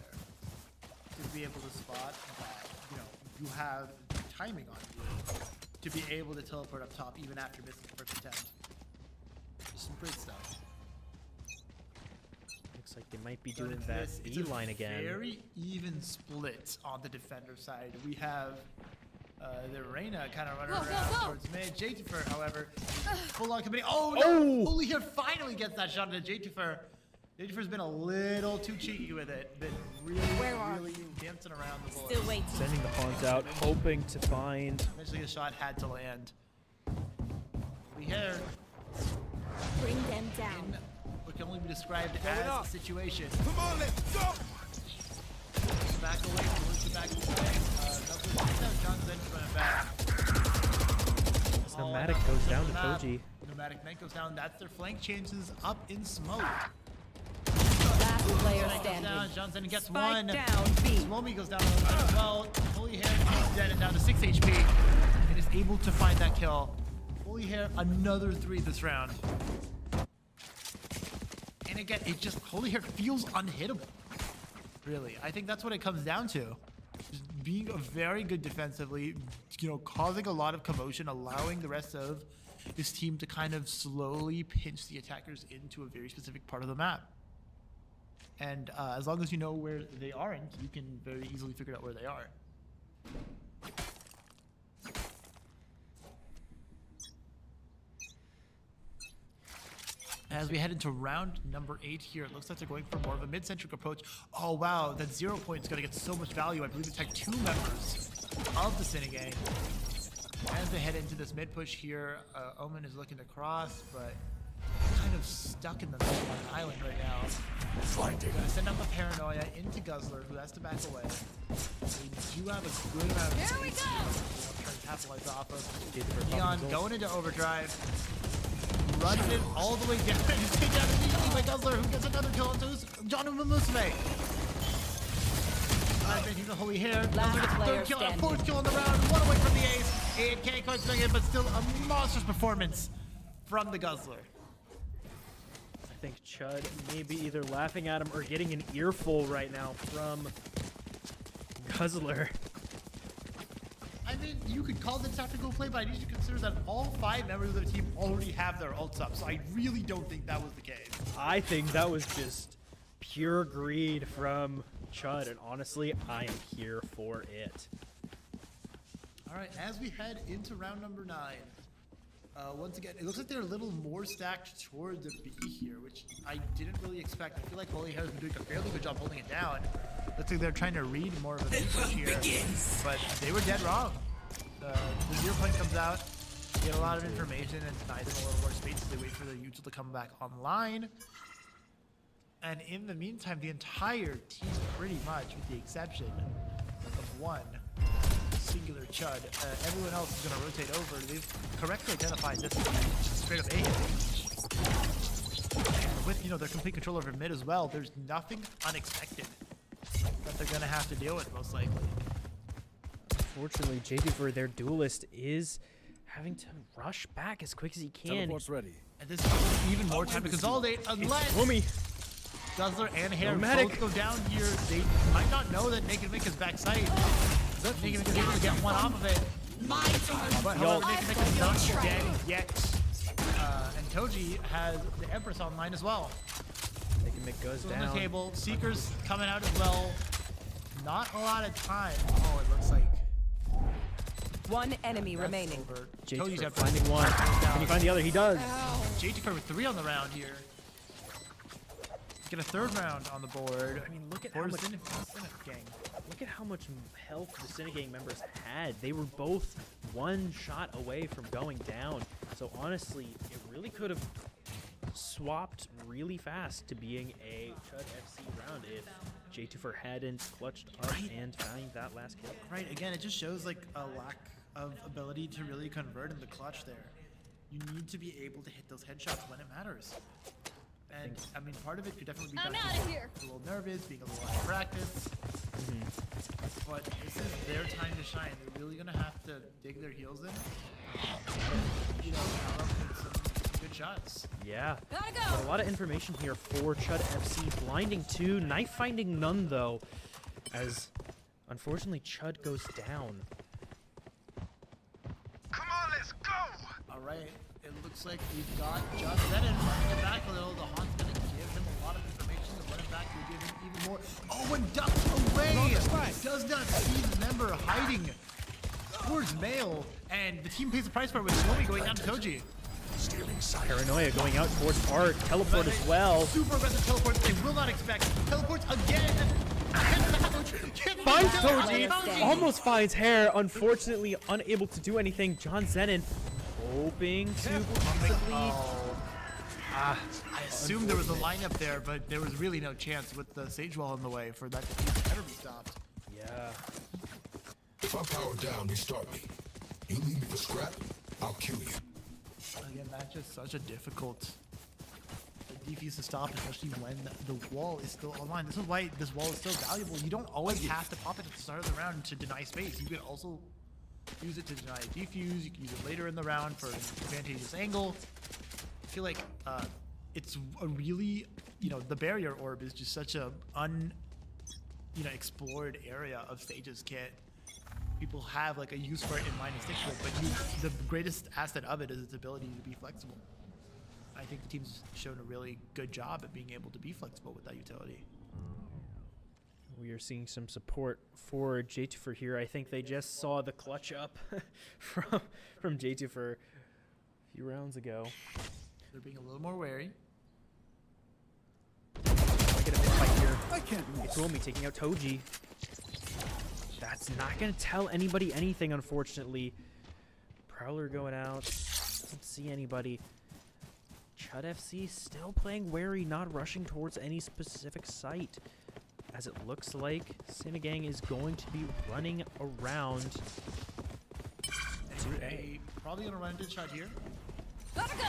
To be able to spot that, you have timing on you. To be able to teleport up top even after missing the first attempt. Just some great stuff. Looks like they might be But doing that it's B a line again. Very even split on the defender side. We have the Reyna kind of running Whoa, around whoa, whoa. towards mid. Jatifer, however, full on committee. Oh no! Oh! Holy Hair finally gets that shot into Jatifer. Jatifer's been a little too cheeky with it. Been really, Where are really you? dancing around the bullet. Still waiting. Sending the pawns out, hoping to find. Eventually, the shot had to land. Holy Hair Bring them in down. what can only be described as a situation. Come on, let's go. Back away, towards the back of the way. John's then running back. As Nomadic goes down to Toji. Nomadic Knight goes down. That's their flank changes up in smoke. Last player Knight goes down. standing. Johnson gets Spike one. down, B. Swomy goes down a little bit as well. Holy Hair is dead and down to 6 HP. And is able to find that kill. Holy Hair, another 3 this round. And again, it just, Holy Hair feels unhittable. Really, I think that's what it comes down to. Just being very good defensively, causing a lot of commotion, allowing the rest of this team to kind of slowly pinch the attackers into a very specific part of the map. And as long as you know where they aren't, you can very easily figure out where they are. As we head into round number 8 here, it looks like they're going for more of a mid-centric approach. Oh wow, that 0 point is going to get so much value. I believe it's like 2 members of the Cine Gang. As they head into this mid-push here, Omen is looking to cross, but kind of stuck in the middle of an island right now. Finding. Gonna send up a Paranoia into Guzzler, who has to back away. They do have a good amount of Here we space go! here, trying to capitalize off of. Neon going into overdrive. Running it all the way down. He's taken down immediately by Guzzler, who gets another kill onto John Umumusame. He's a Holy Hair. Guzzler gets a player 3rd kill and a standing. 4th kill on the round. 1 away from the ace. 8K quite doing it, but still a monstrous performance from the Guzzler. I think Chud may be either laughing at him or getting an earful right now from Guzzler. I mean, you could call it tactical play, but I need you to consider that all 5 members of the team already have their ults up, so I really don't think that was the case. I think that was just pure greed from Chud, and honestly, I am here for it. All right, as we head into round number 9, once again, it looks like they're a little more stacked toward the B here, which I didn't really expect. I feel like Holy Hair has been doing a fairly good job holding it down. Looks like they're trying to read more of a B push here, but they were dead wrong. The 0 point comes out, they get a lot of information, and denies them a little more space as they wait for the util to come back online. And in the meantime, the entire team, pretty much, with the exception of one singular Chud, everyone else is going to rotate over. They've correctly identified this as straight up A. And with their complete control over mid as well, there's nothing unexpected that they're going to have to deal with, most likely. Unfortunately, J2 their duelist is having to rush back as quick as he can. Teleport's ready. And this is even more time to consolidate, unless Guzzler and Hair both go down here. They might not know that Naked Mick is backside. Naked Mick is able to get one off of it. But however, Naked Mick is not dead yet. And Toji has the Empress online as well. Naked Mick goes down. On the table, Seekers coming out as well. Not a lot of time. Oh, it looks like. One enemy remaining. J2 finding one. Can you find the other? He does. J2 with 3 on the round here. Get a 3rd round on the board. I mean, look at how much Look at how much health the Synagang members had. They were both one shot away from going down. So honestly, it really could have swapped really fast to being a Chud FC round if J2 hadn't clutched up and found that last kill. Right, again, it just shows like a lack of ability to really convert in the clutch there. You need to be able to hit those headshots when it matters. And I mean, part of it could definitely be down to being a little nervous, being a little out of practice. But this is their time to shine. They're really gonna have to dig their heels in. Some good shots. Yeah. Gotta go. A lot of information here for Chud FC. Blinding 2, knife finding none though, as unfortunately Chud goes down. Come on, let's go! All right. It looks like we've got John Bennett running it back a little. The Haunt's going to give him a lot of information. The running back will give him even more. Oh, and ducked away! Does not see the member hiding towards Mail. And the team pays the price for it with Tourney going down to Toji. Paranoia going out towards Art. Teleport as well. Super aggressive teleports they will not expect. Teleports again. Finds Toji. Almost finds Hair. Unfortunately, unable to do anything. John Zenon hoping to possibly. I assumed there was a lineup there, but there was really no chance with the Sage Wall in the way for that to ever be stopped. Yeah. If I power down, restart me. You leave me for scrap, I'll kill you. Again, that's just such a difficult defuse to stop, especially when the wall is still online. This is why this wall is still valuable. You don't always have to pop it at the start of the round to deny space. You can also use it to deny a defuse. You can use it later in the round for an advantageous angle. I feel like it's a really, the barrier orb is just such a explored area of Sage's kit. People have like a use for it in mind and stick to it, but the greatest asset of it is its ability to be flexible. I think the team's shown a really good job at being able to be flexible with that utility. We are seeing some support for J2 here. I think they just saw the clutch up from J2 a few rounds ago. They're being a little more wary. Get a big fight here. I can't miss. Tourney taking out Toji. That's not going to tell anybody anything, unfortunately. Prowler going out. Don't see anybody. Chud FC still playing wary, not rushing towards any specific site. As it looks like Synagang is going to be running around. Anyway, probably going to run into shot here. Gotta go.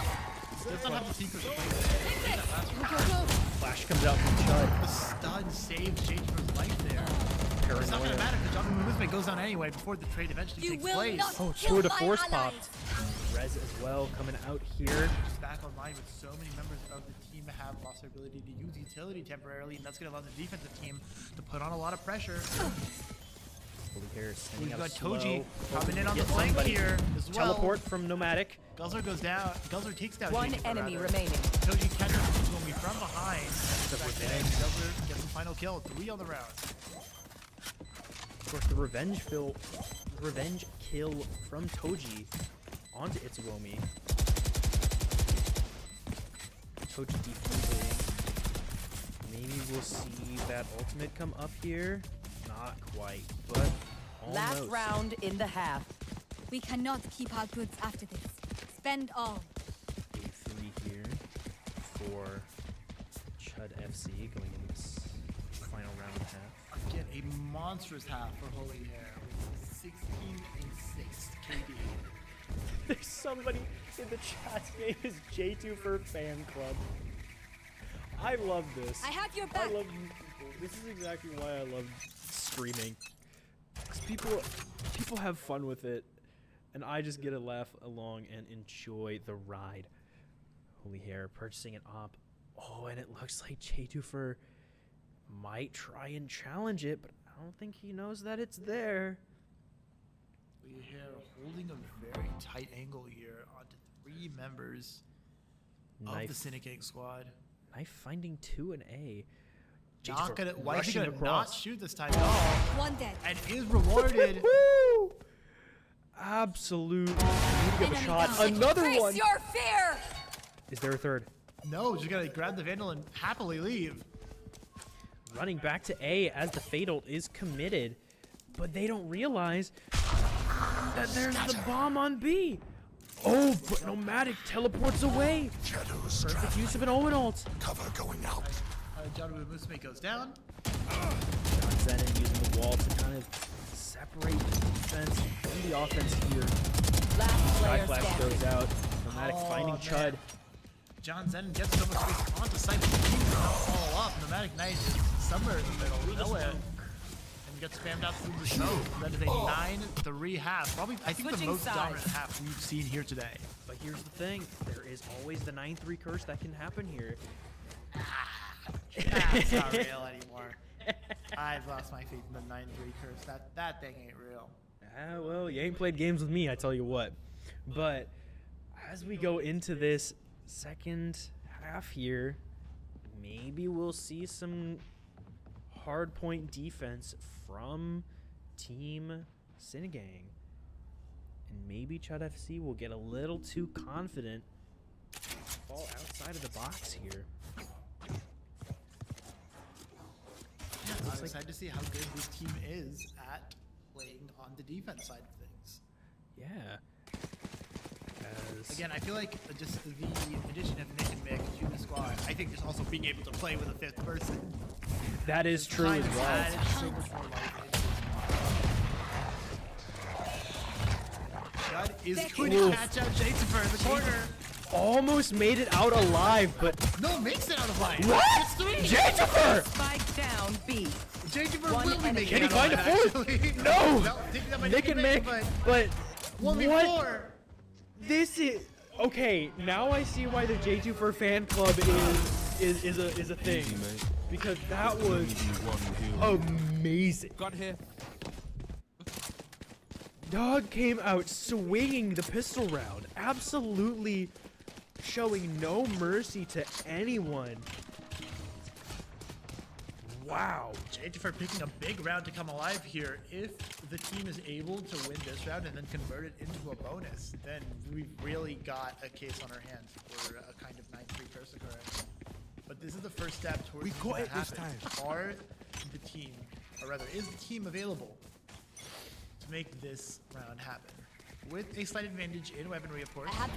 Does not have the secret to play. Flash comes out from Chud. The stun saves J2's life there. It's not going to matter because John Movement goes down anyway before the trade eventually takes place. Oh, tour de force popped. Rez as well coming out here. Just back online with so many members of the team have lost their ability to use utility temporarily, and that's going to allow the defensive team to put on a lot of pressure. We've got Toji coming in on the flank here as well. Teleport from Nomadic. Guzzler goes down. Guzzler takes down One J2 enemy rather. remaining. Toji catches Toji from behind. Guzzler gets the final kill. 3 on the round. Of course, the revenge revenge kill from Toji onto Itsuomi. Toji defusing. Maybe we'll see that ultimate come up here. Not quite, but almost. Last round in the half. We cannot keep our goods after this. Spend all. A3 here for Chud FC going in this final round and a half. Again, a monstrous half for Holy Hair with 16 and 6 KD. There's somebody in the chat's name is J2 for Fan Club. I love this. I have your back. I love you people. This is exactly why I love streaming. 'Cause people have fun with it, and I just get to laugh along and enjoy the ride. Holy Hair purchasing an op. Oh, and it looks like J2 might try and challenge it, but I don't think he knows that it's there. We here holding a very tight angle here onto 3 members of the Syndicate squad. Knife finding 2 and A. Not gonna, why is he rushing gonna not across. shoot this time at all? One dead. And is rewarded. Woo! Absolute. Need to give a Enemy shot. down. Another Face one. your fear. Is there a third? No, just gonna grab the Vandal and happily leave. Running back to A as the Fatal is committed, but they don't realize that there's the bomb on B. Oh, but Nomadic teleports away. Shadows Perfect traveling. use of an Owen ult. Cover going out. John Musume goes down. John Zennin using the wall to kind of separate the defense from the offense here. Last Sky player Flash standing. goes out. Nomadic Oh, finding man. Chud. John Zen gets so much space onto site, but he does not fall off. Nomadic Knight is somewhere in the middle, nowhere. And gets spammed out through the smoke. That is a 9-3 half. Probably, I think, the Switching most sides. dominant half we've seen here today. But here's the thing. There is always the 9-3 curse that can happen here. That's not real anymore. I've lost my faith in the 9-3 curse. That thing ain't real. Ah, well, you ain't played games with me, I tell you what. But as we go into this second half here, maybe we'll see some hard point defense from Team Synagang. And maybe Chud FC will get a little too confident, fall outside of the box here. Yeah, I'm excited to see how good this team is at playing on the defense side of things. Yeah. Again, I feel like just the addition of Nick and Mick to the squad, I think just also being able to play with a 5th person. That is true kind as of well. added so much more life into the squad. Judd is going to Oof. catch out Jaytifer in the corner. Almost made it out alive, but No, makes it out of line. what? It's 3. J2! Spike down B. Jaytifer One will be enemy. making Can he it out find a alive, fourth? actually. No! Taking that by Nick and Mick, but but 1v4. what? This is okay. Now I see why the J2 fan club is a thing, because that was amazing. Got here. Dog came out swinging the pistol round, absolutely showing no mercy to anyone. Wow. Jaytifer picking a big round to come alive here. If the team is able to win this round and then convert it into a bonus, then we've really got a case on our hands for a kind of 9-3 curse occurrence. But this is the first step towards We making got that it this happen. Are the team, or rather, is the team available to make this round happen? With a slight advantage in weaponry, of course. I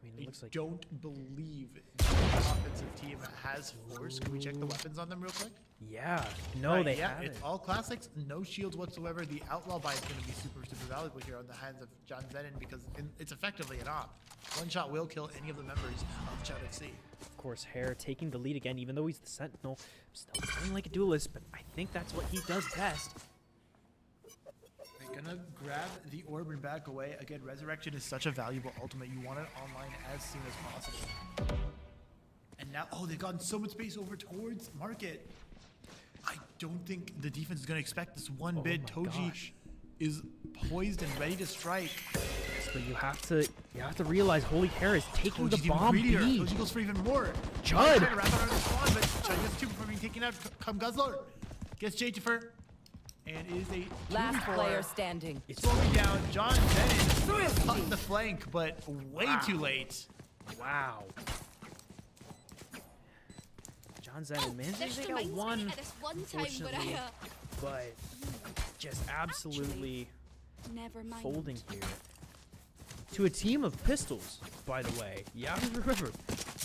mean, it I looks like don't believe the offensive team has force. Can we check the weapons on them real quick? yeah. No, Right, they yeah, haven't. it's all classics, no shields whatsoever. The outlaw buy is going to be super valuable here on the hands of John Zennin because it's effectively an op. One shot will kill any of the members of Chud FC. Of course, Hare taking the lead again, even though he's the Sentinel. Still playing like a duelist, but I think that's what he does best. They're gonna grab the orb and back away. Again, Resurrection is such a valuable ultimate. You want it online as soon as possible. And now, oh, they've gotten so much space over towards Market. I don't think the defense is gonna expect this one bid. my Toji gosh. is poised and ready to strike. Yes, but you have to realize Holy Hare is taking Toji's the even bomb greedier. B. Toji goes for even more. Chud! Trying to wrap around the spawn, but Chud gets 2 before being taken out. Come Guzzler. Gets J2 for. And it is a Last 2v4. player standing. Slowing down. John Zenit caught the flank, but way too late. Wow. John Zenit, man, This they got reminds one, me of this one time when unfortunately, but just absolutely never mind. folding here. To a team of pistols, by the way. Yeah, remember,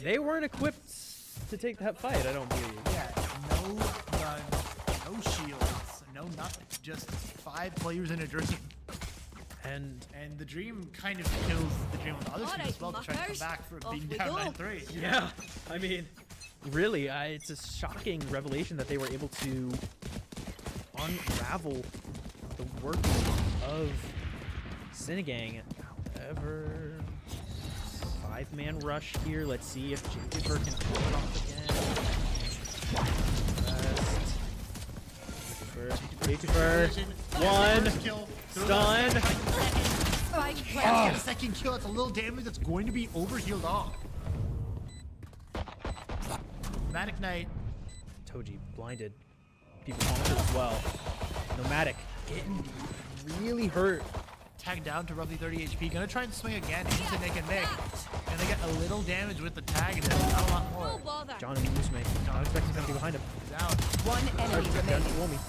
they weren't equipped to take that fight, I don't believe. Yeah, no guns, no shields, no nothing. Just 5 players in a dream. And And the dream kind of kills the dream on the other team as well to try to come muckers. back from Off being we down go. 9-3. yeah, I mean, really, it's a shocking revelation that they were able to unravel the workings of Sinagang. However, 5-man rush here. Let's see if Juniper can pull it off again. Juniper, one, stun. Spike Get planted. a second kill. That's a little damage that's going to be overhealed off. Dramatic Knight. Toji blinded. People haunted as well. Nomadic getting really hurt. Tagged down to roughly 30 HP. Gonna try and swing again into Nick and Nick. And they get a little damage with the tag and then not a lot No more. bother. John and Musume. Not expecting somebody behind him. Down. One enemy Down to remaining. Womi.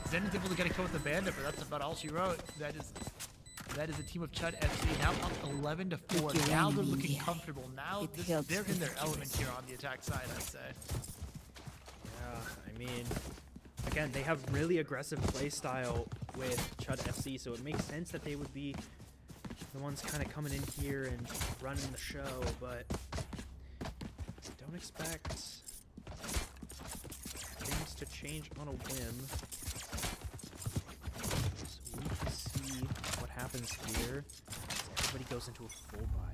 Zen is able to get a kill with the bandit, but that's about all she wrote. That is a team of Chud FC now up 11-4. Now they're looking comfortable. Now they're in their element here on the attack side, I'd say. Yeah, I mean, again, they have really aggressive play style with Chud FC, so it makes sense that they would be the ones kind of coming in here and running the show, but don't expect things to change on a whim. So we can see what happens here as everybody goes into a full buy.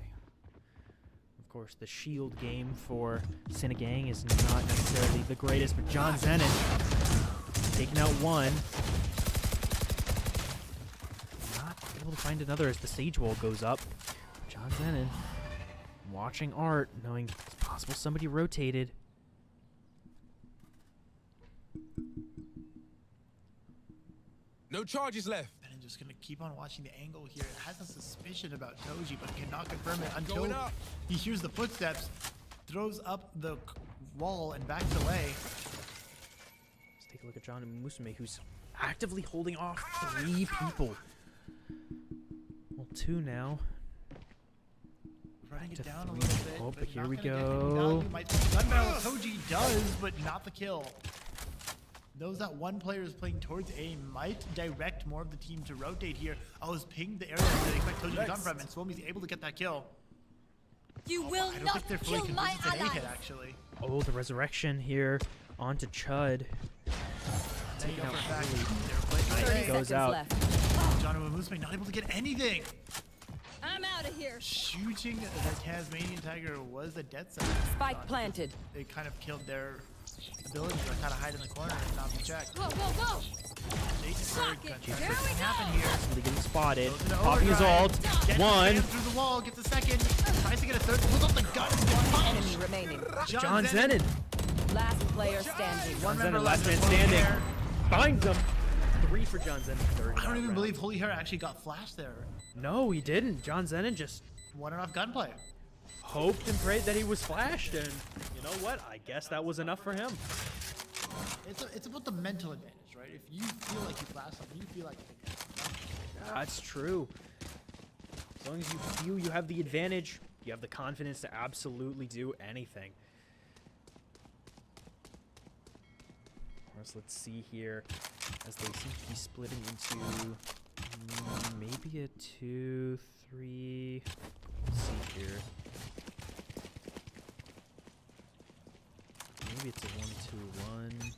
Of course, the shield game for Sinagang is not necessarily the greatest, but John Zenit taking out one. Not able to find another as the sage wall goes up. John Zenit watching art, knowing it's possible somebody rotated. No charges left. And just gonna keep on watching the angle here. It has a suspicion about Toji, but cannot confirm it until Going up. he hears the footsteps, throws up the wall and backs away. Let's take a look at John and Musume, who's actively holding off 3 people. Well, 2 now. Running to it down a 3. little bit. Oh, but here not we gonna get any go. value. Might be gun barrel. Toji does, but not the kill. Knows that one player is playing towards A, might direct more of the team to rotate here. I was pinged the area that they expect Toji to come from, and Swomi's able to get that kill. You will I don't not think they're fully kill my convinced it's an A hit, allies. actually. Oh, the resurrection here onto Chud. There you Taking go out for a fact. Willie. They're playing 30 today. seconds Goes out. left. John and Musume not able to get anything. I'm out of here. Shooting the Tasmanian Tiger was a dead center. Spike planted. It kind of killed their ability to kind of hide in the corner and not be checked. Whoa, whoa, whoa. Jasonberg it. can Here we happen go. here. Really getting spotted. Goes into Popping his overdrive. ult. Gets One. jammed through the wall, gets a second. Tries to get a third. Pulls up the gun. One enemy remaining. John Zenit. Last player standing. One Zenit, member last left. man standing. Finds him. 3 for John Zenit. Third I don't even round. believe Holy Hair actually got flashed there. No, he didn't. John Zenit just One enough gunplay. hoped and prayed that he was flashed, and you know what? I guess that was enough for him. It's about the mental advantage, right? If you feel like you flashed something, you feel like you can. That's true. As long as you feel you have the advantage, you have the confidence to absolutely do anything. Of course, let's see here, as they seem to be splitting into maybe a 2-3. Let's see here. Maybe it's a 1-2-1.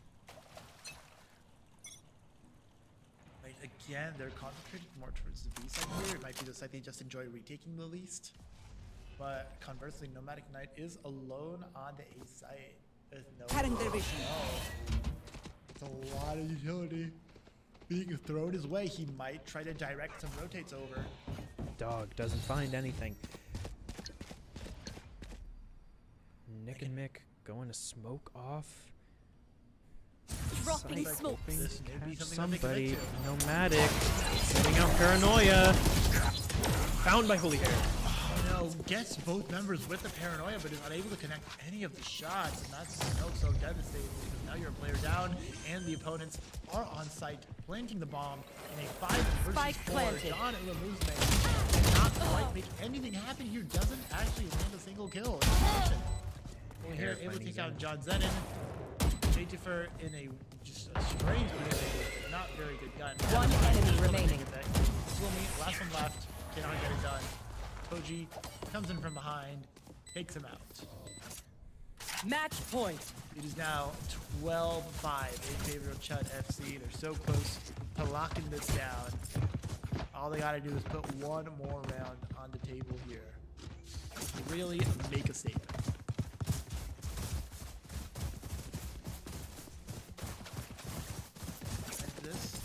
Right, again, they're concentrated more towards the B side here. It might be the side they just enjoy retaking the least. But conversely, Nomadic Knight is alone on the A side. There's no. Cutting their vision. It's a lot of utility being thrown his way. He might try to direct some rotates over. Dog doesn't find anything. Nick and Mick going to smoke off. Dropping Site smokes. hoping This to may be catch something that they somebody. commit Nomadic setting out Paranoia. Found by Holy Hair. Gets both members with the paranoia, but is unable to connect any of the shots, and that's so devastating because now you're a player down, and the opponents are on site planting the bomb in a 5 versus Spike 4. planted. John Ilamuzme cannot quite make anything happen here. Doesn't actually land a single kill in this action. Well, here able to take out John Zenon. J2fer in a just a strange position, not very good gun. One enemy remaining. Swoomy, last one left, cannot get it done. Koji comes in from behind, takes him out. Match point. It is now 12-5 in favor of Chud FC. They're so close to locking this down. All they gotta do is put one more round on the table here. Really make a statement. After this,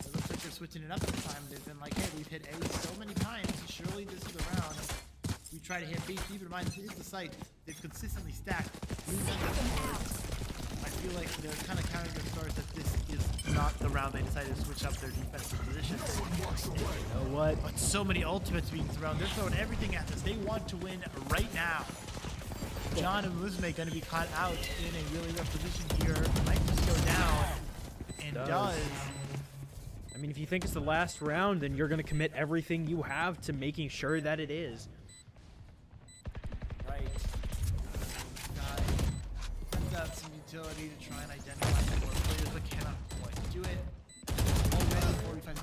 it looks like they're switching it up this time. They've been like, hey, we've hit A so many times, surely this is the round. We try to hit B. Keep in mind, this is the site they've consistently stacked. I feel like they're kind of counting their stars that this is not the round they decided to switch up their defensive positions. You know what? But so many ultimates being thrown. They're throwing everything at this. They want to win right now. John and Muzme going to be caught out in a really rough position here. Might just go down. And does. I mean, if you think it's the last round, then you're going to commit everything you have to making sure that it is. Right. Sends out some utility to try and identify more players, but cannot quite do it. Already 45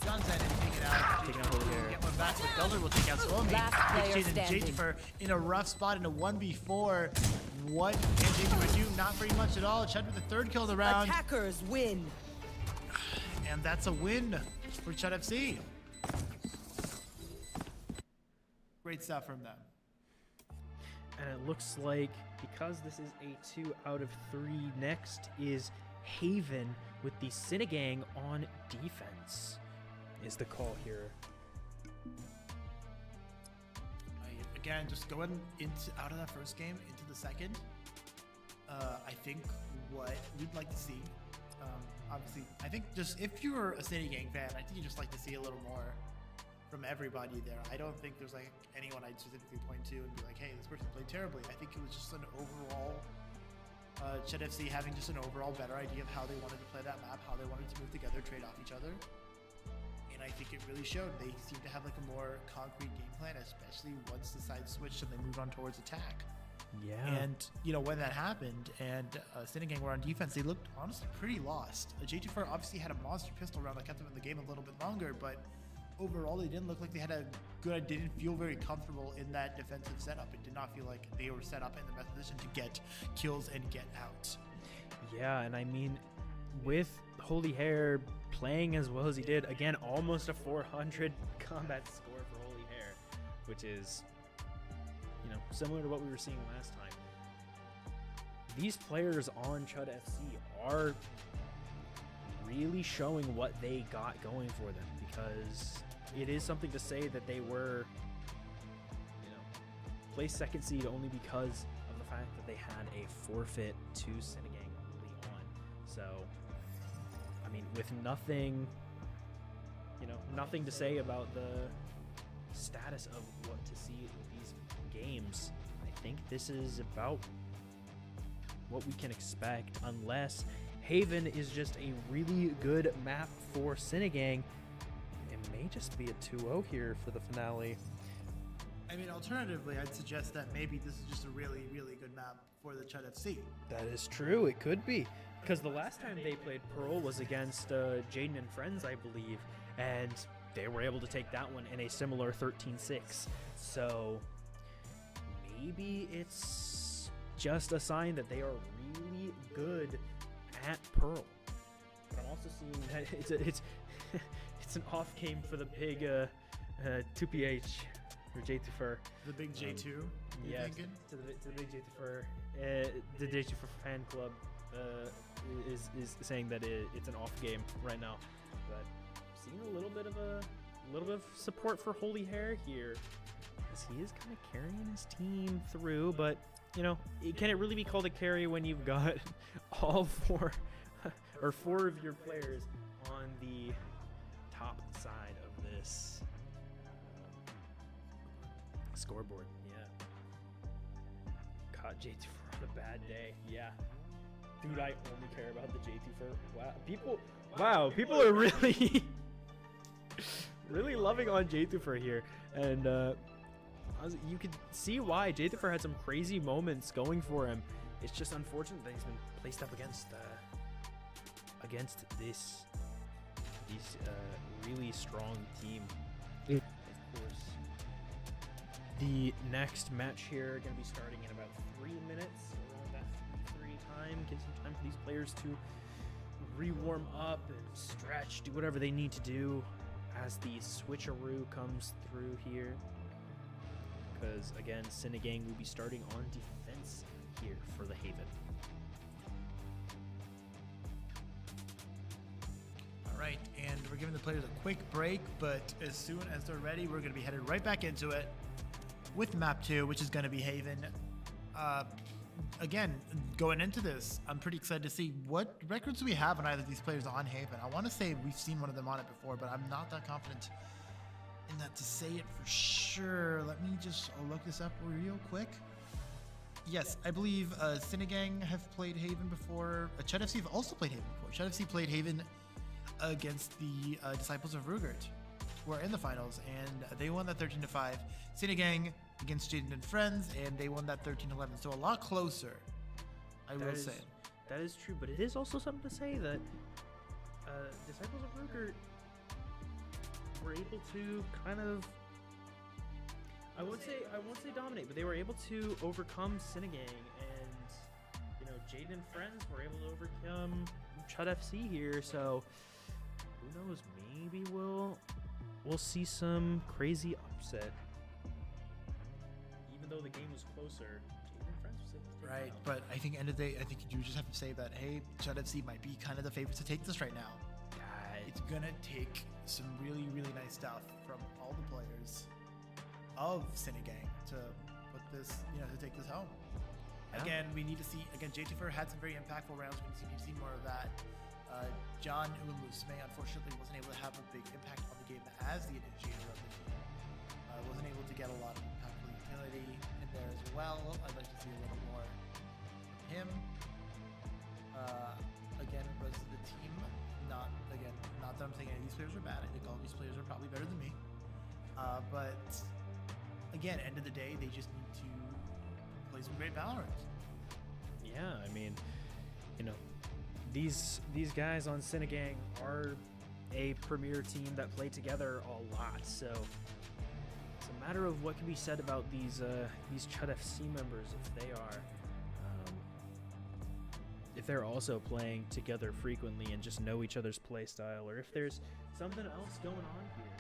John Zen and take it out. Taking out Holy Hair. Get one back, but Delder will take out Swami. Last player standing. J2fer in a rough spot in a 1v4. What can J2fer do? Not very much at all. Chud with the third kill of the round. Attackers win. And that's a win for Chud FC. Great stuff from them. And it looks like because this is a 2 out of 3, next is Haven with the Cinegang on defense is the call here. Again, just going out of that first game into the second. I think what we'd like to see, obviously, I think just if you're a Cinegang fan, I think you just like to see a little more from everybody there. I don't think there's like anyone I'd specifically point to and be like, hey, this person played terribly. I think it was just an overall Chud FC having just an overall better idea of how they wanted to play that map, how they wanted to move together, trade off each other. And I think it really showed. They seem to have like a more concrete game plan, especially once the sides switched and they moved on towards attack. Yeah. And, you know, when that happened and Cinegang were on defense, they looked honestly pretty lost. J2fer obviously had a monster pistol round that kept them in the game a little bit longer, but overall they didn't look like they had a good, didn't feel very comfortable in that defensive setup. It did not feel like they were set up in the best position to get kills and get out. Yeah, and I mean, with Holy Hair playing as well as he did, again, almost a 400 combat score for Holy Hair, which is, you know, similar to what we were seeing last time. These players on Chud FC are really showing what they got going for them, because it is something to say that they were, you know, placed second seed only because of the fact that they had a forfeit to Cinegang early on. So, I mean, with nothing, you know, nothing to say about the status of what to see with these games, I think this is about what we can expect, unless Haven is just a really good map for Cinegang. It may just be a 2-0 here for the finale. I mean, alternatively, I'd suggest that maybe this is just a really, really good map for the Chud FC. That is true. It could be. Because the last time they played Pearl was against Jaden and Friends, I believe. And they were able to take that one in a similar 13-6. So maybe it's just a sign that they are really good at Pearl. But I'm also seeing that it's an off game for the big 2PH or J2fer. The big J2, you're thinking? To the big J2fer. The J2fer fan club is saying that it's an off game right now. But seeing a little bit of support for Holy Hair here, as he is kind of carrying his team through, but you know, can it really be called a carry when you've got all four or four of your players on the top side of this scoreboard? Yeah. Caught J2 on a bad day. Yeah. Dude, I only care about the J2. Wow, people are really, really loving on J2 here, and you could see why J2 had some crazy moments going for him. It's just unfortunate that he's been placed up against this really strong team. Of course, the next match here going to be starting in about 3 minutes. Around that 3 time, give some time for these players to re-warm up and stretch, do whatever they need to do as the switcheroo comes through here. Because again, Cinegang will be starting on defense here for the Haven. All right, and we're giving the players a quick break, but as soon as they're ready, we're going to be headed right back into it with map 2, which is going to be Haven. Again, going into this, I'm pretty excited to see what records do we have on either of these players on Haven. I want to say we've seen one of them on it before, but I'm not that confident in that to say it for sure. Let me just look this up real quick. Yes, I believe Cinegang have played Haven before. Chud FC have also played Haven before. Chud FC played Haven against the Disciples of Rugert, who are in the finals, and they won that 13-5. Cinegang against Jaden and Friends, and they won that 13-11. So a lot closer, I will say. That is true, but it is also something to say that Disciples of Rugert were able to kind of, I won't say dominate, but they were able to overcome Cinegang, and you know, Jaden and Friends were able to overcome Chud FC here. So who knows? Maybe we'll see some crazy upset. Even though the game was closer, Jaden and Friends was able to take Right, it out. but I think end of the day, I think you just have to say that, hey, Chud FC might be kind of the favorites to take this right now. It's gonna take some really, really nice stuff from all the players of Cinegang to put this, you know, to take this home. Yeah. Again, we need to see, again, J2 had some very impactful rounds. We need to see more of that. John Uwamusme, unfortunately, wasn't able to have a big impact on the game as the initiator of the team. Wasn't able to get a lot of impactful utility in there as well. I'd like to see a little more from him. Again, the rest of the team, not that I'm saying any of these players are bad. I think all these players are probably better than me. But again, end of the day, they just need to play some great Valorant. Yeah, I mean, you know, these guys on Cinegang are a premier team that play together a lot. So it's a matter of what can be said about these Chud FC members if they're also playing together frequently and just know each other's play style, or if there's something else going on here.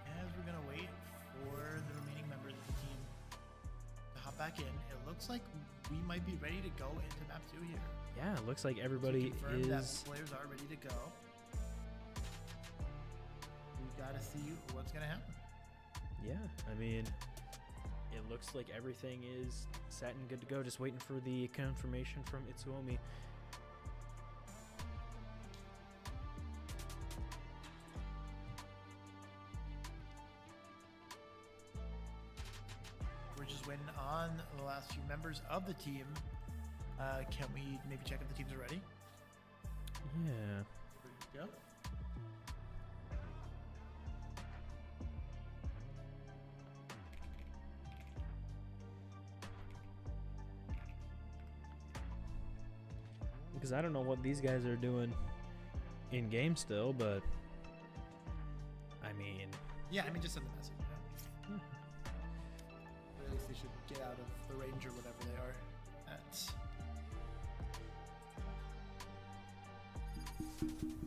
And as we're gonna wait for the remaining members of the team to hop back in, it looks like we might be ready to go into map 2 here. Yeah, it looks like everybody Confirm that is. the players are ready to go. We gotta see what's gonna happen. Yeah, I mean, it looks like everything is set and good to go. Just waiting for the confirmation from Itsuomi. We're just waiting on the last few members of the team. Can we maybe check if the teams are ready? Yeah. Ready to go? Because I don't know what these guys are doing in game still, but I mean, Yeah, I mean, just send the message. Yeah. Or at least they should get out of the range or whatever they are at.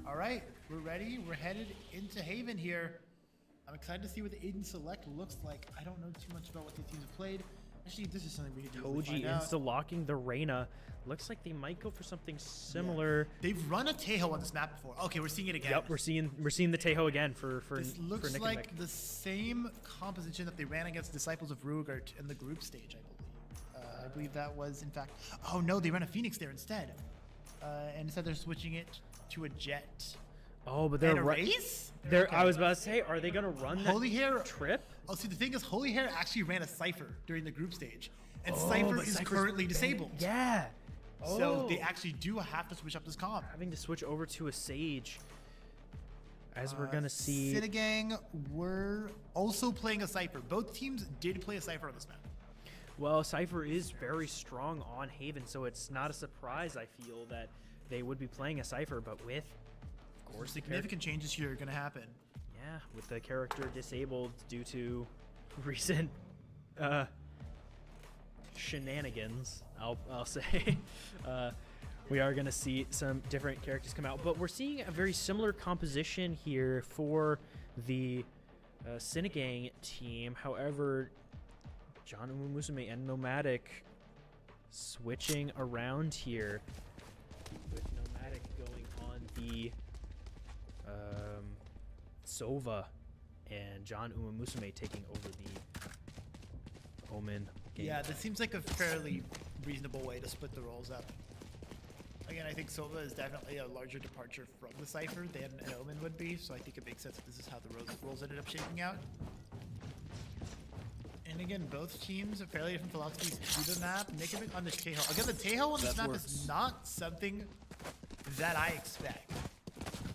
All right, we're ready. We're headed into Haven here. I'm excited to see what the Aiden Select looks like. I don't know too much about what these teams have played. Actually, this is something we can do. Toji insta-locking the Reyna. Looks like they might go for something similar. They've run a Tejo on this map before. Okay, we're seeing it again. Yep, we're seeing the Tejo again for This for looks Nick and like Mick. the same composition that they ran against Disciples of Rugart in the group stage, I believe. I believe that was, in fact... Oh, no, they ran a Phoenix there instead. And instead they're switching it to a Jet. Oh, but And they're a Raze? They're. I was about to say, are they gonna run that Holy Hair... trip? Oh, see, the thing is, Holy Hair actually ran a Cypher during the group stage. And Oh, Cypher but is Cypher's currently disabled. Yeah. So they Oh. actually do have to switch up this comp. Having to switch over to a Sage. As we're gonna see. Cinegang were also playing a Cypher. Both teams did play a Cypher on this map. Well, Cypher is very strong on Haven, so it's not a surprise, I feel, that they would be playing a Cypher, but with, of course, the character. Significant changes here are going to happen. Yeah, with the character disabled due to recent shenanigans, I'll say. We are going to see some different characters come out, but we're seeing a very similar composition here for the Cinegang team. However, John Umusume and Nomadic switching around here, with Nomadic going on the Sova and John Umusume taking over the Omen game. Yeah, this seems like a fairly reasonable way to split the roles up. Again, I think Sova is definitely a larger departure from the Cypher than an Omen would be, so I think it makes sense that this is how the roles ended up shaking out. And again, both teams have fairly different philosophies to the map. Nick and Mick on the Tejo. Again, the Tejo on this map is not something that I expect.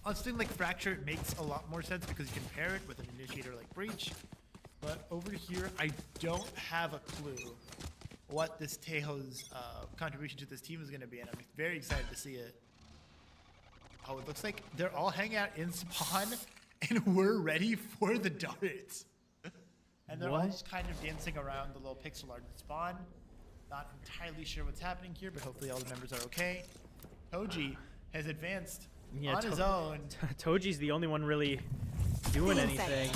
On something like Fracture, it makes a lot more sense because you can pair it with an initiator like Breach. But over here, I don't have a clue what this Tejo's contribution to this team is going to be, and I'm very excited to see it. Oh, it looks like they're all hanging out in spawn, and we're ready for the darts. And they're all just kind of dancing around the little pixel art in spawn. Not entirely sure what's happening here, but hopefully all the members are okay. Toji has advanced on his own. Toji's the only one really doing anything.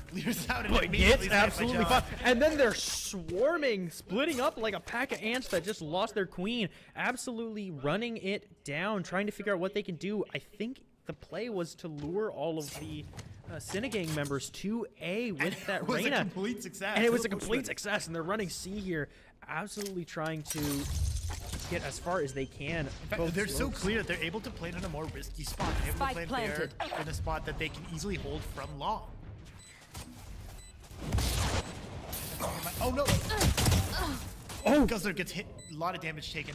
Clears out and But immediately it's sniped by absolutely John. fine. And then they're swarming, splitting up like a pack of ants that just lost their queen. Absolutely running it down, trying to figure out what they can do. I think the play was to lure all of the Cinegang members to A with that It was Reyna. a complete success. And it was a complete success, and they're running C here, absolutely trying to get as far as they can. In fact, they're so clear that they're able to play it in a more risky spot. They're able to Spike play it there planted. in a spot that they can easily hold from long. Oh no! Oh! Guzzler gets hit. A lot of damage taken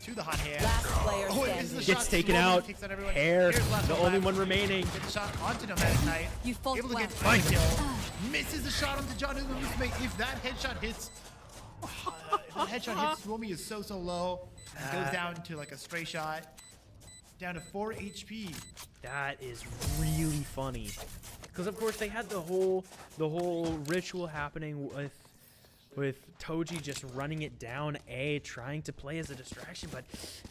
to the hot hand. Last player Oh, it misses the standing. shot. Gets taken Slowly out. takes out everyone. Hair, Here's last the one only left. one remaining. Gets the shot onto Nomadic Knight. You fought Able to get well. one kill. Misses the shot onto John Umusume. If that headshot hits, if that headshot hits, Suomi is so low. And goes down to like a stray shot. Down to 4 HP. That is really funny, because of course they had the whole ritual happening with Toji just running it down A, trying to play as a distraction, but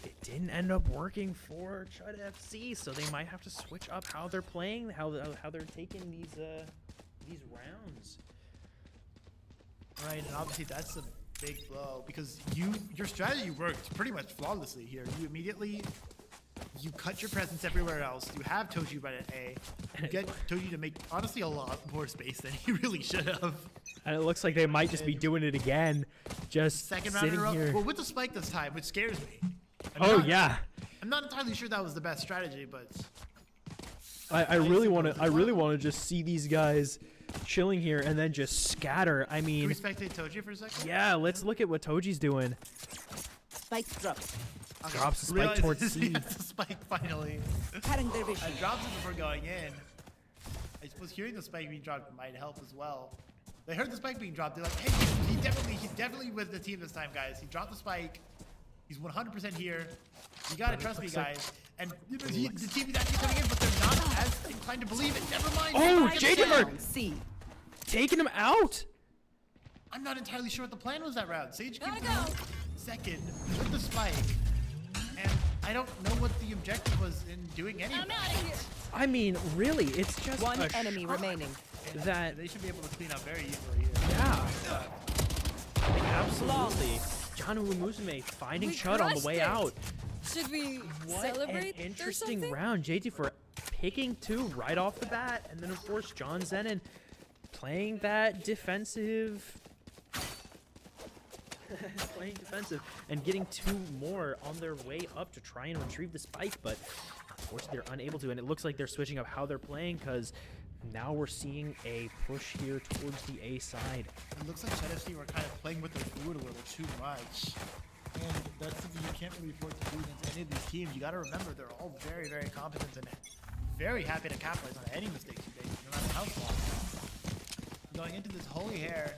it didn't end up working for Chud FC. So they might have to switch up how they're playing, how they're taking these rounds. Right, and obviously that's a big blow because your strategy worked pretty much flawlessly here. You cut your presence everywhere else. You have Toji right at A. You get Toji to make honestly a lot more space than he really should have. And it looks like they might just be doing it again, just Second round in sitting a row. here. Well, with the spike this time, which scares me. Yeah. I'm not entirely sure that was the best strategy, but I really want to just see these guys chilling here and then just scatter. I can mean, we spectate Toji for a second? yeah, let's look at what Toji's doing. Spike drop. Okay. Drops the spike Realizes towards he C. has the spike finally. Cutting their vision. Drops it before going in. I suppose hearing the spike being dropped might help as well. They heard the spike being dropped. They're like, hey, he's definitely with the team this time, guys. He dropped the spike. He's 100% here. You gotta trust me, guys. And the team is actually coming in, but they're not as inclined to believe it. Never mind. Oh, Spike Jacob! down. Down. C. Taking him out. I'm not entirely sure what the plan was that round. Sage came Gotta through go. second with the spike. And I don't know what the objective was in doing any of that. I mean, really, it's just One a enemy shot remaining. that They should be able to clean up very easily here. yeah. absolutely. John Musume finding We Chud on the way crushed it. out. Should we What celebrate an or interesting something? round. JT for picking 2 right off the bat. And then, of course, John Zenon playing that defensive. Playing defensive and getting 2 more on their way up to try and retrieve the spike. But, of course, they're unable to. And it looks like they're switching up how they're playing because now we're seeing a push here towards the A side. It looks like ZFC were kind of playing with their food a little too much. And that's something you can't really afford to do against any of these teams. You got to remember, they're all very, very competent and very happy to capitalize on any mistakes you make, no matter how small. Going into this holy hair,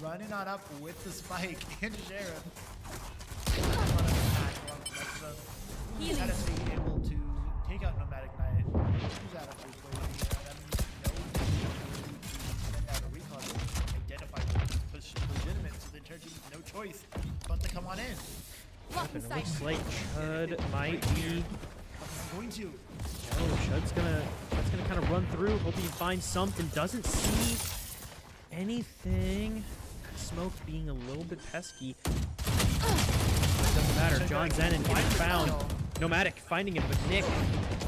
running on up with the spike and Sheriff. Healing. ZFC able to take out Nomadic Knight. Use that up to that means no send out a recon to identify push legitimate, so the entire team has no choice but to come on in. Blocking And it sight. looks like Chud might be. I'm going to. Oh, Chud's gonna kind of run through, hoping he finds something. Doesn't see anything. Smoke being a little bit pesky. Doesn't matter. John Zenon getting found. Nomadic finding him, but Nick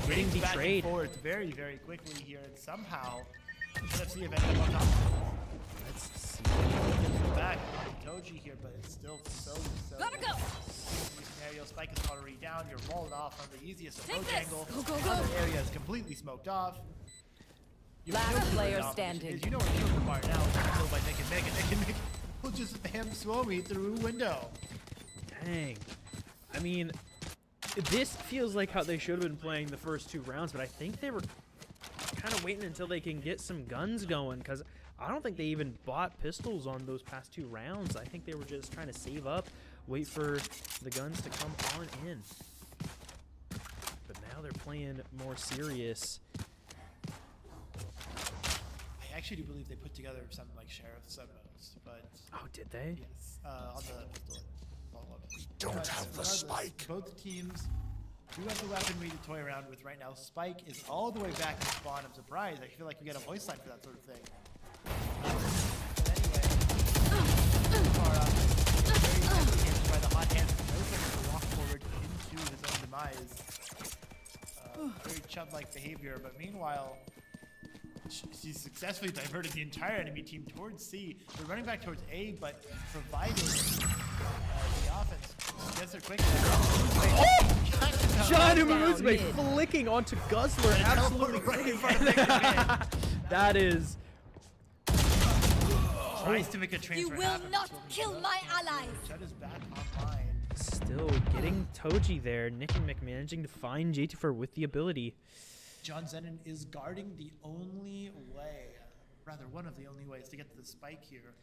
getting Back and betrayed. forth very, very quickly here, and somehow ZFC have ended up on top. Let's see. Back Toji here, but it's still so. Gotta go. Scenario, Spike is already down. You're walled off on the easiest Take approach this. angle. Go, go, go. Other area is completely smoked off. You Last know where player the opposition standing. is. You know where the Joker bar now. It's killed by Nick and Nick, and Nick and Nick will just spam Swomy through window. Dang. I mean, this feels like how they should have been playing the first 2 rounds, but I think they were kind of waiting until they can get some guns going, because I don't think they even bought pistols on those past 2 rounds. I think they were just trying to save up, wait for the guns to come on in. But now they're playing more serious. I actually do believe they put together something like Sheriff Submodes, but Oh, did they? yes, on the pistol. Don't But have the regardless, spike. Both teams do have the weaponry to toy around with right now. Spike is all the way back in spawn. I'm surprised. I feel like we get a voice line for that sort of thing. But anyway, far up, very heavily hit by the hot hands. No second to walk forward into his own demise. Very Chud-like behavior, but meanwhile, she's successfully diverted the entire enemy team towards C. They're running back towards A, but providing the offense gets there quick. John down Musume mid. flicking onto Guzzler. Absolutely. right in front of Nick. That is. Tries to make a transfer You will happen, not but Swomy kill does my not. allies. Chud is back online. Still getting Toji there. Nick and Mick managing to find JT4 with the ability. John Zenon is guarding the only way, rather one of the only ways to get to the spike here.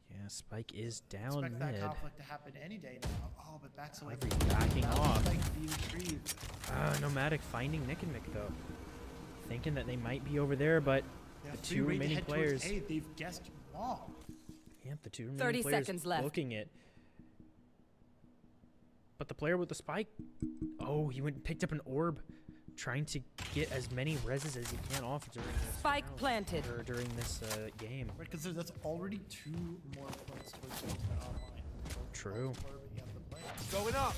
Yeah, Spike is down Expect that mid. conflict to happen any day now. Oh, but backs away Every from backing Now the off. spike being retrieved. Nomadic finding Nick and Mick though. Thinking that they might be over there, but Yeah, the free 2 reign to remaining head towards players. A, they've guessed wrong. Yep, the 2 remaining 30 players seconds left. looking it. But the player with the spike, oh, he went and picked up an orb, trying to get as many reses as he can off during this Spike round, planted. or during this game. Right, because that's already 2 more points towards the online. True. Going up.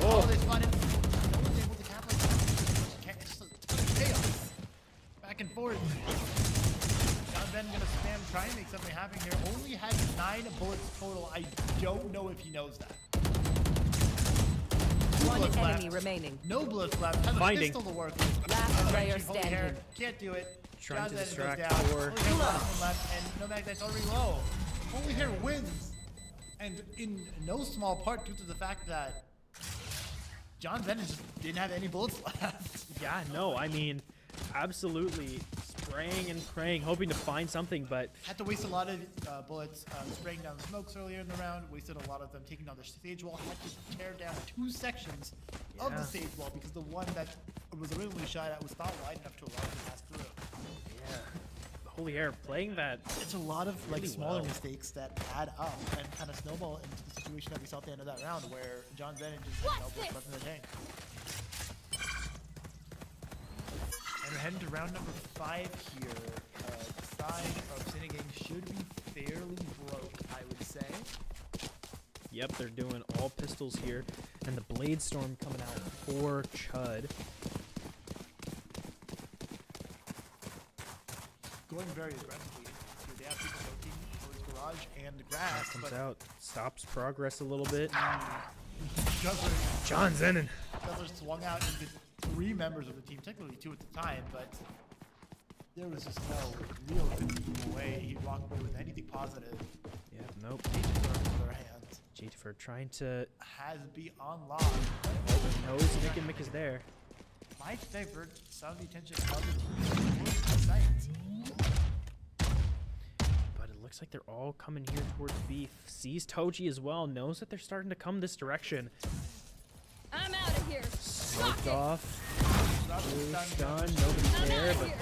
Oh, they spotted. No one's able to capitalize. It's just chaos. Back and forth. John Ben gonna spam, try and make something happen here. Only has 9 bullets total. I don't know if he knows that. One bullets enemy left. remaining. No bullets left. Has a Finding. pistol to work with. Last player Holy hair. standing. Can't do it. Trying John to Ben distract goes down. Thor. Holy hair left, and no Magnite's already low. Holy hair wins. And in no small part due to the fact that John Bennett just didn't have any bullets left. Yeah, no, I mean, absolutely spraying and praying, hoping to find something, but Had to waste a lot of bullets spraying down smokes earlier in the round. Wasted a lot of them taking down the stage wall. Had to tear down 2 sections of Yeah. the stage wall because the one that was originally shot at was not wide enough to allow him to pass through. yeah, holy hair, playing that. It's a lot of like Really smaller well. mistakes that add up and kind of snowball into the situation that we saw at the end of that round where John Bennett just had no bullets left in the tank. And we're heading to round number 5 here. side of Sinning should be fairly broke, I would say. Yep, they're doing all pistols here, and the Blade Storm coming out for Chud. Going very aggressively. They have people looking towards garage and grass. Comes but out, stops progress a little bit. Guzzler, John Zenon. Guzzler swung out into 3 members of the team, technically 2 at the time, but there was just no real good way he walked away with anything positive. Yeah, nope. On the other hand, J2 trying to. has be on lock. Knows Nick and Mick is there. Might divert some of the attention of the team towards the site. But it looks like they're all coming here towards B. Sees Toji as well. Knows that they're starting to come this direction. I'm out of here. Smoked off. Stun. Done. Nobody's I'm there, out of but here.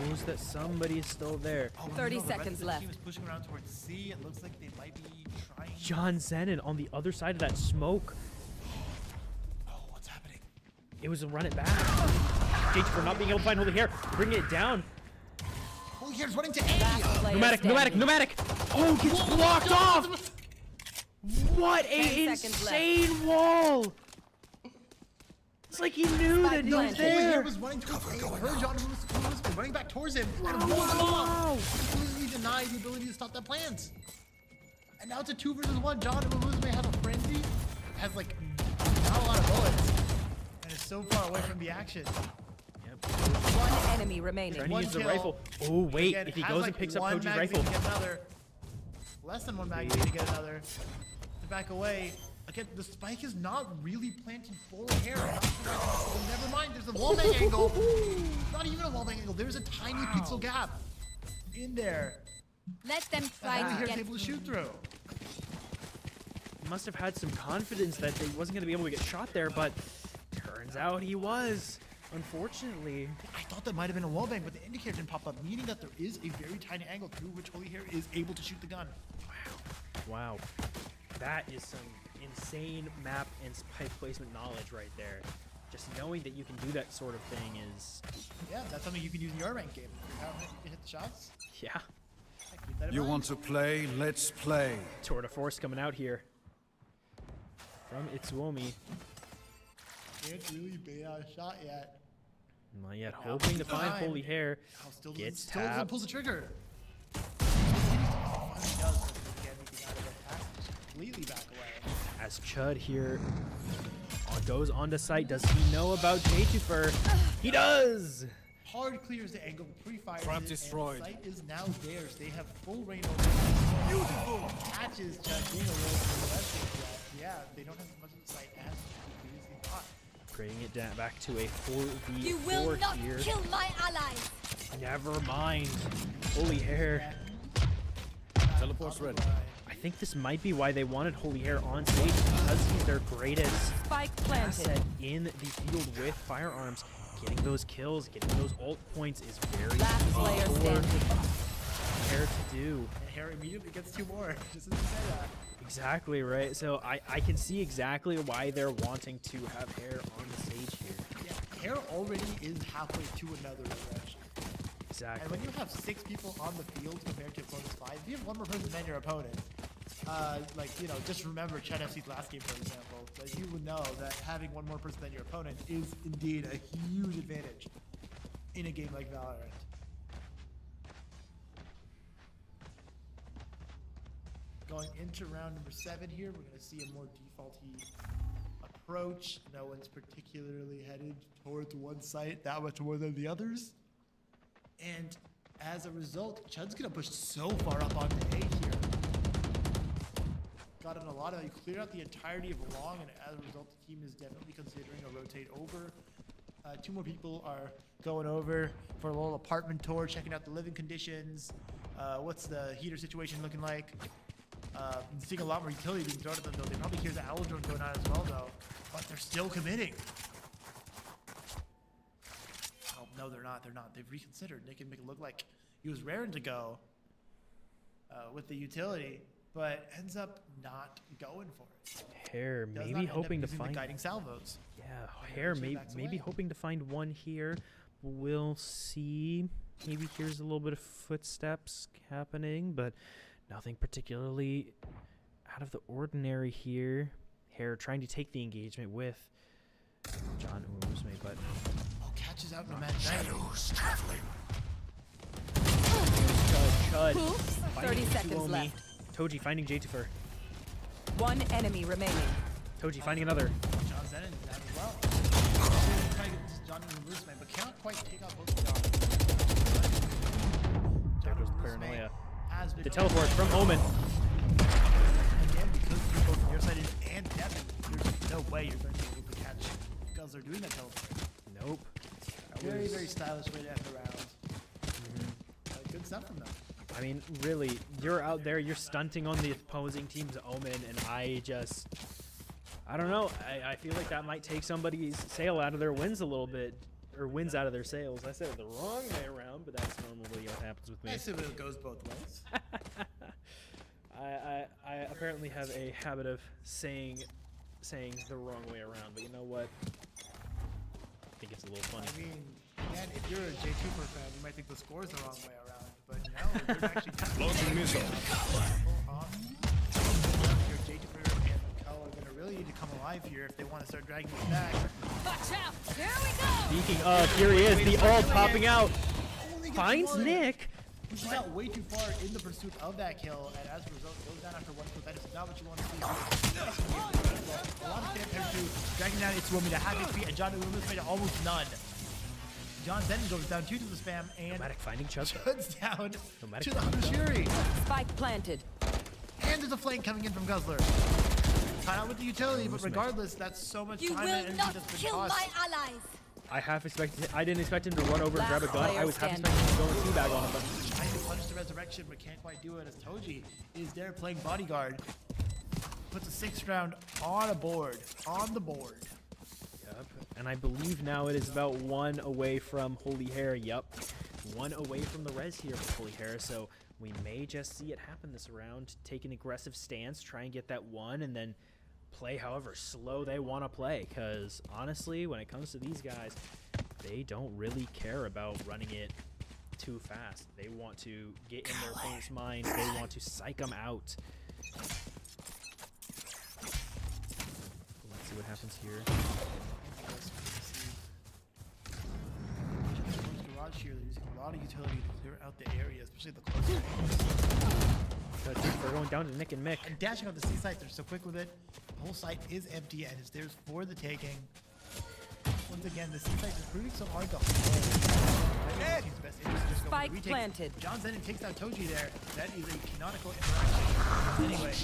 knows that somebody is still there. Oh, 30 no, the rest of seconds the left. team is pushing around towards C. It looks like they might be trying. John Zenon on the other side of that smoke. Oh, what's happening? It was a run it back. J2 for not being able to find Holy Hair. Bring it down. Oh, here's running to Last A. player Pneumatic, pneumatic, standing. pneumatic. Oh, gets blocked off. What 10 a seconds insane wall. It's like he knew that he was planted. Holy Hair there. was running towards A. Heard John was running back towards him and rolled him off. Completely denied the ability to stop that plant. And now it's a 2 versus 1. John Murume has a frenzy, has like not a lot of bullets, and is so far away from the action. Yep. 1 enemy remaining. Trying to One use the kill. rifle. Oh, wait. Again, If he has, goes like, and picks up 1 Toji's magazine rifle. to get another. Less than 1 magazine to get another. To back away. Again, the spike is not really planted full hair. Oh, never mind, there's a wallbang angle. Not even a wallbang angle. There's a tiny pixel gap in there. Let them That try Holy to Hair's get able to shoot through. Must have had some confidence that he wasn't going to be able to get shot there, but turns out he was. Unfortunately. I thought that might have been a wallbang, but the indicator didn't pop up, meaning that there is a very tiny angle through which Holy Hair is able to shoot the gun. Wow. That is some insane map and spike placement knowledge right there. Just knowing that you can do that sort of thing is, Yeah, that's something you can use in your rank game. If you're confident you can hit the shots. yeah. Keep that in You mind. want to play? Let's play. Tour de force coming out here from Itsuomi. Can't really bait out a shot yet. Not yet hoping to find Time. Holy Hair. Oh, still Gets still doesn't tapped. pull the trigger. Finally does, but doesn't get anything out of it. Has to just completely back away. As Chud here goes onto site. Does he know about J2? He does! Hard clears the angle, pre-fires Trap it, destroyed. and the site is now theirs. They have full reign over it. Beautiful! Catches Chud being a little aggressive, but yeah, they don't have as much of the site as we previously thought. Bringing it down back to a 4v4 You will not here. kill my allies. Never mind. Holy Hair. Teleport's ready. I think this might be why they wanted Holy Hair on stage, because he's their greatest Spike planted. asset in the field with firearms. Getting those kills, getting those ult points is very Last easy player for standing. Hair to do. And Harry immediately gets 2 more, just as he say that. Exactly, right? So I can see exactly why they're wanting to have Hair on the stage here. Yeah, Hair already is halfway to another direction. Exactly. And when you have 6 people on the field compared to opponent's 5, if you have 1 more person than your opponent, like, you know, just remember Chad FC's last game, for example, that you would know that having 1 more person than your opponent is indeed a huge advantage in a game like Valorant. Going into round number 7 here, we're going to see a more defaulty approach. No one's particularly headed towards one site that much more than the others. And as a result, Chud's gonna push so far up onto A here. Gotten a lot of, he cleared out the entirety of long, and as a result, the team is definitely considering a rotate over. 2 more people are going over for a little apartment tour, checking out the living conditions. What's the heater situation looking like? Seeing a lot more utility being thrown at them, though. They probably hear the owl drone going on as well, though. But they're still committing. Oh, no, they're not. They're not. They've reconsidered. They can make it look like he was raring to go with the utility, but ends up not going for it. Hair Does not maybe end up hoping to using the find. guiding salvos. Yeah, Hair eventually maybe backs maybe away. hoping to find one here. We'll see. maybe hears a little bit of footsteps happening, but nothing particularly out of the ordinary here. Hare trying to take the engagement with John Umusme, but Oh, catches out in a mad Shadows traveling. Chud. Oops. 30 seconds Suomi. left. Toji finding J2fer. One enemy remaining. Toji finding another. John Zennin down as well. Trying to get this John and Umusme, but cannot quite take out both of them. There goes the Umusme paranoia. has been The teleport from Omen. again because you're both near sighted and Devin. There's no way you're going to be able to catch Guzzler doing that teleport. Nope. Very, very stylish way to end the round. Good stuff from them. I mean, really, you're out there, you're stunting on the opposing team's Omen, and I don't know. I feel like that might take somebody's sail out of their wins a little bit, or wins out of their sails. I said it the wrong way around, but that's normally what happens with me. I assume it goes both ways. I apparently have a habit of saying the wrong way around, but you know what? I think it's a little funny. I mean, man, if you're a J2 fan, you might think the score's the wrong way around, but no, they're actually Launching missile. Your J2 and Co are going to really need to come alive here if they want to start dragging this back. Watch out! Here we go! Speaking of, here he is, the ult popping out. Only gets Finds one. Nick. He got way too far in the pursuit of that kill, and as a result, goes down after one kill. That is not what you want to see. A lot of damage to dragging down Itsuomi to half HP, and John Umus made it almost none. John then goes down 2 to the spam, and Nomadic finding Chud. Chud's down Nomadic to the Hanushiri. Spike planted. And there's a flank coming in from Guzzler. Tied out with the utility, but regardless, that's so much You time and will energy not that's been kill lost. my allies! I didn't expect him to run over and grab a gun. I was half Last expecting him to go and teabag on him, but Trying to punish the resurrection, but can't quite do it as Toji is there playing bodyguard. Puts a 6th round on the board. Yep. And I believe now it is about 1 away from Holy Hair. Yep. 1 away from the res here for Holy Hair. So we may just see it happen this round. Take an aggressive stance, try and get that 1, and then play however slow they want to play. Because honestly, when it comes to these guys, they don't really care about running it too fast. They want to get in their opponent's mind. They want to psych them out. Let's see what happens here. Garage here, they're using a lot of utility to clear out the area, especially the close range. They're going down to Nick and Mick. And dashing off the C site, they're so quick with it. The whole site is empty and is theirs for the taking. Once again, the C site is proving so hard to hold. I think the team's best interest is just go for the Spike retake. planted. John Zennin takes out Toji there. That is a canonical interaction. Anyway,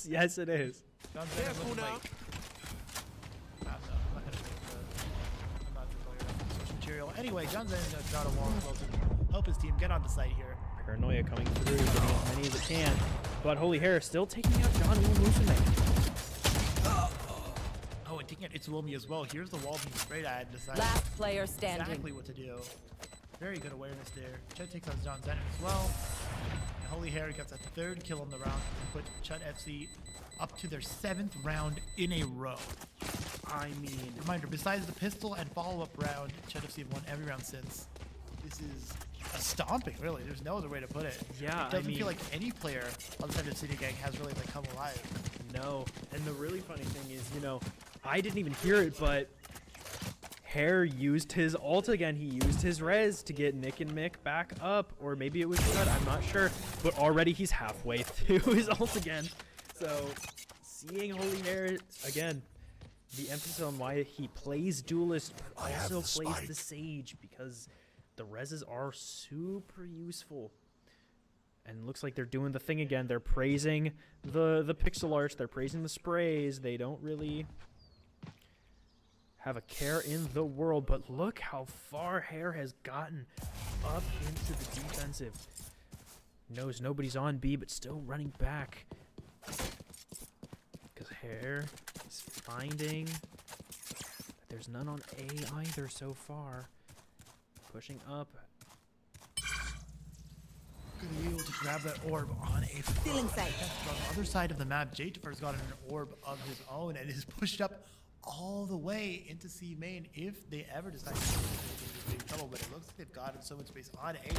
Yes, it is. John Zennin looking like... I'm not gonna make I'm not familiar with the social material. Anyway, John Zennin goes down a wall as well to help his team get on the site here. Paranoia coming through, getting as many as it can. But Holy Hair still taking out John Musume. Oh, and taking out Itsuomi as well. Here's the wall being sprayed at and decides Last player standing. exactly what to do. Very good awareness there. Chud takes out John Zennin as well. And Holy Hair gets a 3rd kill on the round to put Chud FC up to their 7th round in a row. I mean, Reminder, besides the pistol and follow-up round, Chud FC have won every round since. This is a stomping, really. There's no other way to put it. Yeah, It doesn't I mean, feel like any player outside of City Gang has really like come alive. no. And the really funny thing is, I didn't even hear it, but Hair used his ult again. He used his res to get Nick and Mick back up, or maybe it was Chud, I'm not sure. But already he's halfway through his ult again. So seeing Holy Hair again, the emphasis on why he plays duelist but I have also the plays spike. the Sage, because the reses are super useful. And looks like they're doing the thing again. They're praising the pixel arts. They're praising the sprays. They don't really have a care in the world. But look how far Hair has gotten up into the defensive. Knows nobody's on B, but still running back. Because Hair is finding that there's none on A either so far. Pushing up. Gonna be able to grab that orb on a Still inside. On the other side of the map, J2fer's got an orb of his own and is pushed up all the way into C main if they ever decide to go into big trouble. But it looks like they've gotten so much space on A.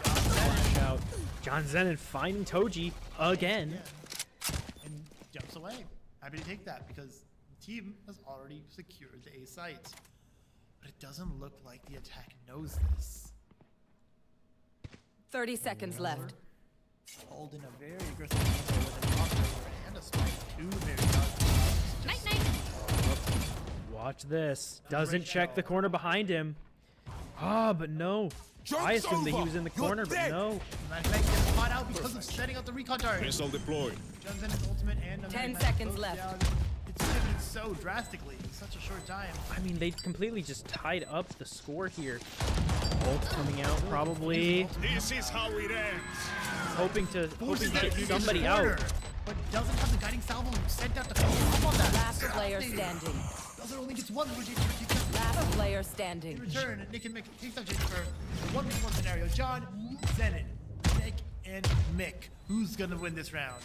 Flash out. John Zennon finding Toji again. Yeah. And jumps away. Happy to take that because the team has already secured the A site. But it doesn't look like the attack knows this. 30 seconds left. Hold in a very aggressive tempo with an operator and a spike. Two very positive. Night night. Watch this. Doesn't check the corner behind him. Ah, but no. I assumed that he was in the corner, but no. Nice gets caught out because of setting up the recon turret. Missile deployed. Jumps in his ultimate and 10 seconds left. down. It's shifted so drastically in such a short time. I mean, they completely just tied up the score here. Ult coming out probably. This is how it ends. Hoping to get Into somebody the out. corner, but doesn't have the guiding salvo sent out to finish up on that. Last player standing. Doesn't only gets one, which he Last player standing. in return. Nick and Mick takes out Jennifer. 1v1 scenario. John, Zennon, Nick, and Mick. Who's gonna win this round?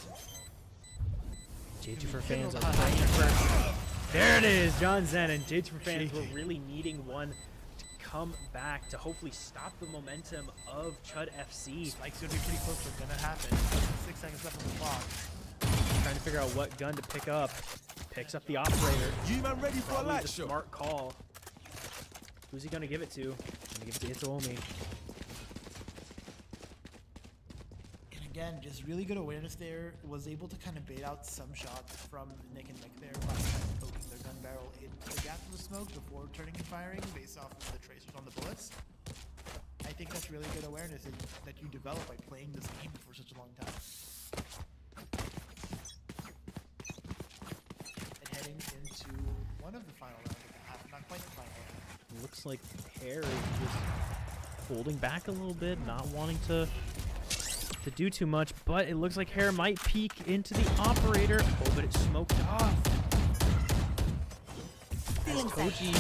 J2 fans are playing first. There it is, John Zennon. J2 fans were really needing one to come back to hopefully stop the momentum of Chud FC. Spike's gonna be pretty close. What's gonna happen? 6 seconds left on the clock. Trying to figure out what gun to pick up. Picks up the operator. You man ready for a Probably light the show? smart call. Who's he gonna give it to? Gonna give it to Itomi. And again, just really good awareness there. Was able to kind of bait out some shots from Nick and Mick there by kind of poking their gun barrel into the gap of the smoke before turning and firing based off of the tracers on the bullets. I think that's really good awareness that you develop by playing this game for such a long time. And heading into one of the final rounds of the half, not quite the final round. Looks like Hair is just holding back a little bit, not wanting to do too much, but it looks like Hair might peek into the operator. Oh, but it's smoked off. Koji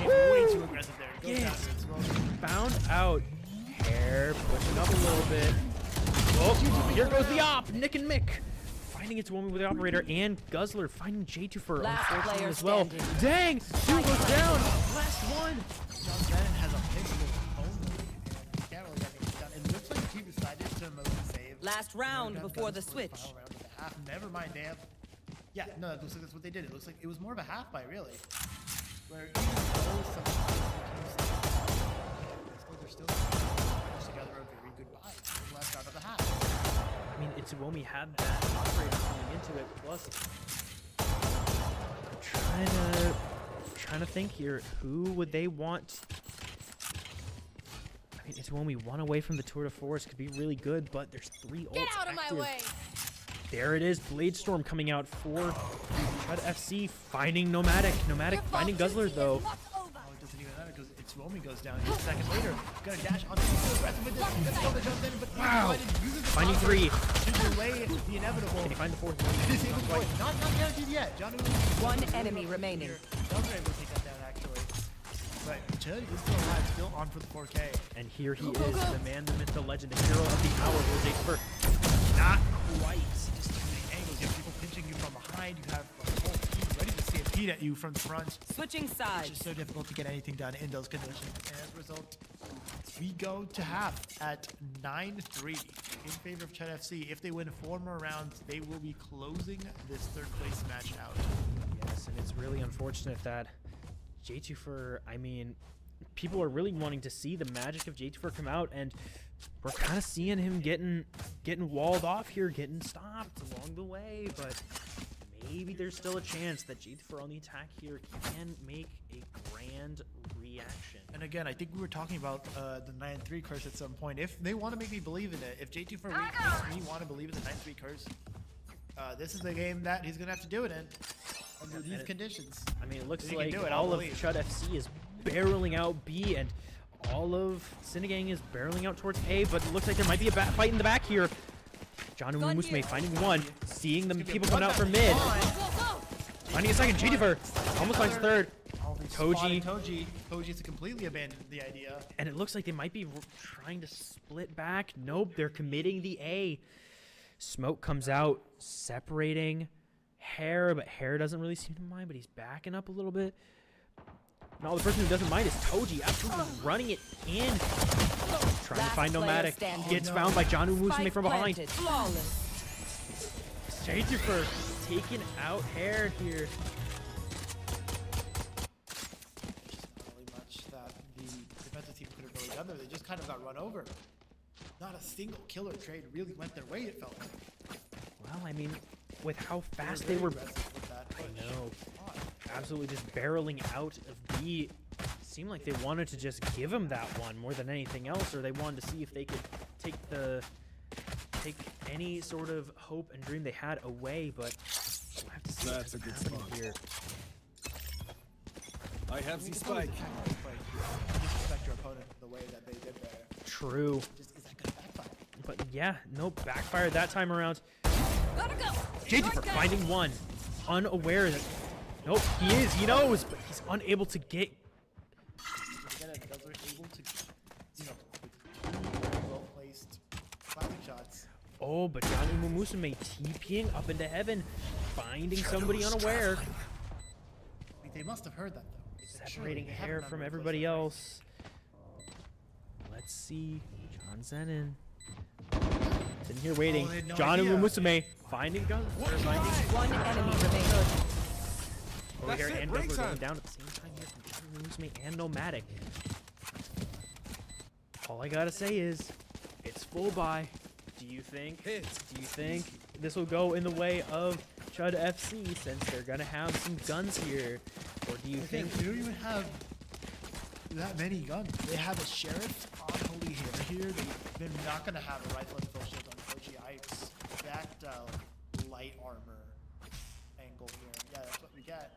Way too aggressive there. Goes Yes. down to its roll. found out. Hair pushing up a little bit. Oh, here goes the op. Nick and Mick finding its woman with the operator, and Guzzler finding J2 Last unfortunately player as well. standing. Dang, two goes down. Last one. John Zennon has a pistol only, and can't really get anything done. It looks like the team decided to mostly save. Last round Gun before guns the for switch. final round of the half. Never mind, they have. Yeah, no, it looks like that's what they did. It looks like it was more of a half by really, where even though some teams, they're still put together a very good buy in the last round of the half. I mean, Itsuomi had that operator coming into it. Plus, I'm trying to think here. Who would they want? I mean, Itsuomi one away from the Tour de Force could be really good, but there's 3 ults Get out of my active. way. There it is, Blade Storm coming out for Chud FC, finding Nomadic. Nomadic finding Guzzler though. Not over. Oh, it doesn't even matter because Itsuomi goes down here a second later. Gonna dash on the aggressive with this. Let's go to jump in, but Wow. uses the Finding conquer 3. to delay the inevitable. Can he find the 4th It is able one? to not guaranteed yet. John One enemy remaining. Those are able to take that down actually. But Chud is still alive, still on for the 4K. And here he is, the man, the myth, the legend, the hero of the hour, J4. Not quite. Just too many angles. You have people pinching you from behind. You have a whole team ready to stampede at you from the front. Switching It's sides. just so difficult to get anything done in those conditions. And as a result, we go to half at 9-3 in favor of Chud FC. If they win 4 more rounds, they will be closing this 3rd place match out. Yes, and it's really unfortunate that J2, I mean, people are really wanting to see the magic of J2 come out, and we're kind of seeing him getting walled off here, getting stopped along the way, but maybe there's still a chance that J2 on the attack here can make a grand reaction. And again, I think we were talking about the 9-3 curse at some point. If they want to make me believe in it, if J2 makes me want to believe in the 9-3 curse, this is the game that he's going to have to do it in under these conditions. I mean, it looks If he can like do it, I'll all of believe. Chud FC is barreling out B, and all of Sinagang is barreling out towards A, but it looks like there might be a fight in the back here. John Umumusme finding one, seeing the people coming out from mid, Go, go. finding a second. J2 almost finds third. Koji has completely abandoned the idea. And it looks like they might be trying to split back. Nope, they're committing the A. Smoke comes out, separating Hair, but Hair doesn't really seem to mind, but he's backing up a little bit. No, the person who doesn't mind is Toji, absolutely running it in. Trying to find Nomadic. Gets found by John Umusume from behind. Flawless. Jadefer taking out Hair here. Not really much that the defensive team could have really done there. They just kind of got run over. Not a single killer trade really went their way, it felt like. Well, I mean, with how fast they were... I know. Absolutely just barreling out of B. Seemed like they wanted to just give him that one more than anything else, or they wanted to see if they could take any sort of hope and dream they had away, but we'll have to see That's a good happening spot. here. I have the spike. Disrespect your opponent the way that they did there. True. Just is that gonna backfire? But yeah, no backfire that time around. Gotta go. Jadefer finding one. Unaware that... Nope, he is, he knows, but he's unable to get... Again, those are able to, you know, with two well-placed classic shots. Oh, but John Umusume TPing up into heaven, finding somebody unaware. I mean, they must have heard that though. Separating Surely they have Hair a number from of everybody places. else. Let's see. John Zenon. Sitting here waiting. they had no John idea. Umusume finding guns. Finding One enemy remaining. over here, That's it, and break Douglas going time. down at the same time here from John Umusume and Nomadic. All I gotta say is, it's full buy. Do you think this will go in the way of Chud FC since they're gonna have some guns here, or do you think? They don't even have that many guns. They have a sheriff on Holy Hair here. They're not gonna have a rifle and full shield on Koji. I expect light armor angle here. Yeah, that's what we get.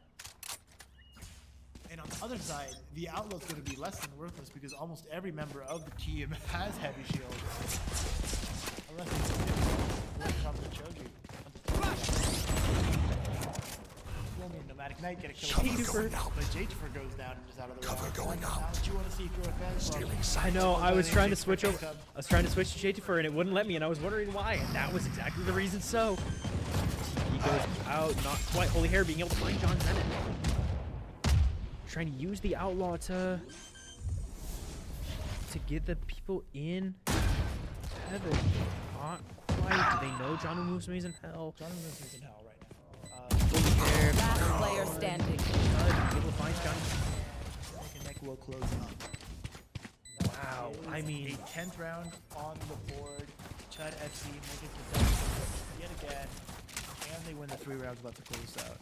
And on the other side, the outlaw's gonna be less than worthless because almost every member of the team has heavy shields. Unless it's comes to Choji. Only a Nomadic Knight get a kill. But Jadefer goes down and just out of the round. going Now out. what you want to see through a fence? I know. I was trying to switch over. I was trying to switch to Jadefer and it wouldn't let me, and I was wondering why. And that was exactly the reason. So he goes out, not quite. Holy Hair being able to find John Zenon. Trying to use the outlaw to get the people in heaven. Not quite. Do they know John Umusume's in hell? John Winston's in hell right now. Holy Hair. Last player standing. Able to find John. Neck and neck will close up. Wow. I mean, A 10th round on the board. Chud FC make it to death yet again. And they win the 3 rounds left to close out.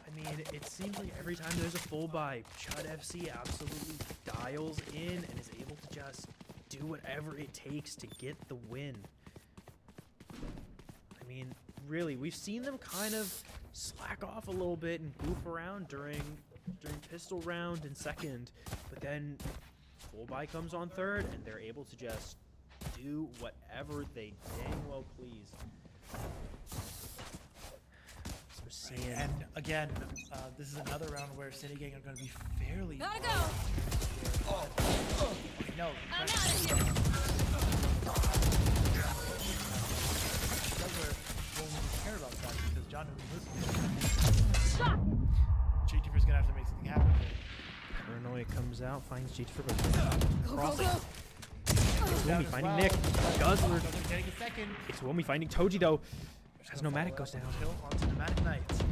I mean, it seems like every time there's a full buy, Chud FC absolutely dials in and is able to just do whatever it takes to get the win. I mean, really, we've seen them kind of slack off a little bit and goof around during pistol round and second, but then full buy comes on third and they're able to just do whatever they dang well please. So we're seeing And again, this is another round where City Gang are going to be fairly. Gotta go. No, I'm out of here. won't care about that because John isn't listening. Shot. Jadefer's going to have to make something happen. Paranoia comes out, finds Jadefer, Go, go, go. It's Womi finding Nick. Guzzler. Getting a second. It's Womi finding Toji though. As Nomadic goes down. Kill onto Nomadic Knights.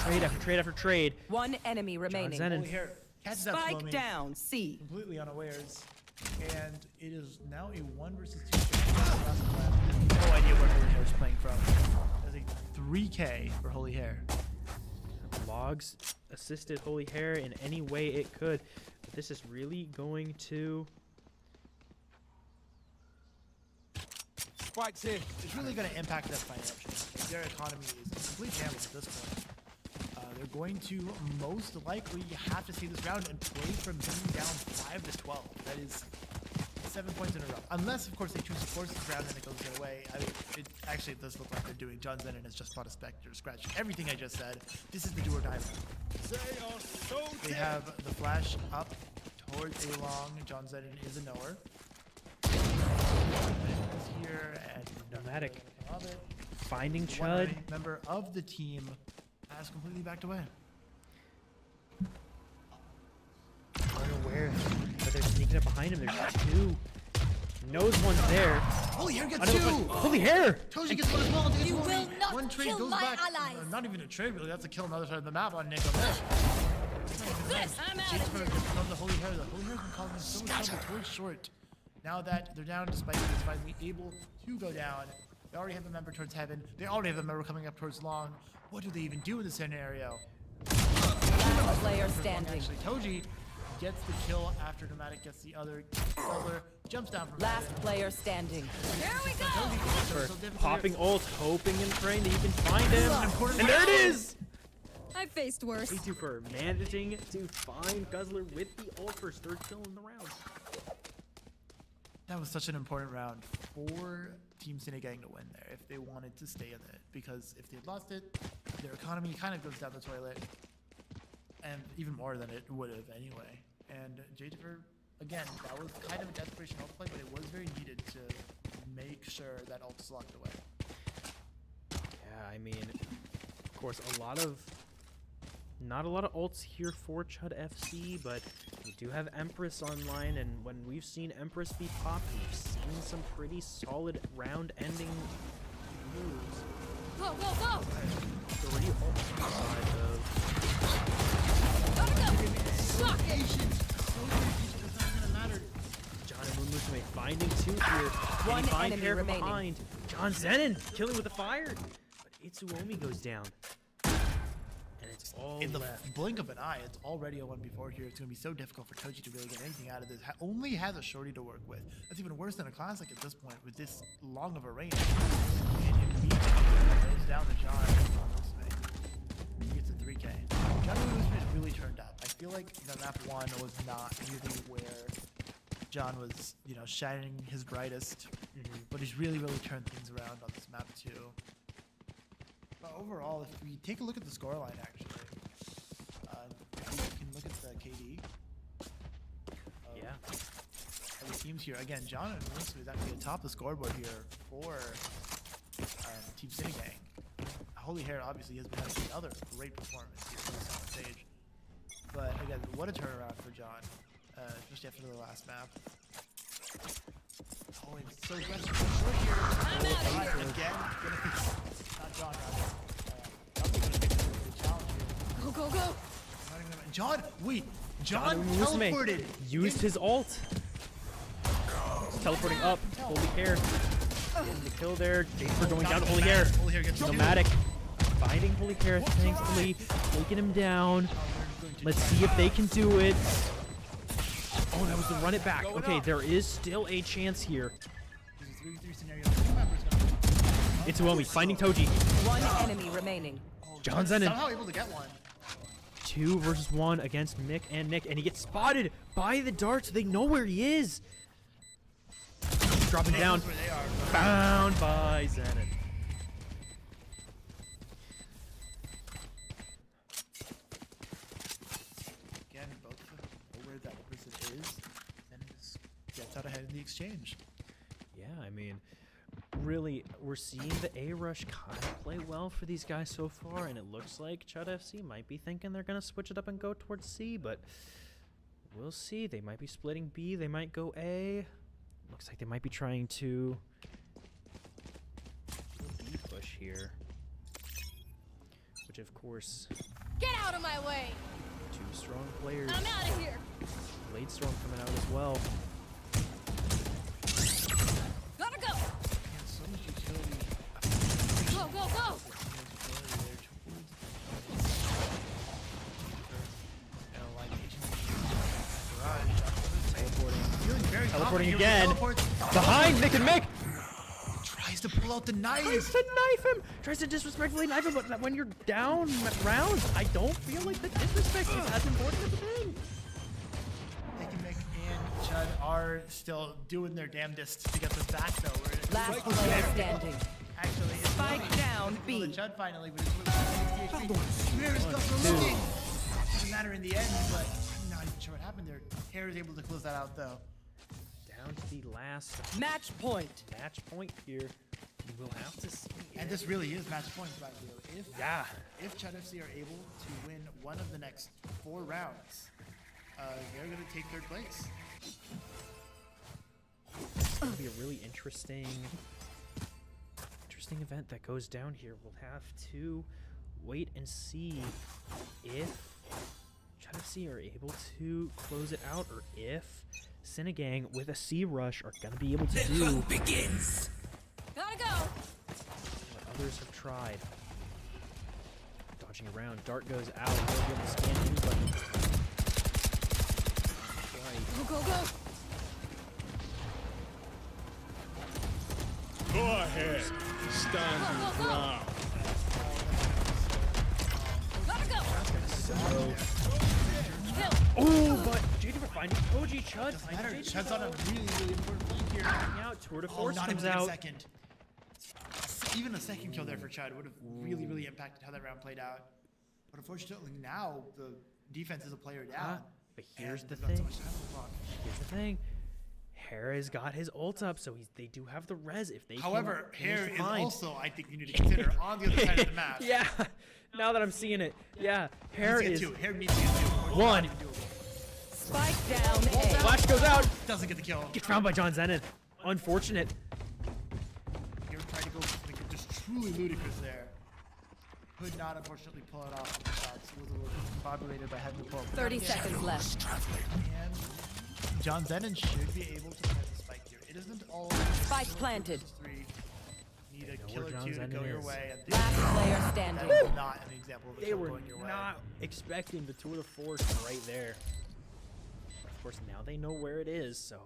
Trade after trade after trade. One enemy remaining. Zenon. Holy Hair catches up Spike Slomy, down. C. completely unawares, and it is now a 1 versus 2. No idea where Holy Hair is playing from. That's a 3K for Holy Hair. Logs assisted Holy Hair in any way it could. But this is really going to... Spike's here. It's really going to impact them financially. Their economy is in complete shambles at this point. They're going to most likely have to see this round and play from being down 5 to 12. That is 7 points in a row. Unless, of course, they choose to force this round and it goes their way. I mean, it actually does look like they're doing. John Zenon has just fought a Spectre, scratched everything I just said. This is the do or die round. They are so They dead. have the flash up towards A long. John Zenon is a knower. Here and Nomadic Love it. Finding The one Chud. remaining member of the team has completely backed away. Unaware, but they're sneaking up behind him. There's two. Knows one's there. Holy hair I gets know, two! but- holy hair! Toji gets one as well. You will not one trade kill goes my back. allies. Not even a trade, really. That's a kill on the other side of the map on Nick on this. This, I'm out James of here. Farmer gets the Holy Hair. The Holy Hair's been causing so much trouble towards short. Now that they're down, despite being finally able to go down, they already have a member towards heaven. They already have a member coming up towards long. What do they even do in this scenario? Last player standing. Actually, Toji gets the kill after Nomadic gets the other. Butler jumps down from Last heaven. player standing. Here we go. For popping ult, hoping and praying that he can find him. And there it is! I faced worse. K2 for managing to find Guzzler with the ult for his third kill in the round. That was such an important round for Team Cinegang to win there if they wanted to stay in it. Because if they had lost it, their economy kind of goes down the toilet. And even more than it would have anyway. And J-Tifer, again, that was kind of a desperation ult play, but it was very needed to make sure that ult is locked away. Yeah, I mean, of course, not a lot of ults here for Chud FC, but we do have Empress online, and when we've seen Empress be popped, we've seen some pretty solid round-ending moves. Go, go, go. 3 ults on the side of Gotta go. Suck it. John and Moonmusume finding 2 here. Can One he find enemy Pear from remaining. behind? John Zenon killing with the fire, but Itsuomi goes down. And it's all In the left. blink of an eye, it's already a 1v4 here. It's going to be so difficult for Toji to really get anything out of this. Only has a shorty to work with. That's even worse than a classic at this point with this long of a range. And immediately goes down to John. He gets a 3K. John was really turned up. I feel like the map 1 was not really where John was, shining his brightest. But he's really turned things around on this map too. But overall, if we take a look at the scoreline, actually, we can look at the KD. Yeah. Of the teams here. Again, John and Melissa is actually atop the scoreboard here for Team Cinegang. Holy Hair obviously has been having another great performance here on the stage. But again, what a turnaround for John, especially after the last map. Oh, it's so aggressive for short here. I'm out of here. Again, not John, rather. John's gonna make a really challenge here. Go, go, go. Not even gonna- John, wait. John Musume teleported. used his ult. Teleporting up. Holy Hair. Getting the kill there. Jafer going down to Holy Hair. Holy Hair gets Nomadic finding Holy Hair, thankfully. Taking him down. Let's see if they can do it. Oh, that was the run it back. Okay, there is still a chance here. There's a 3v3 scenario. Two members gonna It's Uomi finding Toji. One enemy remaining. John Zenon. somehow able to get one. 2 versus 1 against Mick, and he gets spotted by the darts. They know where he is. Dropping down. Where they are. Found by Zenon. Again, both know where that person is, and just gets out ahead in the exchange. Yeah, I mean, really, we're seeing the A rush kind of play well for these guys so far, and it looks like Chud FC might be thinking they're gonna switch it up and go towards C, but we'll see. They might be splitting B, they might go A. Looks like they might be trying to B push here, which of course, Get out of my way. 2 strong players. I'm out of here. Blade Storm coming out as well. Gotta go. And so much utility. Go, go, go. Teleporting again. Behind Mick and Mick! Tries to pull out the knife. Tries to knife him! Tries to disrespectfully knife him, but when you're down rounds, I don't feel like the disrespect is as important as a thing. Mick and Chud are still doing their damnedest to get this back, though. Last player standing. Actually, it's Spike down Well, B. the Chud finally, but it's Rare's got the looking. Doesn't matter in the end, but I'm not even sure what happened there. Hair is able to close that out, though. Down to the last Match point. match point here. We'll have to see. And this really is match point, by the way. Yeah. If Chud FC are able to win one of the next 4 rounds, they're going to take 3rd place. It's gonna be a really interesting event that goes down here. We'll have to wait and see if Chud FC are able to close it out, or if Cinegang with a C rush are gonna be able to do begins. Gotta go. what others have tried. Dodging around, dart goes out. He'll be able to scan anybody. Right. Go, go, go. Go ahead. Stand your ground. Gotta go. Kill. Oh, but Jada for finding OG Chud. Doesn't matter. Chud's on a really, really important flank here. Out, Tour de Force not comes even a out. second. Even a second kill there for Chud would have really, really impacted how that round played out. But unfortunately, now the defense is a player down. But here's and the they've got so thing. much time on the clock. Here's the thing. Hera's got his ult up, so they do have the res if they. However, can manage Hare to is find. also, I think, you need to consider on the other side of the map. Yeah. Now that I'm seeing it, yeah, Hare Needs is to get 2. Hare needs to get 2. one. Spike down A. Flash goes out. Doesn't get the kill. Gets found by John Zennon. Unfortunate. Hare tried to go make it just truly ludicrous there. Could not, unfortunately, pull it off with the shots. He was a little discombobulated by having to pull up. 30 seconds left. And John Zennon should be able to plant the spike here. It isn't all Spike planted. 3. Need a know kill where or John 2 to go Zennon your is. way. And Last player standing. that is not an example of a They kill were going your way. not expecting the Tour de Force right there. Of course, now they know where it is, so.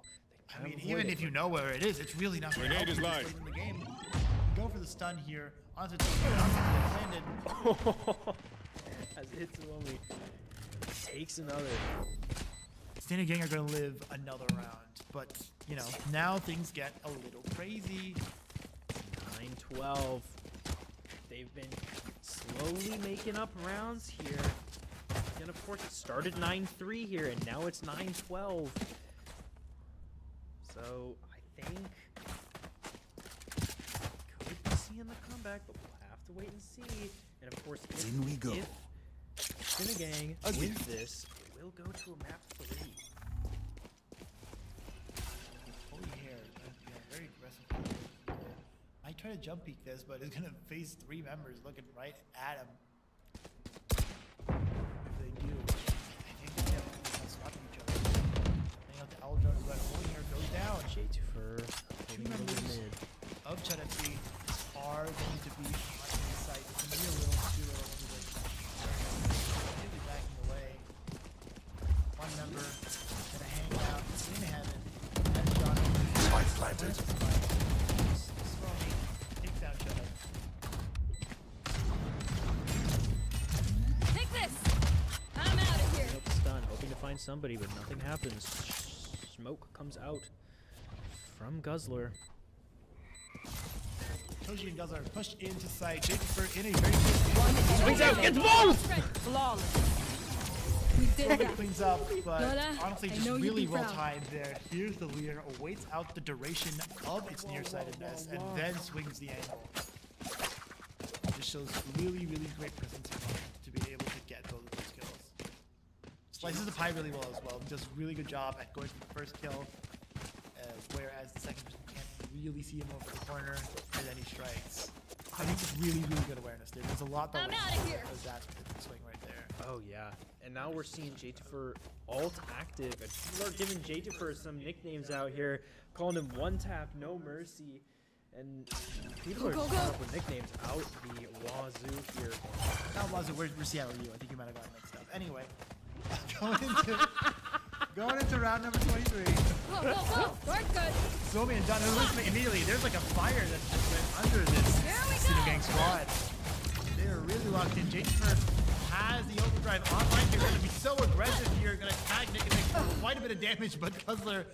I mean, even if you know where it is, it's really not going to help Grenade is you live. win the game. Go for the stun here. Onto landed. As Itsuomi takes another. Stan and Gang are going to live another round. But, you know, now things get a little crazy. 9-12. They've been slowly making up rounds here. And of course, it started 9-3 here, and now it's 9-12. So I think could be seeing the comeback, but we'll have to wait and see. And of course, if, In we go. if Cinegang wins this, it will go to a map 3. Holy hair. Very aggressive. I try to jump peek this, but it's going to face 3 members looking right at him. If they do, I think they have to swap each other. Hang out the Owl Drone as well. Holy hair goes down. J2 holding over members. mid. Of Chud FC are going to be on the site. It's going to be a little too early to do this. Completely backing away. One member going to hang out in heaven. And John Spike planted. Slowly takes out Chud. Take this. I'm out of here. Nope, stun, hoping to find somebody, but nothing happens. Smoke comes out from Guzzler. Toji and Guzzler pushed into sight. Jacob in a very good Swings out, gets both! Flawless. We did It that. cleans up, but Lola, honestly, I just know you'd really be well proud. timed there. Here's the leader, awaits out the duration of its nearsightedness, and then swings the angle. This shows really, really great presence to be able to get both of those kills. Slices the pie really well as well. Does a really good job at going for the first kill, whereas the second person can't really see him over the corner, and then he strikes. I think it's really, really good awareness there. There's a lot that I'm outta here. that swing right there. Oh yeah, and now we're seeing J2 alt active, and people are giving J2 some nicknames out here, calling him One Tap, No Mercy, and people are Go, go, coming go. up with nicknames out the wazoo here. Not Wazoo, where's Seattle U? I think you might have gotten mixed up. Anyway, going into round number 23. Go, go, go. We're good. Zomi and John, listen, immediately, there's like a fire that just went under this Here we Cine go. Gang squad. They're really locked in. Jason has the overdrive online. They're going to be so aggressive here. Going to tag Nick and make quite a bit of damage, but Guzzler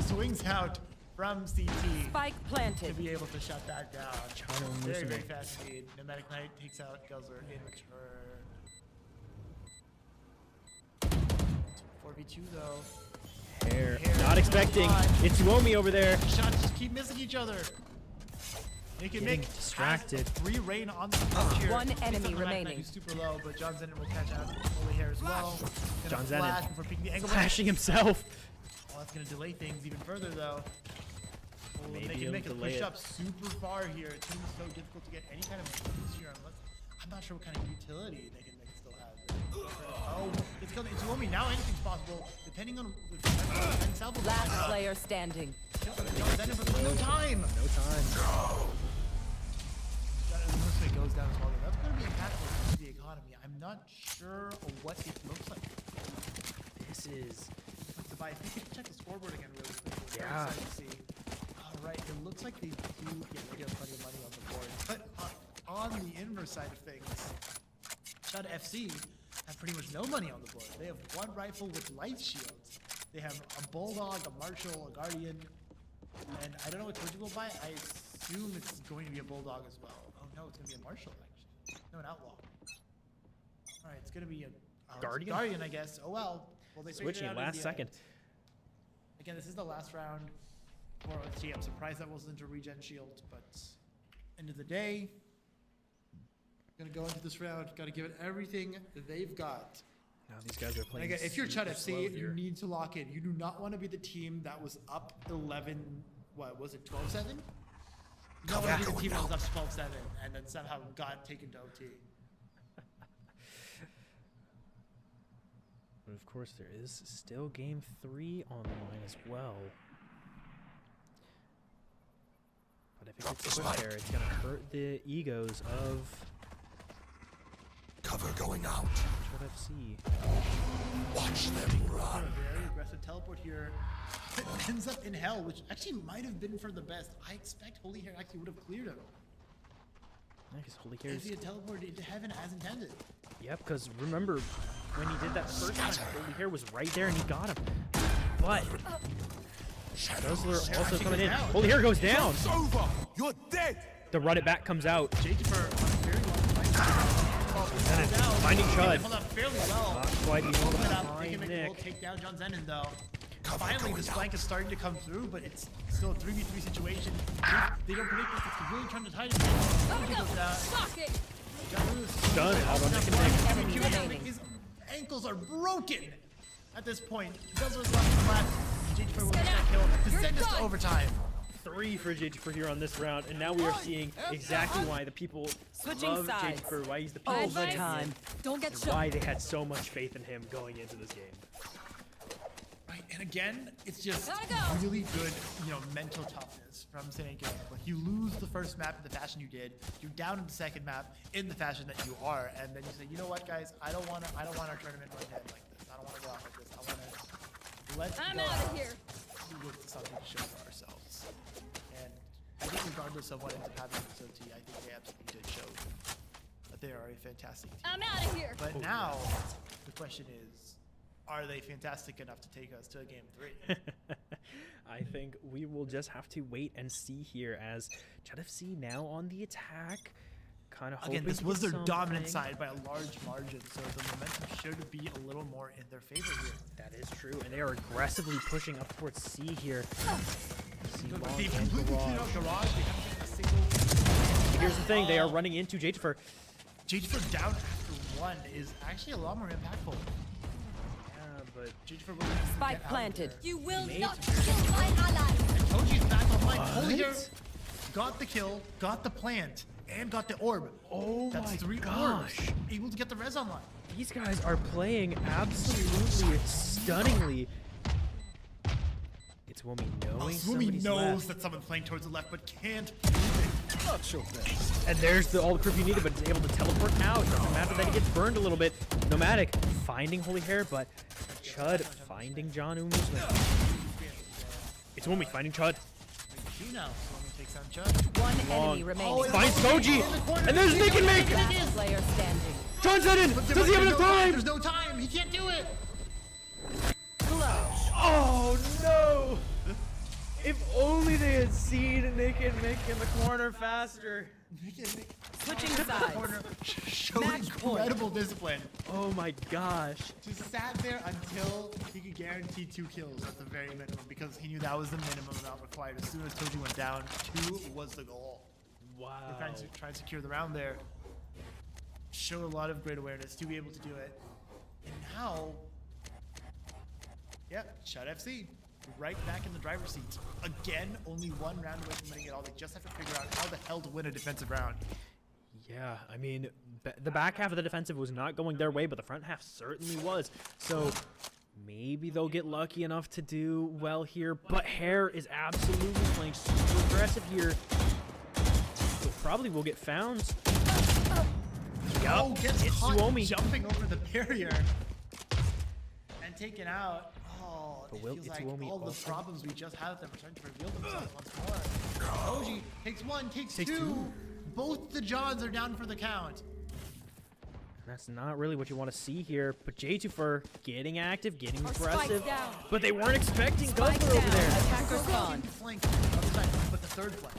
swings out from CT Spike to planted. be able to shut that down. Chano Very, Musume. very fast speed. Nomadic Knight takes out Guzzler in return. 4v2 though. Hair, Hair not expecting. alive. It's Uomi over there. Shots just keep missing each other. Nick and Getting Nick distracted. has free reign on the pitch here. One Based on enemy the fact that remaining. He's super low, but John Zennon will catch out Holy Hair as well. Gonna John flash Zennon before peeking the angle. flashing himself. Oh, that's gonna delay things even further though. Oh, Maybe Nick he'll and Nick is delay pushed it. up super far here. It's gonna be so difficult to get any kind of boost here unless I'm not sure what kind of utility Nick and Nick still have. Oh, it's killed Itsuomi. Now anything's possible depending on and Salvo. Last player standing. John Zennon, but there's no time. No time. Unless it goes down as well. That's going to be impactful to the economy. I'm not sure what it looks like. This is. To buy. If you can check the scoreboard again really quickly. Yeah. Very excited to see. All right, it looks like they do. Yeah, they have plenty of money on the board. But on the inverse side of things, Chud FC have pretty much no money on the board. They have one rifle with light shields. They have a bulldog, a marshal, a guardian, and I don't know what Twitch will buy. I assume it's going to be a bulldog as well. Oh no, it's going to be a marshal actually. No, an outlaw. All right, it's going to be a Guardian? Guardian, I guess. Oh well. Well, they figured it Switching out in last the second. end. Again, this is the last round for OT. I'm surprised that wasn't a regen shield, but end of the day, gonna go into this round. Got to give it everything they've got. Now these guys are And playing. again, if you're Chud super slow FC, you here. need to lock in. You do not want to be the team that was up 11. What was it? 12-7. You don't want to be the team that was up 12-7 and then somehow got taken to OT. But of course, there is still game 3 on the line as well. But if it gets pushed there, it's gonna hurt the egos of Cover going out. Chud FC. Watch them run. A very aggressive teleport here. It ends up in hell, which actually might have been for the best. I expect Holy Hair actually would have cleared him. I guess Holy If Hair's. he had teleported into heaven as intended. Yep, because remember when he did that first time, Holy Hair was right there and he got him. But Guzzler also coming in. Holy Hair goes down. It's over. You're dead. The run it back comes out. Jakefer on very well. Finding Chud. Hold up fairly well. Not quite being able to Hold it up. They find can make a little Nick. take down John Zennon though. Finally, this flank is starting to come through, but it's still a 3v3 situation. They don't predict this. It's really trying to tie it. Goes down. Lock it. Done. Although Nick and Nick. Enemy remaining. His ankles are broken at this point. Guzzler's left flat. Jakefer will get that kill to send us to overtime. 3 for Jadefer here on this round, and now we are seeing exactly why the people Switching love sides. Jadefer, why he's the people's Overtime. champion, Don't get and shot. why they had so much faith in him going into this game. Right, and again, it's just Gotta go. really good, mental toughness from Seneca. Like you lose the first map in the fashion you did, you're down in the second map in the fashion that you are, and then you say, you know what, guys, I don't want our tournament run dead like this. I don't want to go out like this. I want to let's I'm go out out of here. with something to show for ourselves. And I think regardless of what ends up happening with OT, I think they absolutely did show that they are a fantastic team. I'm out of here. But now the question is, are they fantastic enough to take us to a game 3? I think we will just have to wait and see here as Chud FC now on the attack. Kind of Again, this was their dominant side by a large margin, so the momentum should be a little more in their favor here. That is true, and they are aggressively pushing up towards C here. C But long they've and completely cleared garage. out garage. They haven't taken a single. Here's the thing, they are running into Jadefer. Jadefer down after 1 is actually a lot more impactful. Yeah, but Jadefer will Spike get out planted. there. You will Mate. not kill my ally. And Toji's back online. Holy Hair What? got the kill, got the plant, and got the orb. Oh That's my 3 gosh. orbs. Able to get the res online. These guys are playing absolutely stunningly. It's Womi knowing Swoomy somebody's knows left. that someone's playing towards the left, but can't prove it. Not your best. And there's all the proof you needed, but is able to teleport out. Doesn't matter that he gets burned a little bit. Nomadic finding Holy Hair, but Chud finding John Umusman. It's Womi finding Chud. Two now. Swoomy takes on Chud. One Long. enemy remaining. Finds Soji! And there's Nick and Nick! Last player standing. John Zennon! Does he have enough time? There's no time. He can't do it. Oh no! If only they had seen Nick and Mick in the corner faster. Switching sides. Showing Match point. incredible discipline. Oh my gosh. Just sat there until he could guarantee 2 kills at the very minimum because he knew that was the minimum amount required. As soon as Toji went down, 2 was the goal. Wow. They're trying to try and secure the round there. Show a lot of great awareness to be able to do it. And now, yeah, Chud FC right back in the driver's seat. Again, only one round away from winning it all. They just have to figure out how the hell to win a defensive round. Yeah, I mean, the back half of the defensive was not going their way, but the front half certainly was. So maybe they'll get lucky enough to do well here. But Hair is absolutely playing super aggressive here. So probably will get found. Oh, gets it's caught Suomi. jumping over the barrier and taken out. Oh, it feels like Suomi all the also. problems we just had with them are starting to reveal themselves once more. Oji takes one, takes two. Both the Johns are down for the count. That's not really what you want to see here. But J2fer getting active, getting Our aggressive. spike's down. But they weren't expecting Spike Guzzler over down. there. Attacker Team spawn. flank on the other side, but the third flank.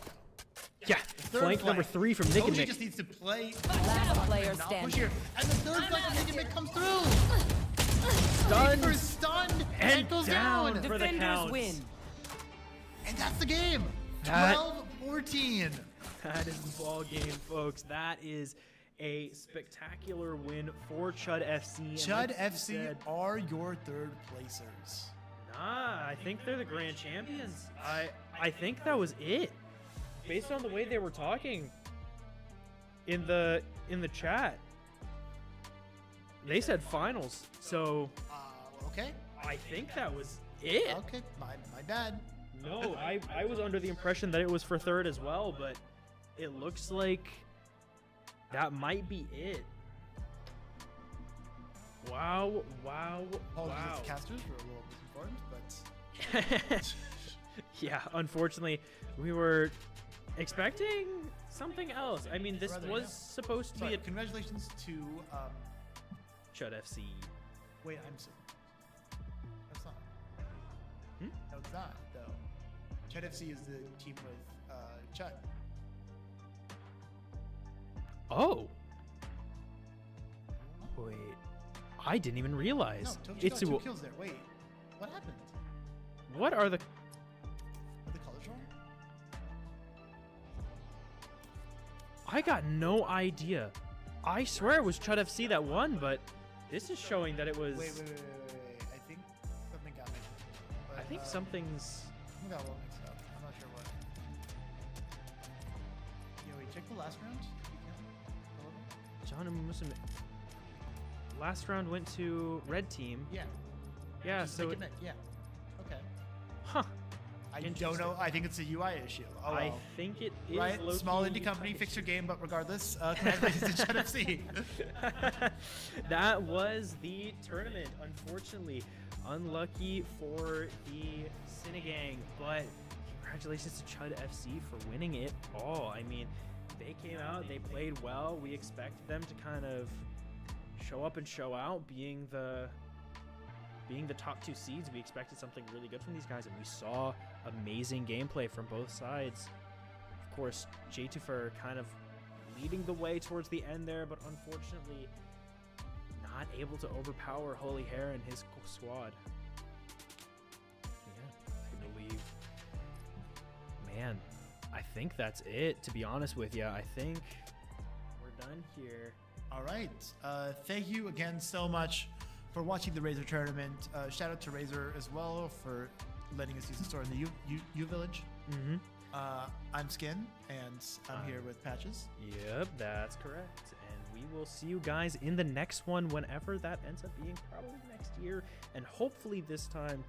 Yeah, Third flank number 3 from Nick and Oji Nick. just needs to play. Last player Not push standing. here. And the third flank from Nick and Nick comes through. Stunned J2fer stunned and goes down. down. For the Defenders count. win. And that's the game. That- 12-14. That is the ball game, folks. That is a spectacular win for Chud FC. And Chud like you FC said, are your third placers. nah, I think they're the grand champions. I think that was it. Based on the way they were talking in the chat, they said finals. So Okay. I think that was it. Okay. My bad. No, I was under the impression that it was for third as well, but it looks like that might be it. Wow, wow, Apologies wow. to the casters for a little misinformed, but Yeah, unfortunately, we were expecting something else. I mean, this Rather, was yeah. supposed to sorry, be a congratulations to Chud FC. wait, I'm so that's not. Hmm? No, it's not though. Chud FC is the team with Chud. Oh. Wait, I didn't even realize. No, It's got 2 kills there. Wait, what happened? what are the Are the colors wrong? I got no idea. I swear it was Chud FC that won, but this is showing that it was. Wait. I think something got mixed up. I think something's. We got a little mixed up. I'm not sure what. Yeah, wait, check the last round. if you can, a little. John and Muslim. Last round went to red team. Yeah. Yeah, Just so make it, it yeah. Okay. huh. I don't Interesting. know. I think it's a UI issue. Oh, I well. think it is. Right, low-key small indie UI company, fix your issue. game, but regardless, congratulations to Chud FC. That was the tournament. Unfortunately, unlucky for the Cinegang, but congratulations to Chud FC for winning it all. I mean, they came out, they played well. We expected them to kind of show up and show out, being the top 2 seeds. We expected something really good from these guys, and we saw amazing gameplay from both sides. Of course, J2fer kind of leading the way towards the end there, but unfortunately not able to overpower Holy Hair and his squad. Yeah, I believe. Man, I think that's it, to be honest with you. I think we're done here. All right. Thank you again so much for watching the Razer tournament. Shout out to Razer as well for letting us use the store in the U Village. Mm-hmm. I'm Skin, and I'm here with Patches. Yep, that's correct. And we will see you guys in the next one, whenever that ends up being, probably next year. And hopefully this time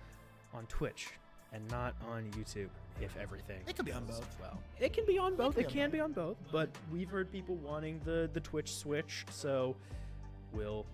on Twitch and not on YouTube, if everything It could be on goes both. well. It can be on both. be It on can both. be on both. But we've heard people wanting the Twitch switch, so we'll